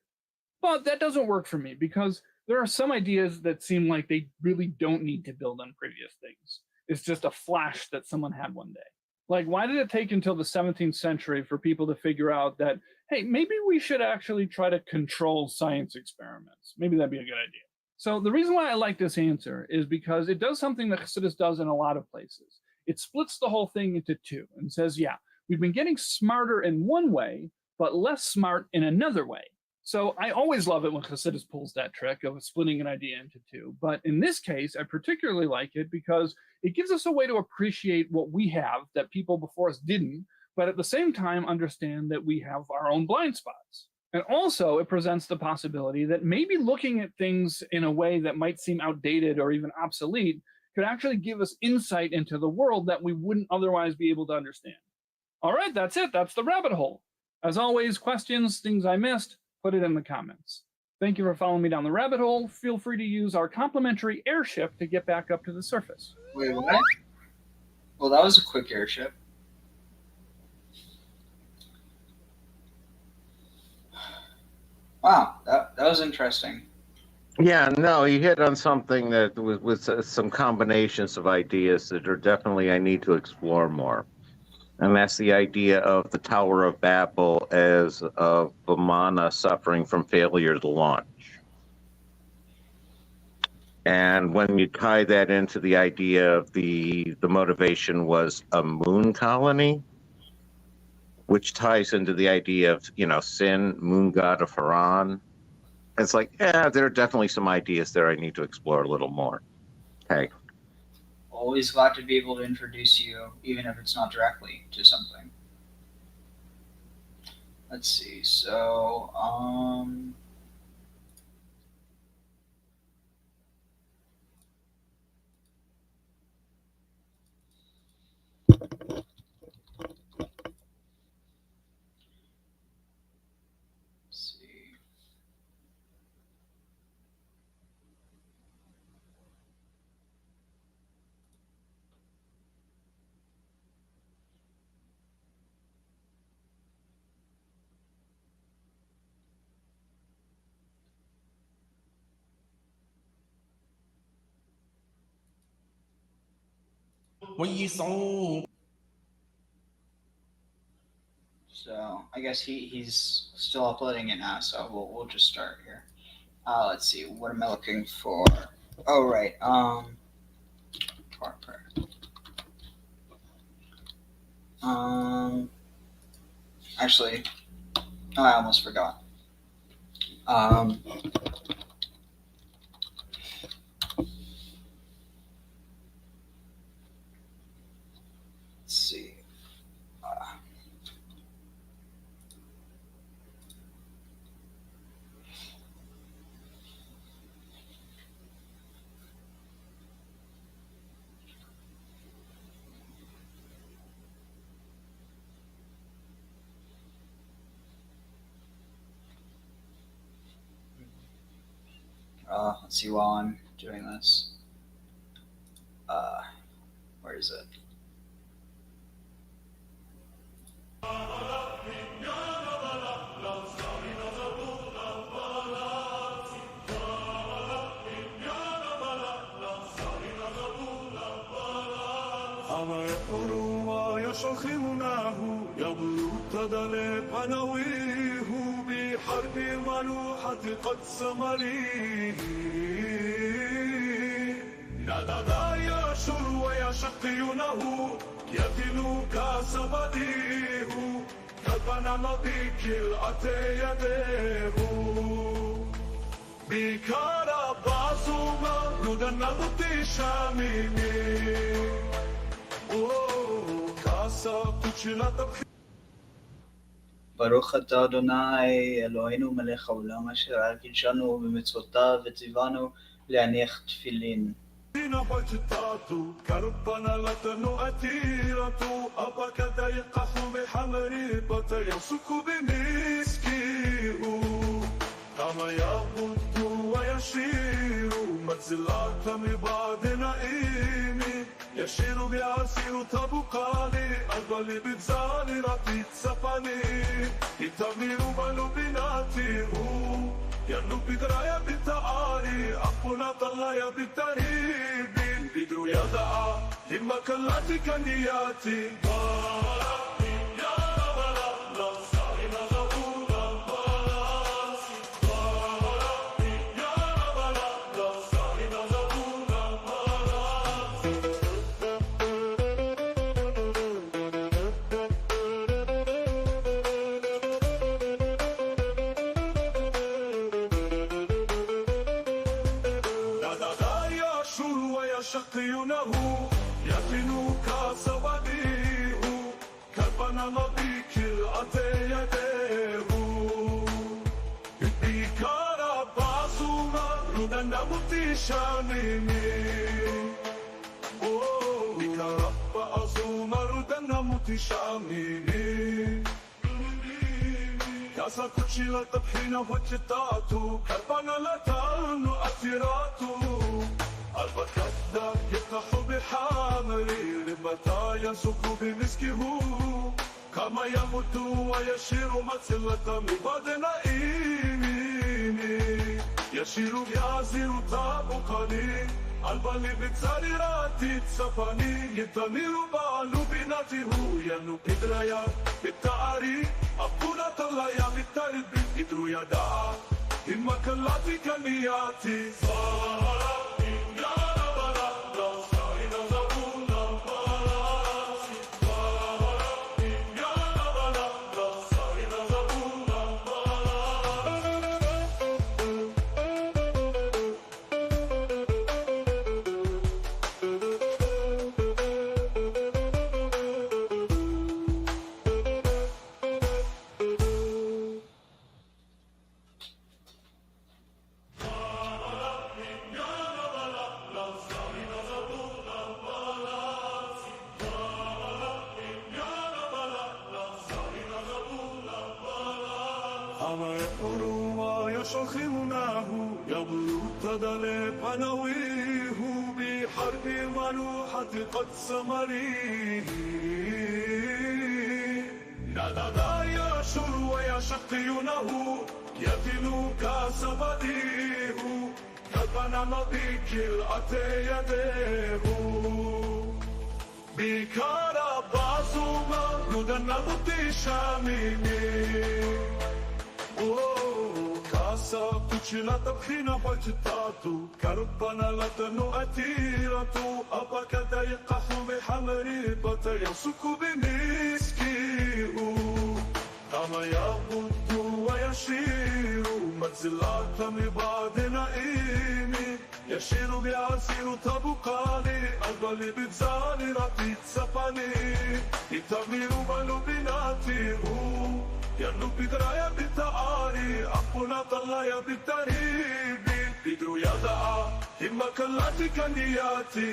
But that doesn't work for me because there are some ideas that seem like they really don't need to build on previous things. It's just a flash that someone had one day. Like, why did it take until the 17th century for people to figure out that, hey, maybe we should actually try to control science experiments? Maybe that'd be a good idea. So the reason why I like this answer is because it does something that Chassidus does in a lot of places. It splits the whole thing into two and says, yeah, we've been getting smarter in one way, but less smart in another way. So I always love it when Chassidus pulls that trick of splitting an idea into two. But in this case, I particularly like it because it gives us a way to appreciate what we have that people before us didn't, but at the same time understand that we have our own blind spots. And also it presents the possibility that maybe looking at things in a way that might seem outdated or even obsolete could actually give us insight into the world that we wouldn't otherwise be able to understand. All right, that's it. That's the rabbit hole. As always, questions, things I missed, put it in the comments. Thank you for following me down the rabbit hole. Feel free to use our complimentary airship to get back up to the surface.
Wait, what? Well, that was a quick airship. Wow, that was interesting.
Yeah, no, you hit on something that with some combinations of ideas that are definitely I need to explore more. And that's the idea of the Tower of Babel as of Vamana suffering from failure to launch. And when you tie that into the idea of the motivation was a moon colony, which ties into the idea of, Sin, moon god of Haran. It's like, yeah, there are definitely some ideas there I need to explore a little more. Okay.
Always glad to be able to introduce you, even if it's not directly, to something. Let's see. So, So I guess he's still uploading it now, so we'll just start here. Let's see, what am I looking for? Oh right, actually, I almost forgot. Let's see. Let's see while I'm doing this. Where is it?
بحرب ملوحة قد سمري نادى يشر ويشقيونه يدلو كسبديه كالبنا نضيك الأتي يديه بكار بعصوما ندنا بطي شاميني كاسا تشيلا تبخي
ברוך אתה אדוני אלוהינו מלך העולם אשר קידשנו במצוותיו וציוונו להניח תפילין.
كربنا لتنؤتيرة أبكد يقح بحمريبة يسك بمسكيه كما يبد ويشير منزلات مبعد نائمي يشير بعسير تبقالي أقبل بتزالي رتي تسفني يتمير بلو بناتيه ينو بدرايا بالتعالي أقبل طلايا بالتريب بدو يدعى لما كلاتك نياتي شقيونه يفنو كسبديه كالبنا نضيك الأتي يديه بكار بعصوما ردنا متشاميني بكار بعصوما ردنا متشاميني كاسا كتشيلا تبحينا وجتاتو كالبنا لتانو أثيراتو البكذا يفتح بحامري لمتى ينسك بمسكه كما يمد ويشير مثلة من بعد نائميني يشير يعزر تابقني البالي بتساريرات تسفني يتمير بالو بناته ينو بدرايا بالتعاري أبونا طلايا بالترب إدرو يدا إما كلاتي كنياتي شخيمناه يبلو تدلي بنويه بحرب ملوحة قد سمري نادى يشر ويشقيونه يدلو كسبديه كالبنا نضيك الأتي يديه بكار bazuma Yudana mutisha mimi Casa kuchila tabhina bajtatu Karbana latanu atiratu Abakada yaqahu bihamri Bata yamsuku bimiskiu Kama yabudu wa yashiru Manzilata mibad naimi Yashiru bi'asiru tabukali Albali bitzani ratit sapani Itamiru balu binatihu Yanu bidraya bita'ari Akuna talaya bitaribi Bidru yada'a Himma kallati kaniyati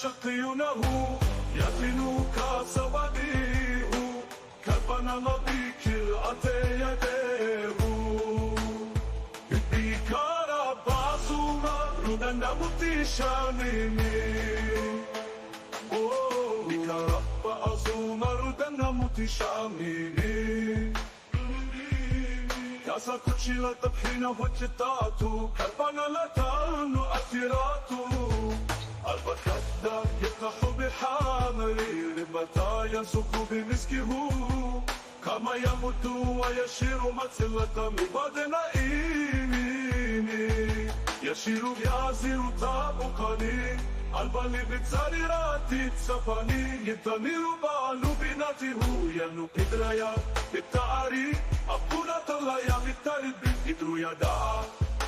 شقيونه يتنو كسواديه كبنا مبيك الأتي يديه بيكارا بازوما ردنا متشاميني بيكارا بازوما ردنا متشاميني كاسا كوتشيلا تبحينا وجتاتو كبنا لتانو أثيراتو البكدا يقح بحامري ربتا ينسك بمسكه كما يموت ويشير مثلة مباد نائميني يشير يازر تابقني البالي بتساريرات تسفني يتمير بالو بناته ينو قدريا بالتعري أبونا طلعيا بالتالب إدرو يدا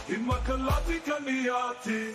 إما كلاتي كنياتي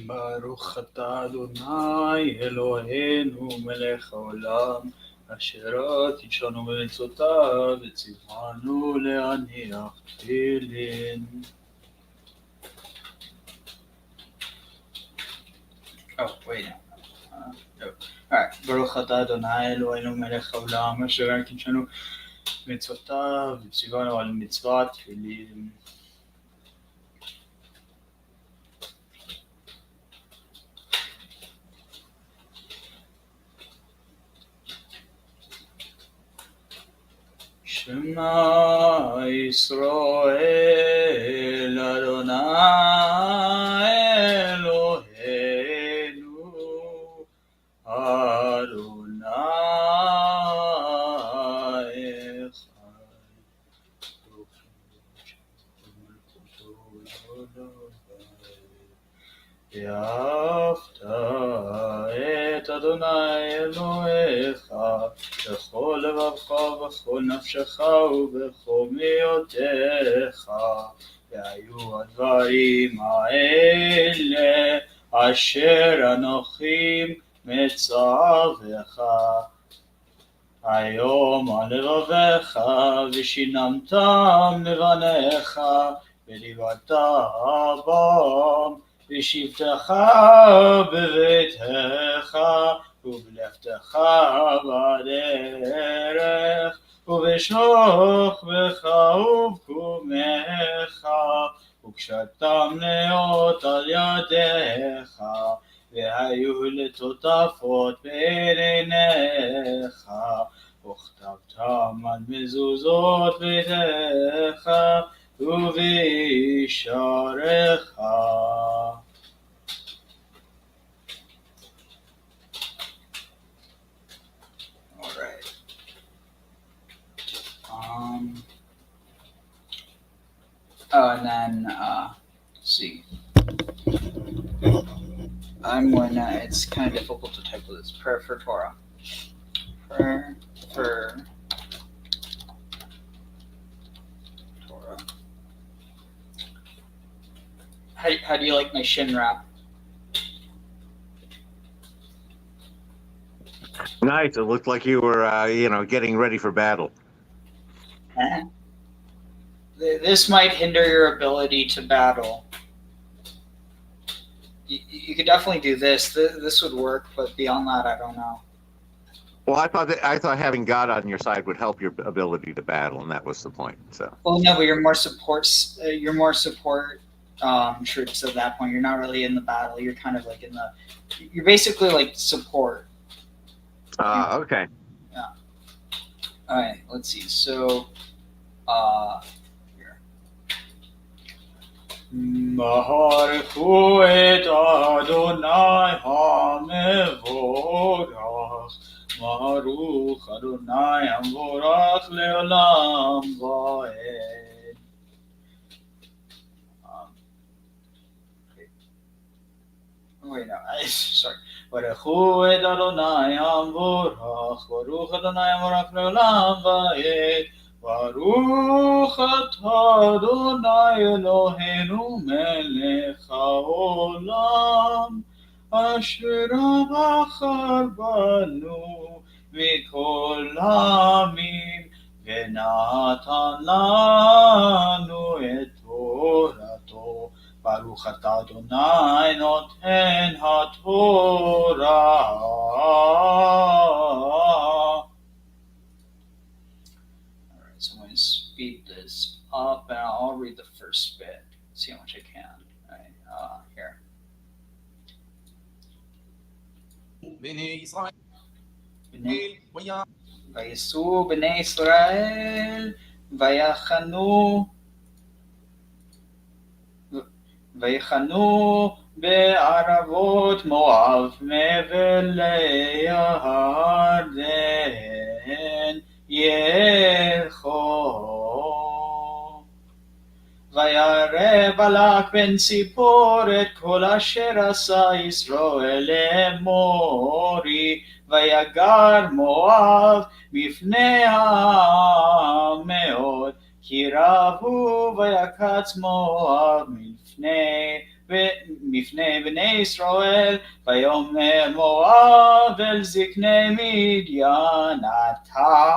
ברוך אתה אדוני אלוהינו מלך העולם אשר תשענו במצוותיו וציוונו להניח תפילין. Oh, wait. No. Alright. ברוך אתה אדוני אלוהינו מלך העולם אשר תשענו במצוותיו וציוונו על מצוות תפילין. Shema Yisrael Adonai Eloheinu Adonai Echad ואהבת את אדוני אלוהיך בכל לבבך ובכל נפשך ובכל מיותיך והיו הדברים האלה אשר אנוכי מצווך היום על לבביך ושיננתם לבניך ודיברת בם בשבתך בביתך ובלכתך בדרך ובשוכבך ובקומך וקשתם נאות על ידיך והיו לטוטפות בין עיניך וכתבתם על מזוזות ביתך ובישעריך. Alright. And then let's see. I'm gonna. It's kind of difficult to type with this. Prayer for Torah. Prayer for How do you like my shin wrap?
Nice. It looked like you were, getting ready for battle.
This might hinder your ability to battle. You could definitely do this. This would work, but beyond that, I don't know.
Well, I thought having God on your side would help your ability to battle, and that was the point. So.
Well, no, but you're more support. You're more support troops at that point. You're not really in the battle. You're kind of like in the. You're basically like support.
Okay.
Yeah. All right. Let's see. So, here. Baruchu et Adonai hamevorach. Baruch Adonai hamevorach leolam vaed. Wait, no. Sorry. Baruchu et Adonai hamevorach. Baruch Adonai hamevorach leolam vaed. Baruch atah Adonai Eloheinu melech haolam asher בחר banu mikol העמים ונתן לנו את תורתו. ברוך אתה אדוני נותן התורה. So I'm going to speed this up, and I'll read the first bit, see how much I can. All right, here. ויסעו בני ישראל ויחנו בערבות מואב מעבר לירדן ירחו. וירא בלק בן ציפור את כל אשר עשה ישראל לאמורי, ויגר מואב מפני העם מאוד, כי רבו ויקץ מואב מפני בני ישראל. ויאמר מואב אל זקני מדיין, עתה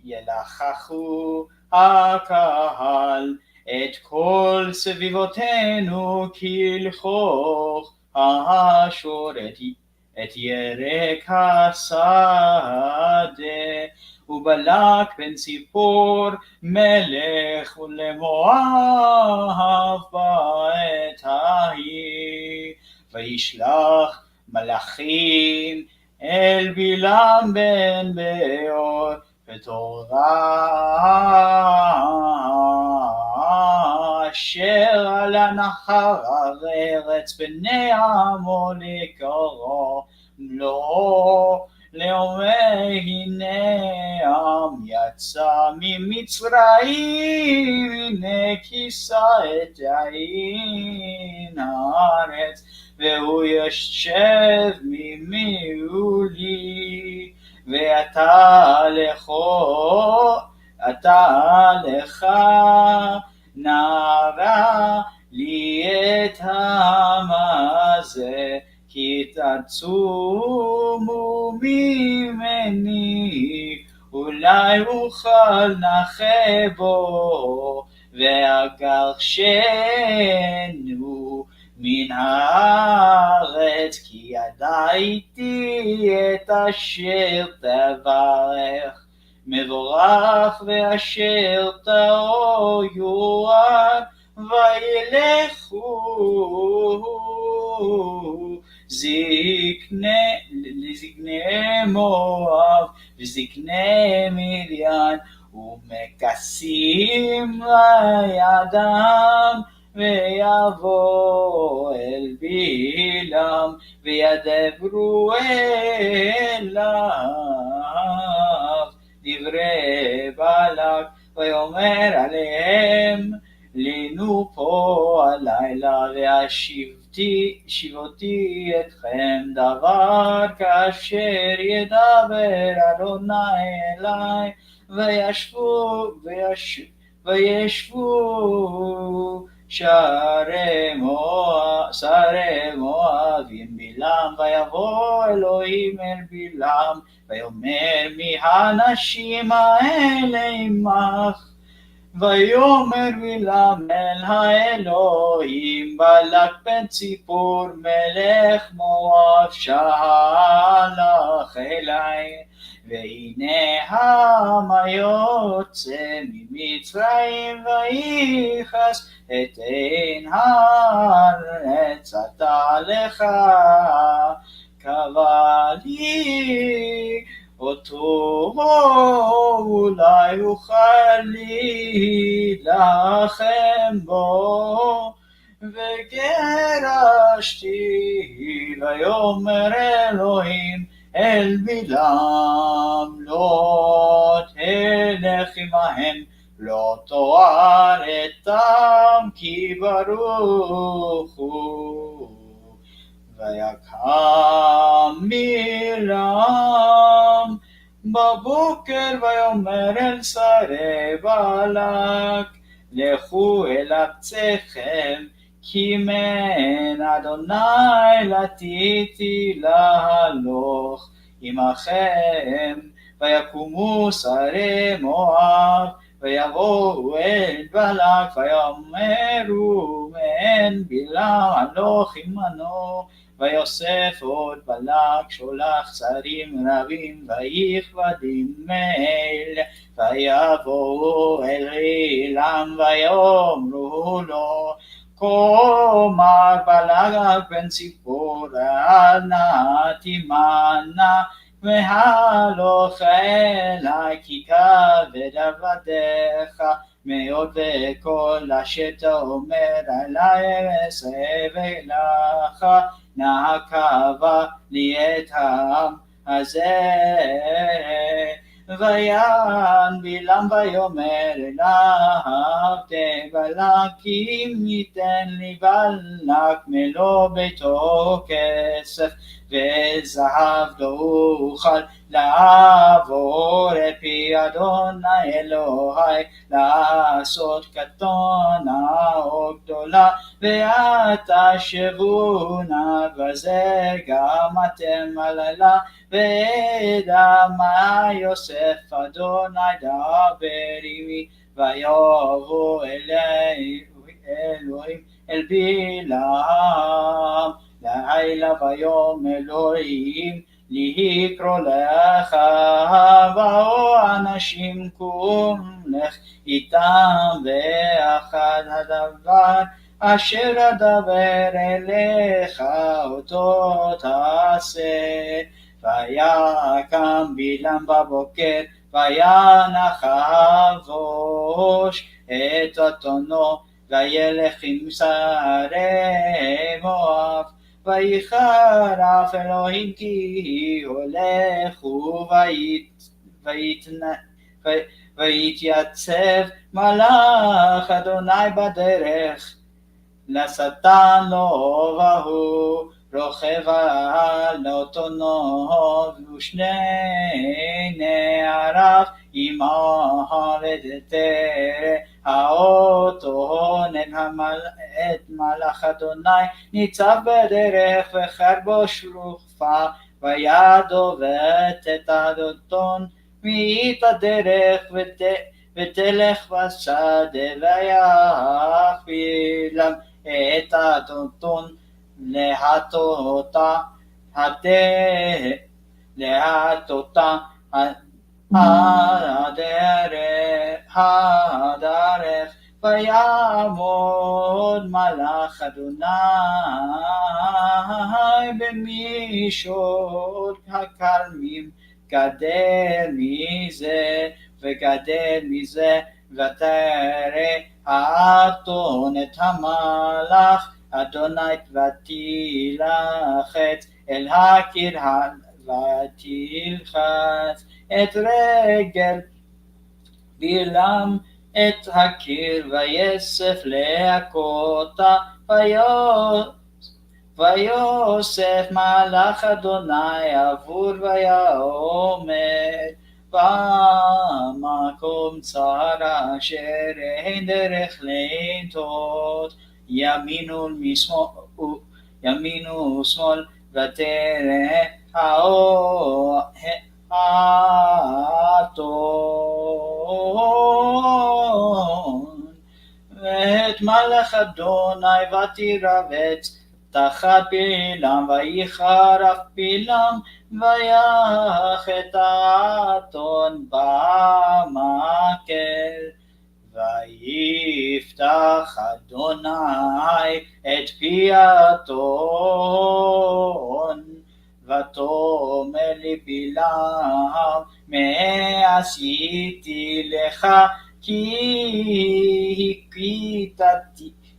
ילחכו הקהל את כל סביבותינו כלכוך האשור את ירק השדה. ובלק בן ציפור מלך למואב בעת ההיא, וישלח מלאכים אל בלעם בן באור בתורה אשר על הנחר ארץ בני עמון לקרוא לו לאומר הנה עם יצא ממצרים, הנה כיסה את עין הארץ והוא יושב ממעולי. ואתה לך נערה לי את העם הזה, כי תצומו ממני, אולי אוכל נחה בו ואגרשנו מן הארץ, כי ידעתי את אשר תברך. מבורך ואשר תאו יואר, וילכו לזקני מואב וזקני מדיין, ומכסים לידם, ויבוא אל בלעם וידברו אליו דברי בלק, ויאמר עליהם לינו פה הלילה, והשיבותי אתכם דבר כאשר ידבר אדוני אלי. וישבו שרי מואב עם בלעם, ויבוא אלוהים אל בלעם, ויאמר מי האנשים האלה עמך? ויאמר בלעם אל האלוהים, בלק בן ציפור מלך מואב שלח אלי, והנה העם היוצא ממצרים, ויכעס את עין הארץ עתה לך, קבע לי אותו אולי אוכל להילחם בו, וגירשתי. ויאמר אלוהים אל בלעם, לא תלך עמהם, לא תואר אתם, כי ברוך הוא. ויקם בלעם בבוקר, ויאמר אל שרי בלק, לכו אל ארצכם, כי מן אדוני נטיתי להלוך עמכם. ויקומו שרי מואב, ויבואו אל בלק, ויאמרו מעין בלעם הלוך עמנו. ויוסף עוד בלק שולח שרים רבים ויכבדים אל, ויבואו אל בלעם ויאמרו לו, כה אמר בלק בן ציפור, אל נא תימנע מהלוך אלי, כי כבד עבדיך מאוד, וכל אשר תאמר עלי אעשה לך. נא קבע לי את העם הזה. ויען בלעם ויאמר אליו, בלק, אם ייתן לי בלק מלוא ביתו כסף וזהב, לא אוכל לעבור את פי אדוני אלוהי, לעשות קטונה או גדולה, ועתה שבו נא בזה גם אתם הלילה, וידע מה יוסף אדוני דבר עמי. ויבוא אלי אלוהים אל בלעם לילה, ויאמר אלוהים לקרוא לך, באו אנשים קום לך איתם, ואחד הדבר אשר אדבר אליך אותו תעשה. ויקם בלעם בבוקר, וינח חבוש את אתונו, וילך עם שרי מואב. ויחרף אלוהים כי הולך הוא, ויתייצב מלאך אדוני בדרך לשטן לו, והוא רוכב על אתונו, ושני נעריו עמו, ותראה האותו את מלאך אדוני ניצב בדרך, וחרבו שלופה וידו ותת אדון מאית הדרך, ותלך בשדה, ויכבילם את אדון להטותה הדרך, ויעמוד מלאך אדוני במישור הכרמים, גדל מזה וגדל מזה, ותראה האתון את המלאך אדוני, ותילחץ אל הקיר ותלחץ את רגל בלעם את הקיר, ויסף להכותה, ויוסף מלאך אדוני עבור, ויאמר במקום צר אשר אין דרך לנטות, ימין ושמאל ותראה האתון. ואת מלך אדוני ותירבץ תחת בלעם, ויחרף בלעם ויחת האתון במקל. ויפתח אדוני את פי האתון, ותאמר לבלעם, מה עשיתי לך, כי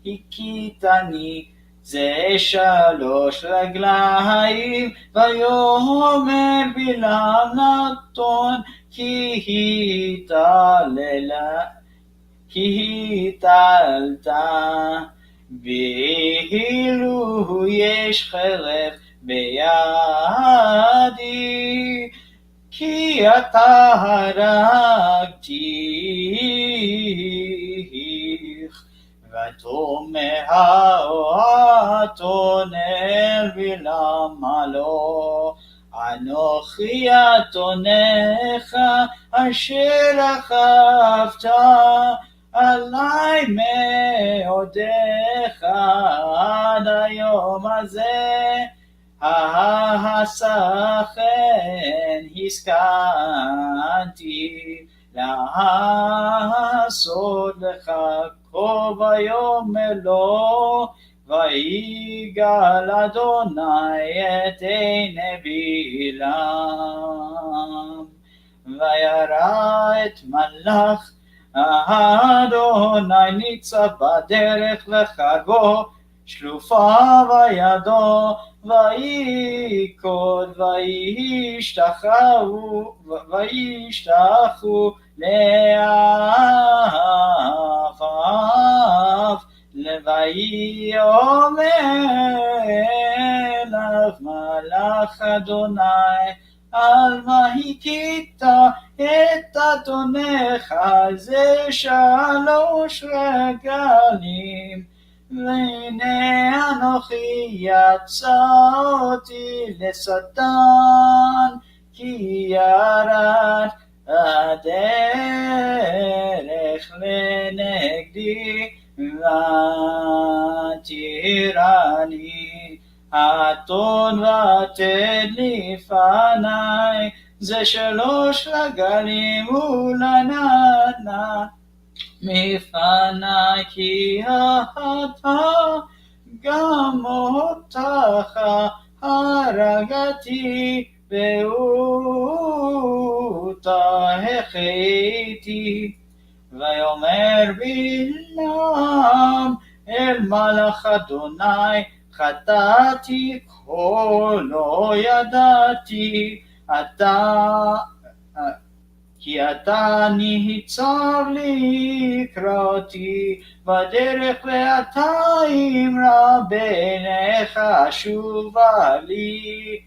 הכיתני זה 3 רגליים. ויאמר בלעם לאתון, כי התעלת, ואילו יש חרב בידי, כי אתה הרגתיך. ותאמר האתון אל בלעם, הלא אנוכי אתונך אשר רכבת עלי מעודך עד היום הזה, הסכן הסכנתי לעשות לך כה. ויאמר לו, ויגל אדוני את עיני בלעם, וירא את מלאך אדוני ניצב בדרך וחרבו שלופה בידו, ויקוד וישתחו לעפעף. ויאמר אליו מלאך אדוני, על מה הכית את אתונך זה 3 רגלים? והנה אנוכי יצאתי לשטן, כי ירד הדרך לנגדי ותירני. אתון ותד לפני זה 3 רגלים, ולננה מפני, כי אתה גם אותך הרגתי והותחתי. ויאמר בלעם אל מלאך אדוני, חטאתי כל לא ידעתי, כי אתה ניצב לקראתי בדרך, ואתה אמרה בעיניך שובה לי.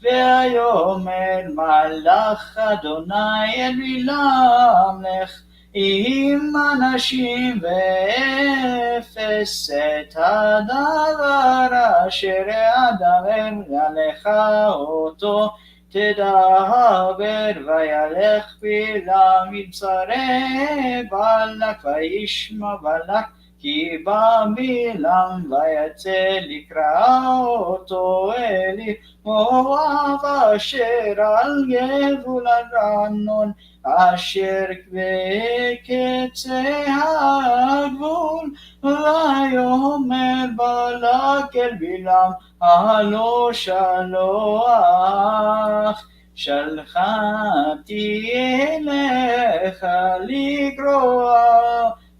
ויאמר מלאך אדוני אל בלעם, לך עם אנשים ואפס את הדבר אשר אדבר עליך אותו תדבר. וילך בלעם יצרה בלק, וישמע בלק כי בא בלעם, ויצא לקרוא אותו אל מואב אשר על גבול ארנון, אשר בקצה הגבול. ויאמר בלק אל בלעם, הלא שלוח שלחתי אליך לקרוא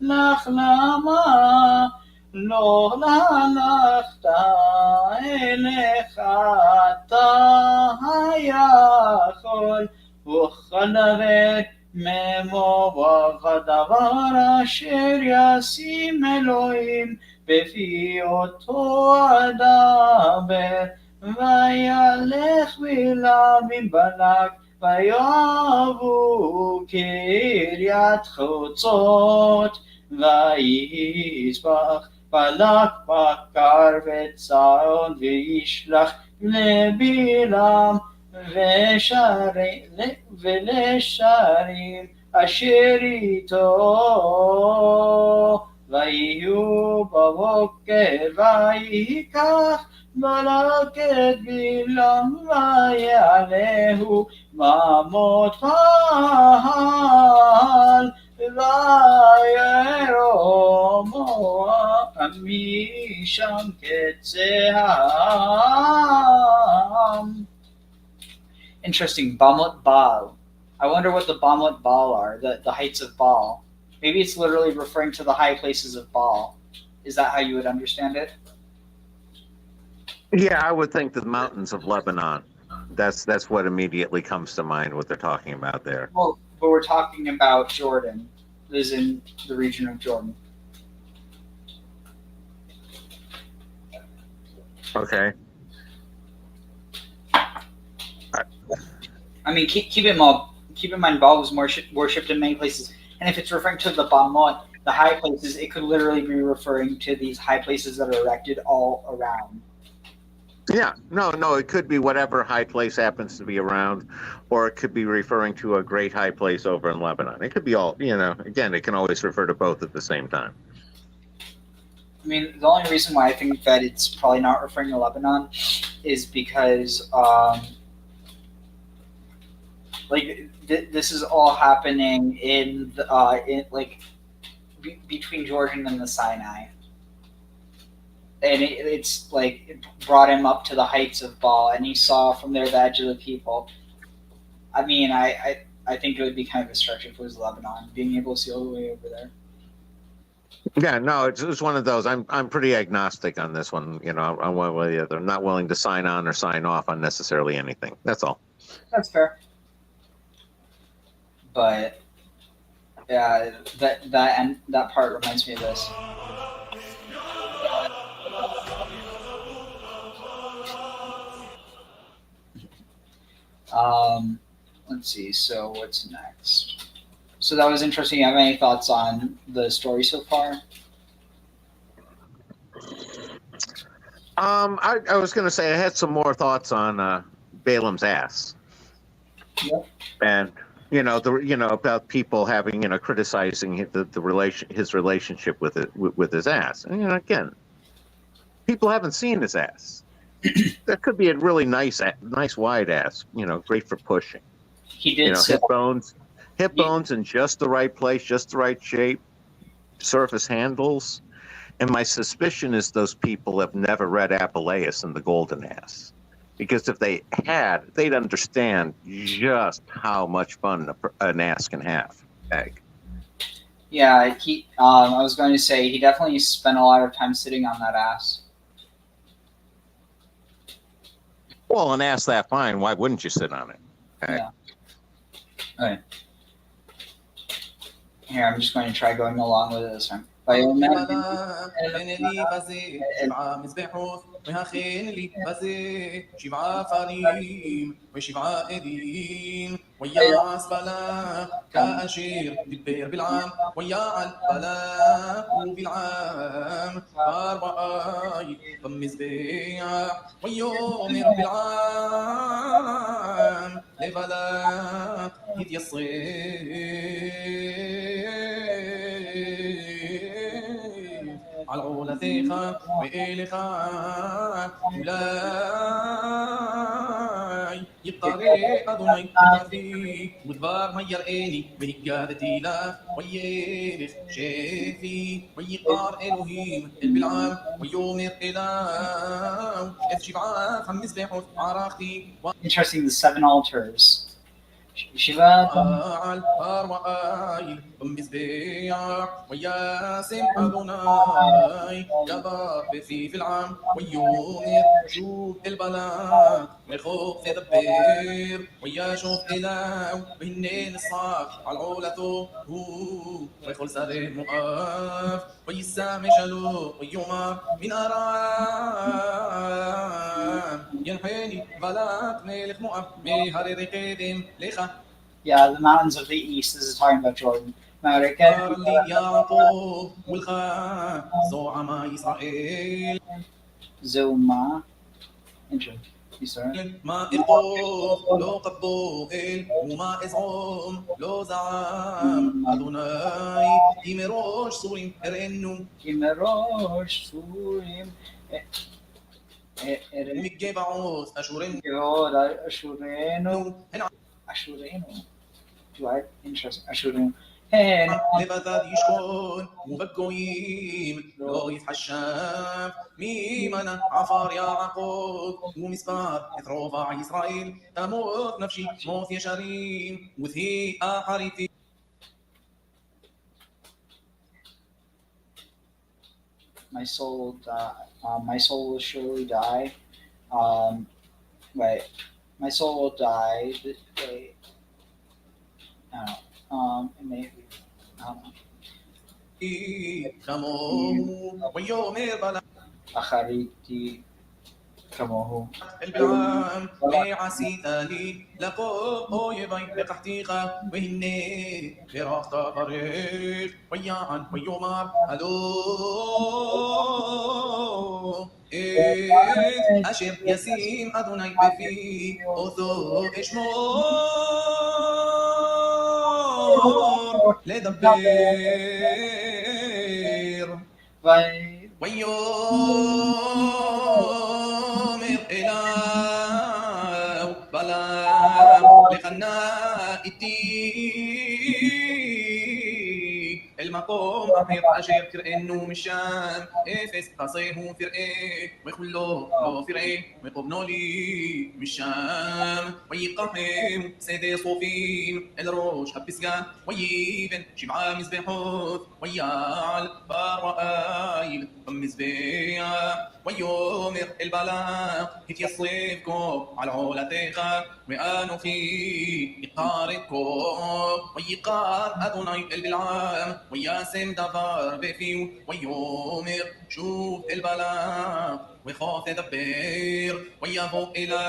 לך, למה לא הלכת אליך? אתה יכול וכדבר ממואב הדבר אשר ישים אלוהים בפי אותו אדבר. וילך בלעם עם בלק ויבואו קריית חוצות, וישבח בלק בקר וצאן, וישלח לבלעם ולשרים אשר איתו, ויהיו בבוקר ויקח בלק את בלעם ויעלהו במות פעל, וירומו משם קצה העם. Interesting, Bamot Baal. I wonder what the Bamot Baal are, the heights of Baal. Maybe it's literally referring to the high places of Baal. Is that how you would understand it?
Yeah, I would think the mountains of Lebanon. That's what immediately comes to mind, what they're talking about there.
Well, but we're talking about Jordan. This is in the region of Jordan.
Okay.
I mean, keep in mind, Baal was worshipped in many places. And if it's referring to the Bamot, the high places, it could literally be referring to these high places that are erected all around.
Yeah, no, it could be whatever high place happens to be around, or it could be referring to a great high place over in Lebanon. It could be all, again, it can always refer to both at the same time.
I mean, the only reason why I think that it's probably not referring to Lebanon is because, this is all happening between Jordan and the Sinai. And it's like it brought him up to the heights of Baal, and he saw from there the edge of the people. I mean, I think it would be kind of a stretch if it was Lebanon, being able to see all the way over there.
Yeah, no, it's one of those. I'm pretty agnostic on this one. I'm one way or the other. I'm not willing to sign on or sign off on necessarily anything. That's all.
That's fair. But yeah, that part reminds me of this. Let's see. So what's next? So that was interesting. You have any thoughts on the story so far?
I was going to say I had some more thoughts on Balaam's ass.
Yep.
And about people having criticizing his relationship with his ass. And again, people haven't seen his ass. That could be a really nice wide ass. Great for pushing.
He did
hip bones in just the right place, just the right shape, surface handles. And my suspicion is those people have never read Apuleius and the Golden Ass. Because if they had, they'd understand just how much fun an ass can have. Egg.
Yeah, I was going to say he definitely spent a lot of time sitting on that ass.
Well, an ass that fine, why wouldn't you sit on it? Egg.
Yeah. Okay. Here, I'm just going to try going along with it this time.
وهخين لي بزي 7 فريم و7 إدين ويا بلاك كأشير بالبير بالعام ويا بلاك بالعام 4 بمزبيع ويومر بالعام لبلاك يتيصير على عولتيخا وإلخا مولاي يبقى أدوني تخافي ودبار ما يرقيني بهجادتي لا ويلخ شافي ويقار إلهيم البلعام ويومر إلاو F7 5 بحوث عراختي.
Interesting, the 7 altars. Shiva.
مزبيع وياسم أدوناي جبار في العام ويومر شوف البلاء ويخوف يدبر ويشوف إله وهنين الصاف على عولته ويخل سري مؤاف ويسامي شلو ويومر من أرام ينحيني בלק מלך מואב מהררי קדם לך
Yeah, the mountains of the east. This is talking about Jordan.
قال لي يعقوب ملك زعما إسرائيل
Zuma. Interesting.
ما إخطوف لو قبوئل وما إزعوم لو زعام أدوناي يمروش سوريم إرنو
Kimerosh Surim.
مجبعوث أشورين
Ashurenu. Ashurenu. Do I? Interesting. Ashurenu. Hey.
لبذات يشكون وبقويم لو يتحشم ميمنا عفار يعقوب ومسبار يتروفع إسرائيل تموت نفسي موت يشاريم وثي أحريتي
My soul will die. My soul will surely die. Wait. My soul will die. Wait. Maybe. I don't know.
كموه ويومير بلا
Achariti كموه.
البلعام بعسيتالي لقوب أويبين بقحتيقة وهني براق طاريق وياعن ويومار ألو أشر يسيم أدوني بفي أوثو إشمور لدبير ويوم الإله بلام لخنا المقام أطير أشير كرئنو مشان إفس قصيه فرقه ويخلو لو فرقه ويقبنو لي مشان ويقهم سيدي صوفين الروش هبسقان ويبن شبعا مزبحوث ويعال برائيل مزبيع ويومر البلاق يتيصيبكم على عولتيخا وأنوخي يقاربكم ويقار أدوني البلعام وياسم دفار بفيو ويومر شوف البلاق ويخاف يدبر ويابو إله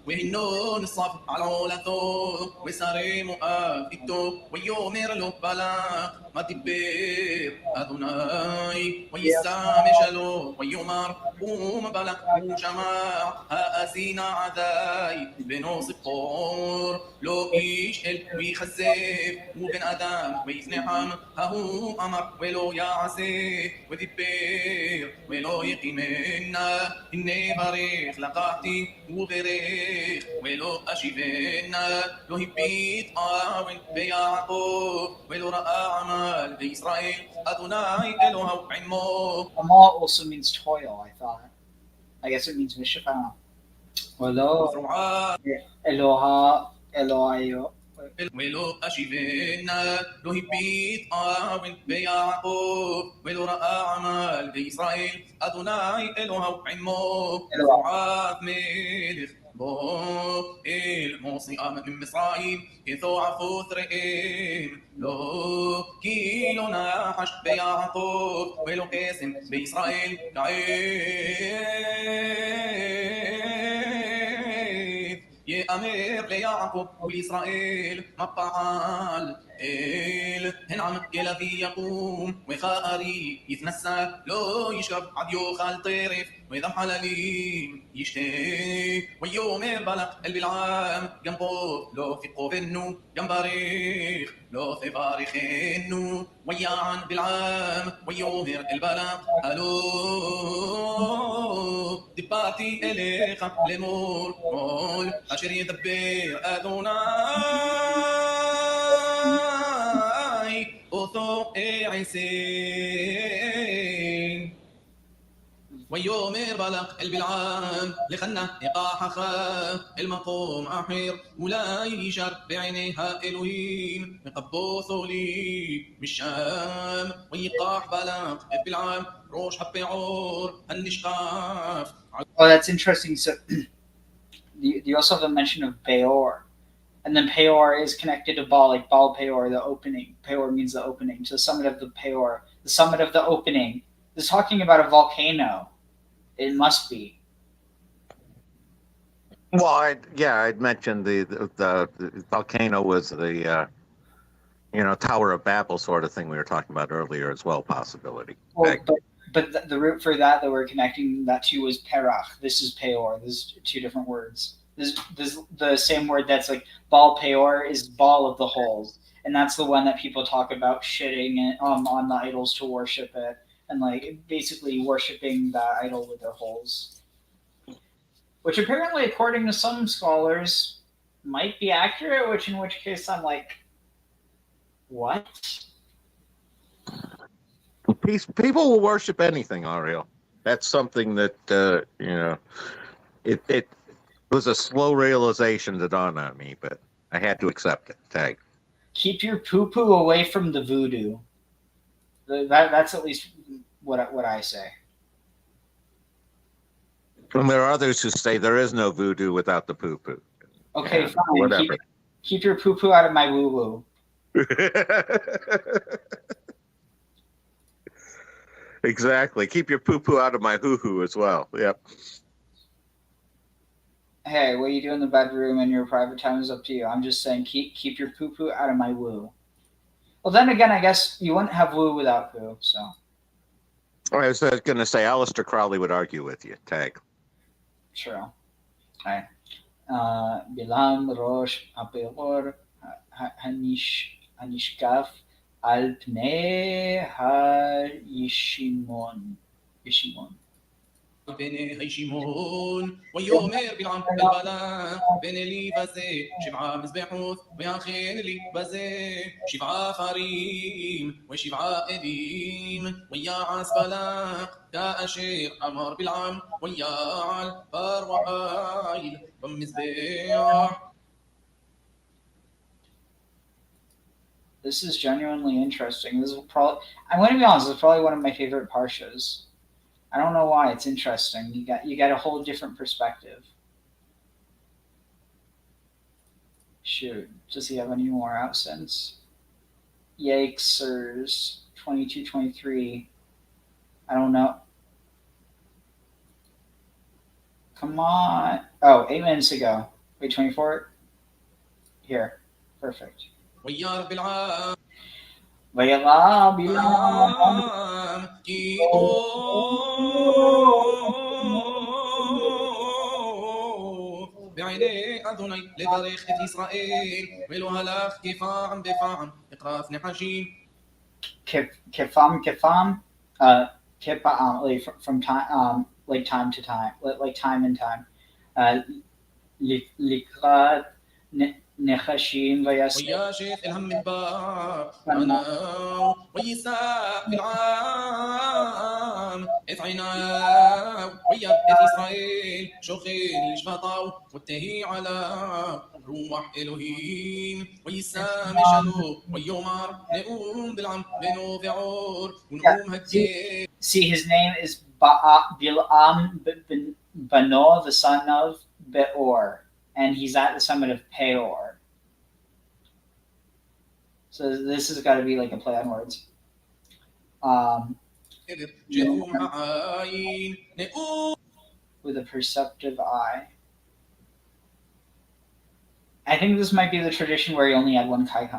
وهنون الصف على عولته ويساري مؤافته ويومر له بلاق ما تبير أدوناي ويسامي شلو ويومر قوم بلق وجماع هأسينا عداي بنوص الطور لو إيش ويخزف وبن أدم ويزنحم ههو أمر ولو يعسي وذبير ولو يقيمنا إني بريخ لقاحتي وبريخ ولو أشيبنا لو هبيت آوين بيعقوب ولو رأى عمل بإسرائيل أدوناي إلوه عمو.
Amal also means toil, I thought. I guess it means mischief. I don't know. Eloha, Elohayo.
ولو أشيبنا لو هبيت آوين بيعقوب ولو رأى عمل بإسرائيل أدوناي إلوه عمو. رعاة ملك بو الموصي آمن من مصرائيل يثوع فوثرئين لو كيلو ناحش بيعقوب ولو قاسم بإسرائيل كعيد يأمر ليعقوب ولإسرائيل مبعال هنعم الذي يقوم وخاري يتنسى لو يشرب عد يوخال طرف وإذا حلالين يشتي ويومر بلق البلعام جنبه لو في قوفنو جنباريخ لو في باريخنو ويعن بالعام ويومر البلق هلو دباتي إليخ لمور قول أشر يدبر أدوناي أوثو عيسين ويومر بلق البلعام لخنا إقاح خا المقوم أحير ولا يشر بعينيها إلوين يقبوثوا لي بالشام ويقاح بلق البلعام روش حبيعور النشقاف.
Oh, that's interesting. So, you also have a mention of Peor. And then Peor is connected to Baal, like Baal Peor, the opening. Peor means the opening. So the summit of the Peor, the summit of the opening. This is talking about a volcano. It must be.
Well, I'd mentioned the volcano was the Tower of Babel sort of thing we were talking about earlier as well. Possibility.
Well, but the root for that we're connecting that to was perach. This is peor. This is two different words. This the same word that's like ball peor is ball of the holes, and that's the one that people talk about shitting on the idols to worship it, and like basically worshiping the idol with their holes, which apparently, according to some scholars, might be accurate. In which case, I'm like, what?
People will worship anything, Ariel. That's something that it was a slow realization to dawn on me, but I had to accept it. Tag.
Keep your poo-poo away from the voodoo. That's at least what I say.
And there are others who say there is no voodoo without the poo-poo.
Okay, fine.
Whatever.
Keep your poo-poo out of my woo-woo.
Exactly. Keep your poo-poo out of my hoo-hoo as well. Yep.
Hey, what you do in the bedroom and your private time is up to you. I'm just saying keep your poo-poo out of my woo. Well, then again, I guess you wouldn't have woo without poo, so.
I was going to say, Aleister Crowley would argue with you. Tag.
True. All right. Balaam Rosh HaPeor HaNishkaf Al Pnei HaYishimon.
بني هيشيمون ويومر بلعم البلام بين لي بزي شبعة مزبحوث وياخين لي بزي شبعة خريم وشبعة إليم ويا عاس بلاق يا أشير أمر بالعم ويا عال بار وحايل ومزبيح.
This is genuinely interesting. This is probably, I'm going to be honest, this is probably one of my favorite parshas. I don't know why. It's interesting. You got a whole different perspective. Shoot, does he have any more out since? Yikesers 22-23. I don't know. Come on. Oh, 8 minutes ago. Wait, 24? Here. Perfect. Vayala Bilam
بعيني أذني لبريخ إسرائيل ويلوها لك كفاعم بفاعم إقراف نحشين
Kefam, like from time, like time to time, like time and time. Likrat nechashim vayaseh.
وياشف الهم البار أنا ويساق في العام إثعنا ويا إسرائيل شخين الشبطاو والتهي على روح إلهيم ويسام شلو ويومر نقوم بالعم بنو بعور ونقوم هكي.
See, his name is Balaam Bano, the son of Peor, and he's at the summit of Peor. So this has got to be like a play on words. With a perceptive eye. I think this might be the tradition where he only had one kai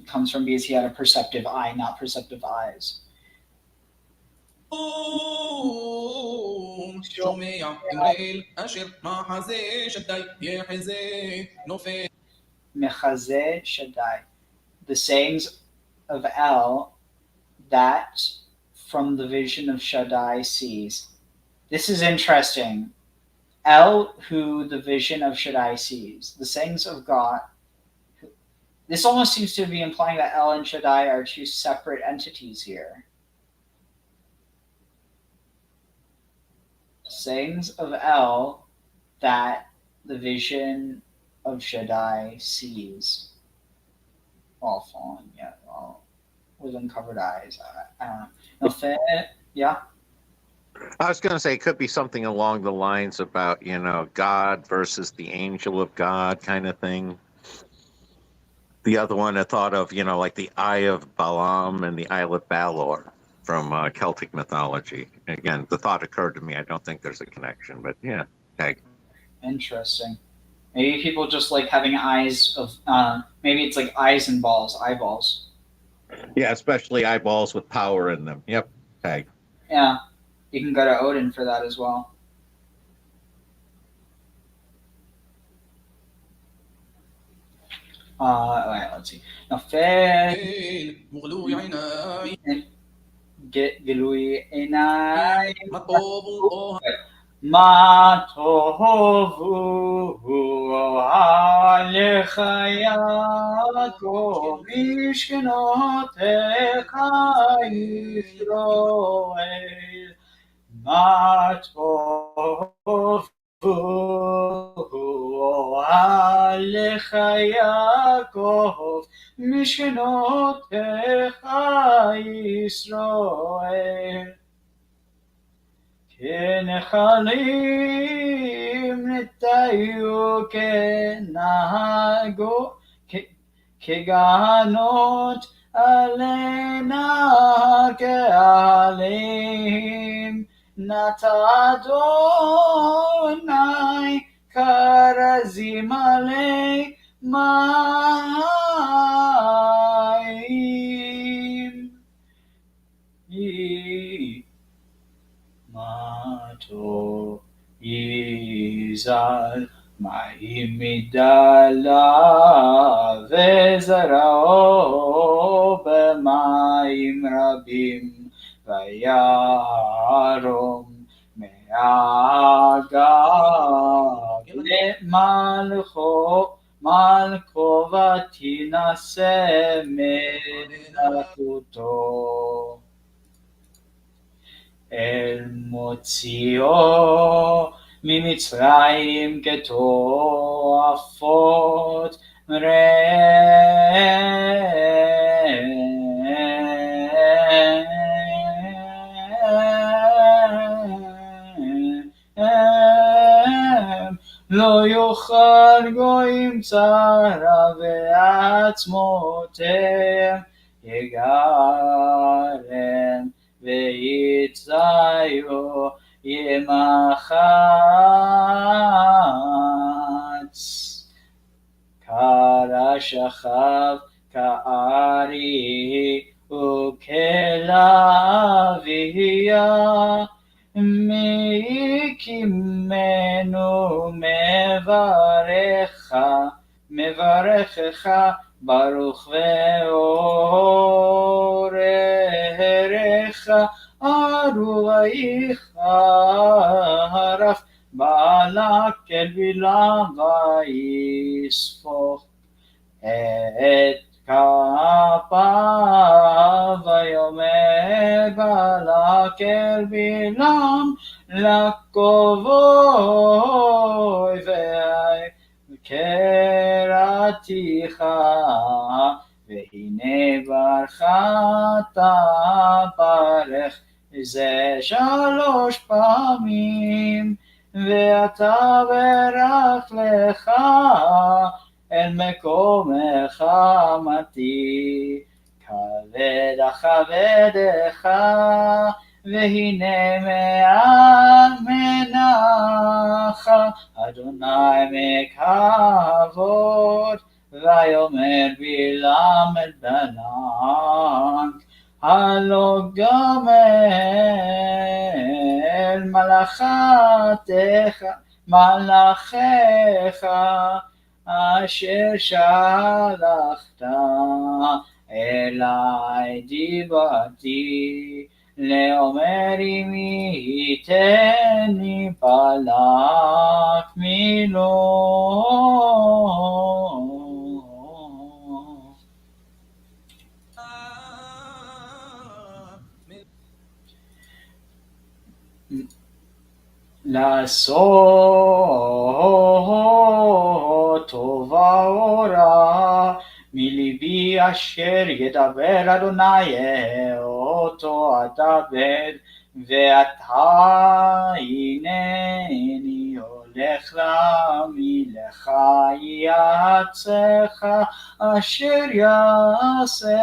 comes from because he had a perceptive eye, not perceptive eyes. Mechazeh Shaddai, the sayings of El that from the vision of Shaddai sees. This is interesting. El, who the vision of Shaddai sees. The sayings of God. This almost seems to be implying that El and Shaddai are two separate entities here. Sayings of El that the vision of Shaddai sees. While falling, with uncovered eyes. I don't know. Yeah.
I was going to say it could be something along the lines about, God versus the angel of God kind of thing. The other one I thought of, like the Eye of Balaam and the Isle of Balor from Celtic mythology. Again, the thought occurred to me. I don't think there's a connection, but yeah. Okay.
Interesting. Maybe people just like having eyes of, maybe it's like eyes and balls, eyeballs.
Yeah, especially eyeballs with power in them. Yep. Okay.
Yeah, you can go to Odin for that as well. Wait, let's see.
مغلوي عيناي
גילוי עיניים.
מה טוב הוא
מה טובו עליך יעקב משכנותיך ישראל. מה טובו עליך יעקב משכנותיך ישראל. כנחלים נטיו כנהגו כגנות עלינה כעלים נטע אדוני כרזים עלי מים. Mato Yizal Mahim Midala Vezarao B'mayim Rabim Vayarom Me'agav Malko Vatinase Me'atuto אל מוציאו ממצרים כתועפות לא יאכל גויים צרה ועצמותיהם יגרם ויצאיו ימחץ קרא שכב כארי וכלביה מי קימנו מברכך ברוך ואורך ארואיך הרף בלק אל בלעם ויספוך את כפיו ויאמר בלק אל בלעם לקובוי וקראתיך והנה ברכת ברך זה 3 פעמים ואתה ברך לך אל מקומך אמתי כבדך והנה מעל מנחה אדוני מכבוד ויאמר בלעם אל בלק הלא גם אל מלאכיך אשר שלחת אלי דיברתי לאומר עמי תני בלק מילו לעשות טובה או רע מליבי אשר ידבר אדוני אותו אדבר ואתה הנני הולך למלך יעצך אשר יעשך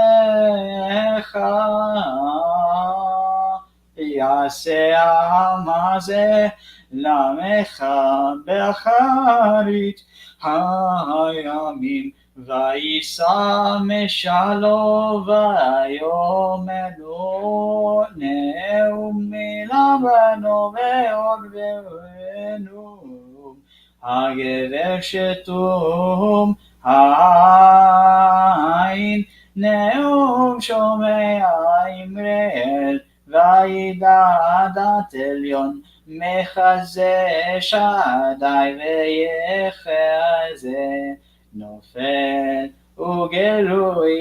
יעשה העם הזה למך באחרית הימים ויישא משלו ויאמרו נאום מלבנו ואור ונאום הגבר שתום העין נאום שומע אמרל וידעת עליון מחזה שדי ויחזה נופל וגלוי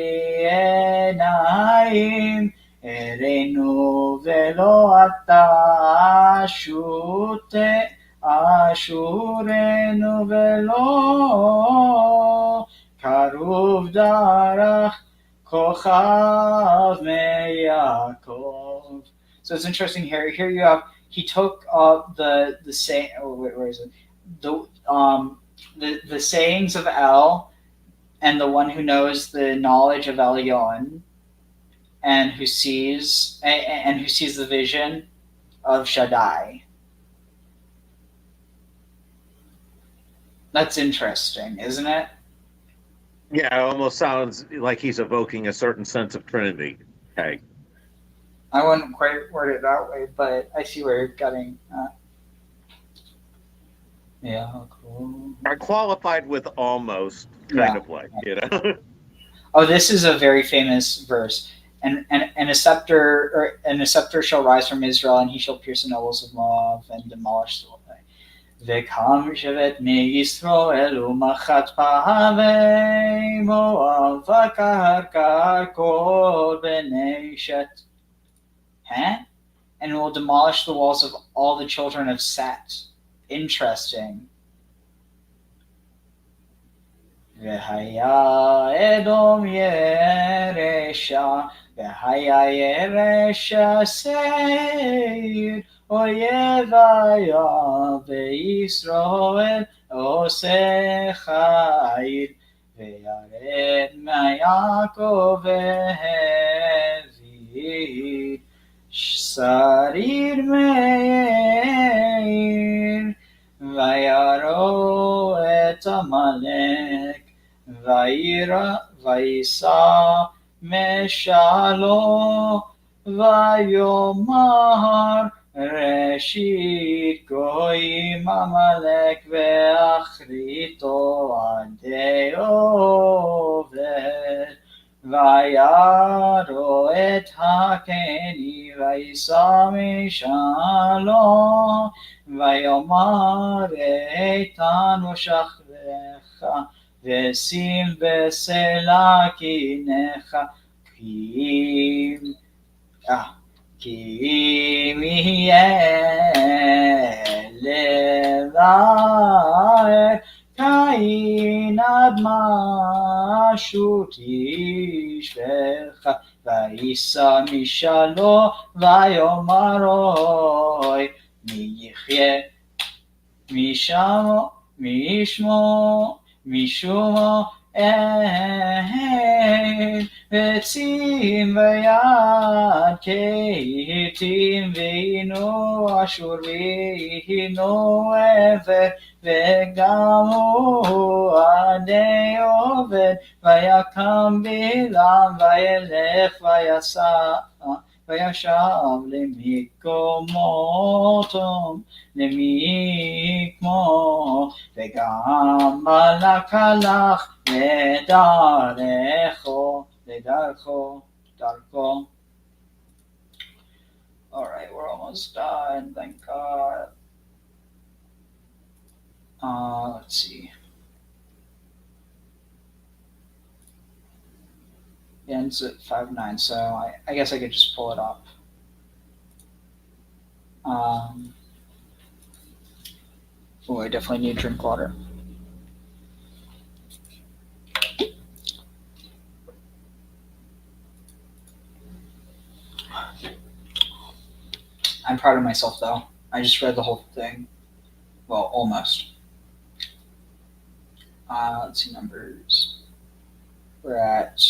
עיניים אלינו ולא אתה אשורנו ולא קרוב דרך כוכב מיעקב. So it's interesting here. Here you have he took the say. Oh, where is it? The sayings of El and the one who knows the knowledge of Elyon and who sees the vision of Shaddai. That's interesting, isn't it?
Yeah, it almost sounds like he's evoking a certain sense of Trinity. Okay.
I wouldn't quite word it that way, but I see where you're getting at. Yeah, cool.
I qualified with almost kind of like, you know.
Oh, this is a very famous verse. And a scepter shall rise from Israel, and he shall pierce the nobles of Moab and demolish the way. וקם שבט מישראל ומחת פאבי מואב וקרקע כל בני שת. And will demolish the walls of all the children of Set. Interesting. והיה אדום ירשע והיה ירשע שעיר אויב היה וישראל עושה חיל וירד מיעקב והביא שריר מאיר ויראו את עמלק ויישא משלו ויאמר ראשית גויים עמלק ואחריתו עדי עובד ויראו את הקני ויישא משלו ויאמר איתן ושכבך ושים בסלע קינך כי אם יהיה לבאר קין אדמה שוט ישבך ויישא משלו ויאמר אוי מי יחיה משומו עצים ויד כתים וינו אשור וינו עבר וגם הוא עדי עובד ויקם בלעם וילך וישב למקמו וגם בלק הלך לדרכו. All right, we're almost done, thank God. Let's see. It ends at 5:09, so I guess I could just pull it up. Oh, I definitely need to drink water. I'm proud of myself, though. I just read the whole thing. Well, almost. Let's see numbers. We're at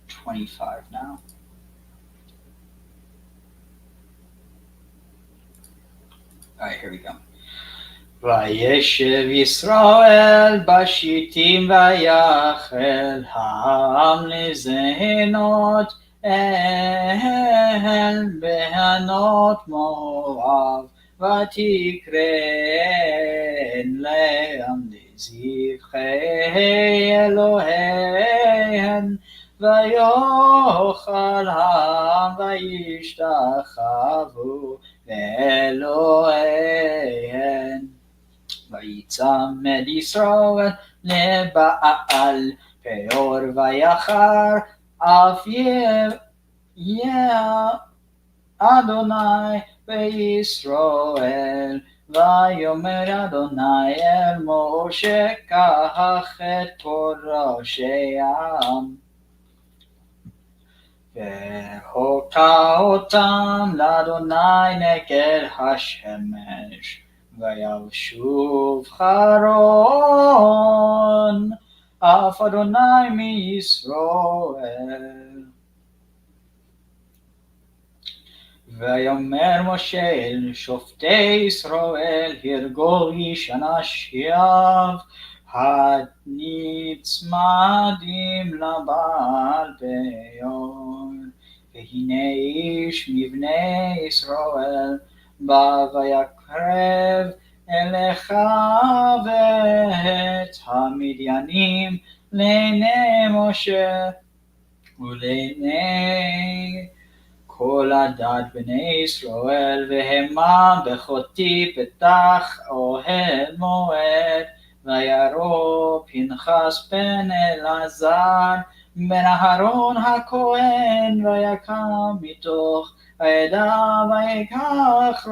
25 now. All right, here we go. וישב ישראל בשיטים ויחל העם לזהנות אל בהנות מואב ותקרן להם לזבחי אלוהיהן ויאכל העם וישתחוו לאלוהיהן ויצמד ישראל לבעל פאור ויחר אף יהיה אדוני בישראל ויאמר אדוני אל משה קח את כל ראשי העם והוקע אותם לאדוני נגד השמש וישוב חרון אף אדוני מישראל ויאמר משה אל שופטי ישראל הרגול איש אנשיו הנצמדים לבעל פאור והנה איש מבני ישראל בא ויקרב אליך ואת המדיינים לעיני משה ולעיני כל עדת בני ישראל והמה בחוטי פתח אוהל מועד וירא פנחס בן אלעזר בן אהרון הכהן ויקם מתוך העדה ויקח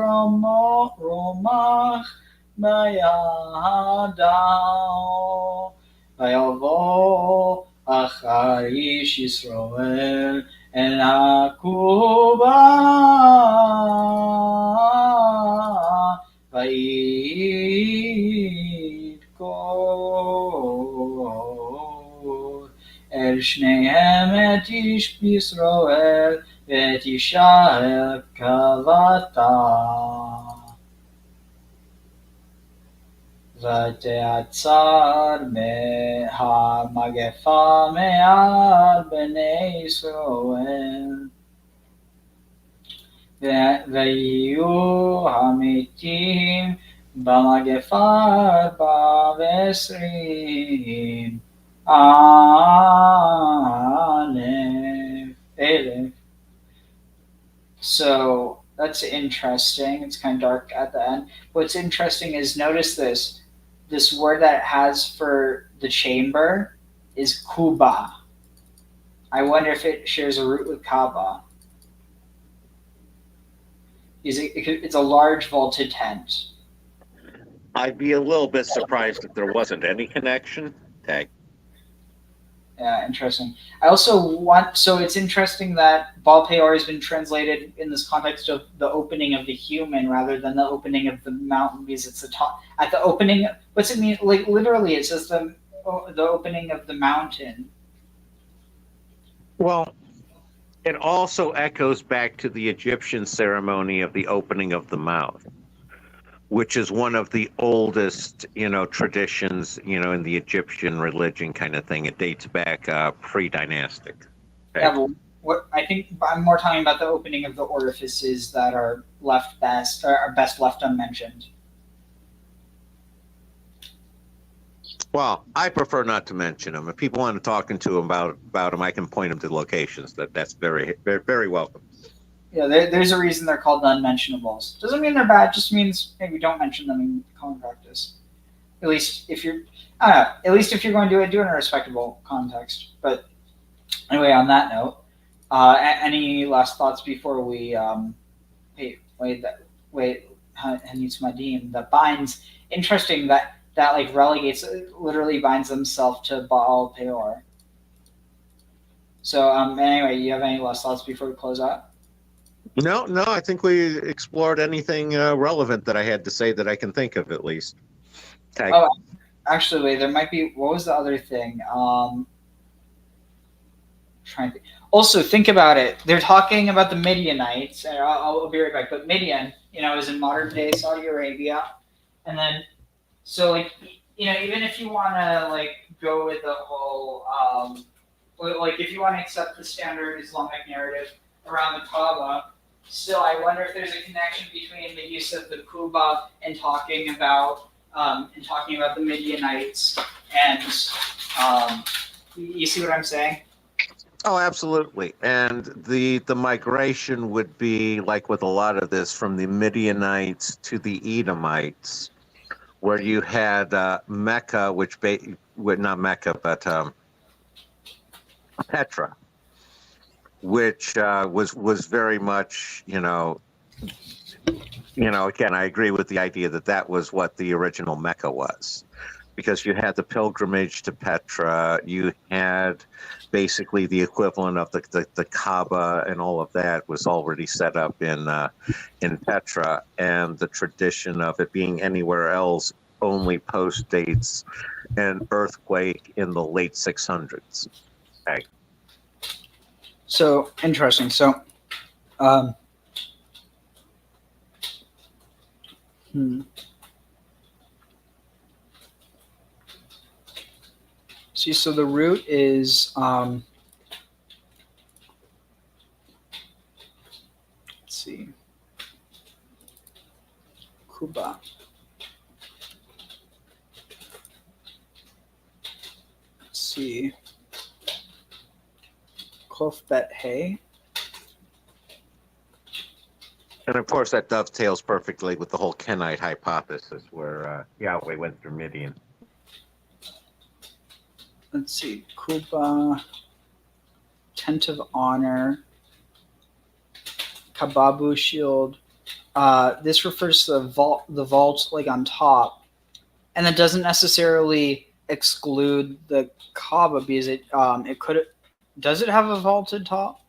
רומח בידו ויבוא אחר איש ישראל אל הקובה וידקור אל שניהם את איש בישראל ואת אישה אל קבתה ותעצר המגפה מעל בני ישראל ויהיו המתים במגפה 420,000. So that's interesting. It's kind of dark at the end. What's interesting is notice this word that it has for the chamber is kuba. I wonder if it shares a root with Kaaba. It's a large vaulted tent.
I'd be a little bit surprised if there wasn't any connection. Tag.
Yeah, interesting. I also so it's interesting that Baal Peor has been translated in this context of the opening of the human rather than the opening of the mountain, because it's the top at the opening. What's it mean? Like literally, it says the opening of the mountain.
Well, it also echoes back to the Egyptian ceremony of the opening of the mouth, which is one of the oldest, traditions, in the Egyptian religion kind of thing. It dates back pre-dynastic. Okay?
Yeah, well, what I think I'm more talking about the opening of the orifices that are best left unmentioned.
Well, I prefer not to mention them. If people want to talk to them about them, I can point them to locations. That's very, very, very welcome.
Yeah, there's a reason they're called the unmentionables. Doesn't mean they're bad. Just means maybe don't mention them in common practice. At least if you're going to do it in a respectable context. But anyway, on that note, any last thoughts before we Madim that binds? Interesting that like relegates, literally binds themselves to Baal Peor. So anyway, you have any last thoughts before we close out?
No, I think we explored anything relevant that I had to say that I can think of, at least. Okay.
Oh, actually, wait, there might be. What was the other thing? Trying to think. Also, think about it. They're talking about the Midianites, and I'll be right back. But Midian, is in modern day Saudi Arabia, and then so even if you want to go with the whole if you want to accept the standard Islamic narrative around the Kaaba, still I wonder if there's a connection between the use of the Kuba and talking about the Midianites and you see what I'm saying?
Oh, absolutely. And the migration would be like with a lot of this from the Midianites to the Edomites, where you had Mecca, not Mecca, but Petra, which was very much, again, I agree with the idea that was what the original Mecca was, because you had the pilgrimage to Petra, you had basically the equivalent of the Kaaba, and all of that was already set up in Petra, and the tradition of it being anywhere else only postdates an earthquake in the late 600s. Okay.
So interesting. So, See, so the root is let's see, Kuba. Let's see, Kof Bet Hey.
And of course, that dovetails perfectly with the whole Kenite hypothesis, where Yahweh went through Midian.
Let's see, Kuba, Tent of Honor, Kababu Shield. This refers to the vault like on top, and it doesn't necessarily exclude the Kaaba because it could. Does it have a vaulted top?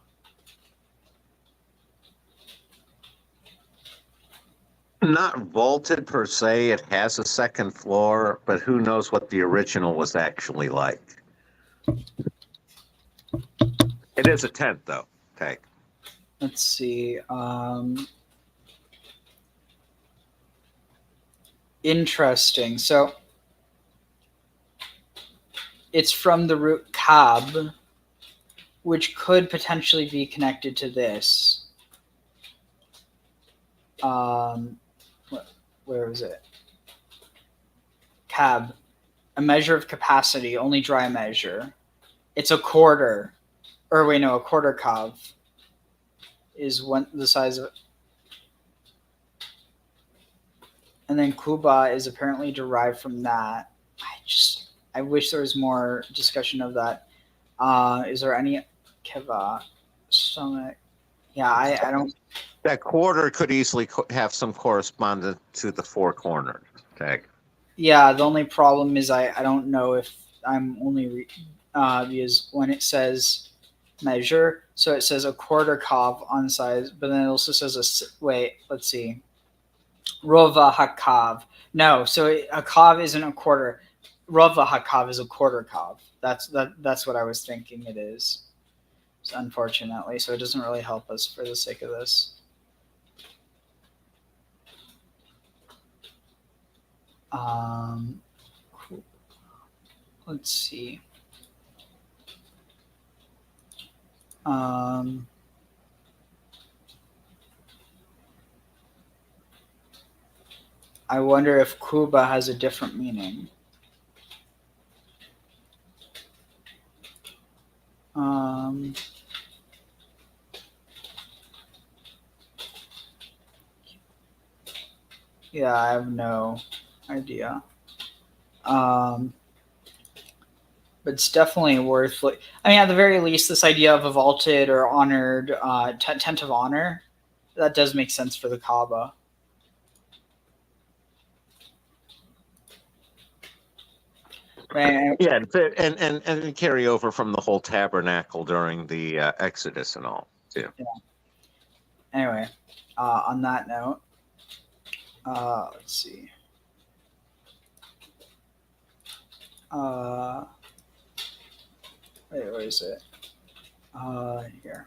Not vaulted per se. It has a second floor, but who knows what the original was actually like. It is a tent, though. Okay.
Let's see. Interesting. So it's from the root kab, which could potentially be connected to this. Where is it? Cab, a measure of capacity, only dry measure. It's a quarter, or wait, no, a quarter kav is the size of. And then Kuba is apparently derived from that. I wish there was more discussion of that. Is there any keva stomach? Yeah, I don't.
That quarter could easily have some correspondence to the four corners. Okay.
Yeah, the only problem is I don't know if I'm only because when it says measure, so it says a quarter kav on size, but then it also says wait, let's see. Rova hakav. No, so a kav isn't a quarter. Rova hakav is a quarter kav. That's what I was thinking it is. Unfortunately, so it doesn't really help us for the sake of this. Let's see. I wonder if Kuba has a different meaning. Yeah, I have no idea. But it's definitely worth. I mean, at the very least, this idea of a vaulted or honored tent of honor, that does make sense for the Kaaba.
Yeah, and carry over from the whole tabernacle during the Exodus and all too.
Yeah. Anyway, on that note, let's see. Wait, where is it? Here.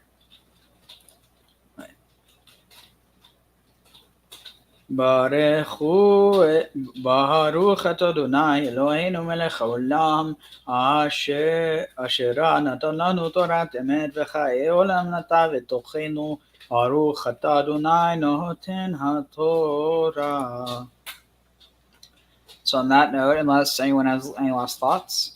Baruch Adonai Eloheinu melech haolam asher natan lanu torat emet v'chayei olam nata v'tochenu Baruch atah Adonai noten haTorah. So on that note, unless anyone has any last thoughts.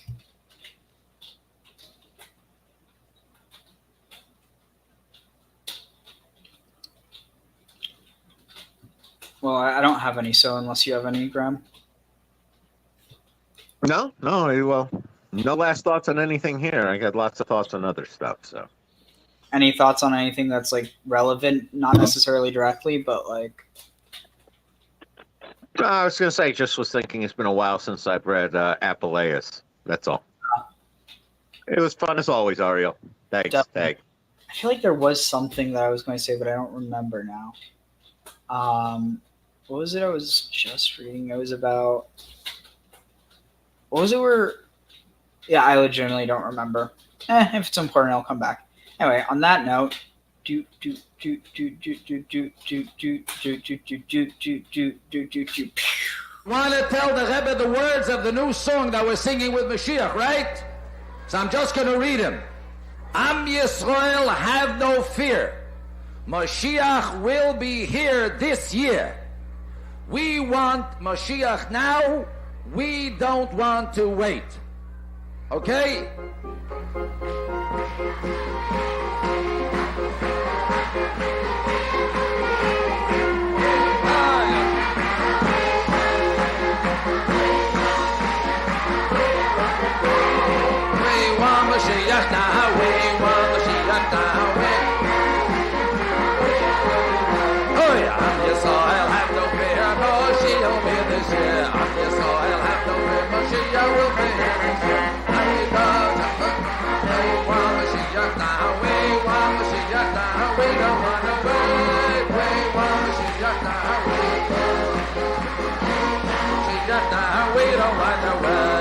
Well, I don't have any, so unless you have any, Graham.
No, well, no last thoughts on anything here. I got lots of thoughts on other stuff. So,
any thoughts on anything that's like relevant, not necessarily directly, but like?
I was gonna say, just was thinking it's been a while since I've read Apuleius. That's all. It was fun as always, Ariel. Thanks.
Definitely. I feel like there was something that I was going to say, but I don't remember now. What was it I was just reading? It was about, what was it where, yeah, I legitimately don't remember. If it's important, I'll come back. Anyway, on that note,
Want to tell the Rebbe the words of the new song that we're singing with Moshiach, right? So I'm just going to read him. Am Yisrael, have no fear. Moshiach will be here this year. We want Moshiach now. We don't want to wait. Okay? We want Moshiach now. We want Moshiach now. Oh yeah, Am Yisrael, have no fear. Moshiach will be this year. Am Yisrael, have no fear. Moshiach will be here this year. We want Moshiach now. We want Moshiach now. We don't want to wait. We want Moshiach now. Moshiach now. We don't want to wait.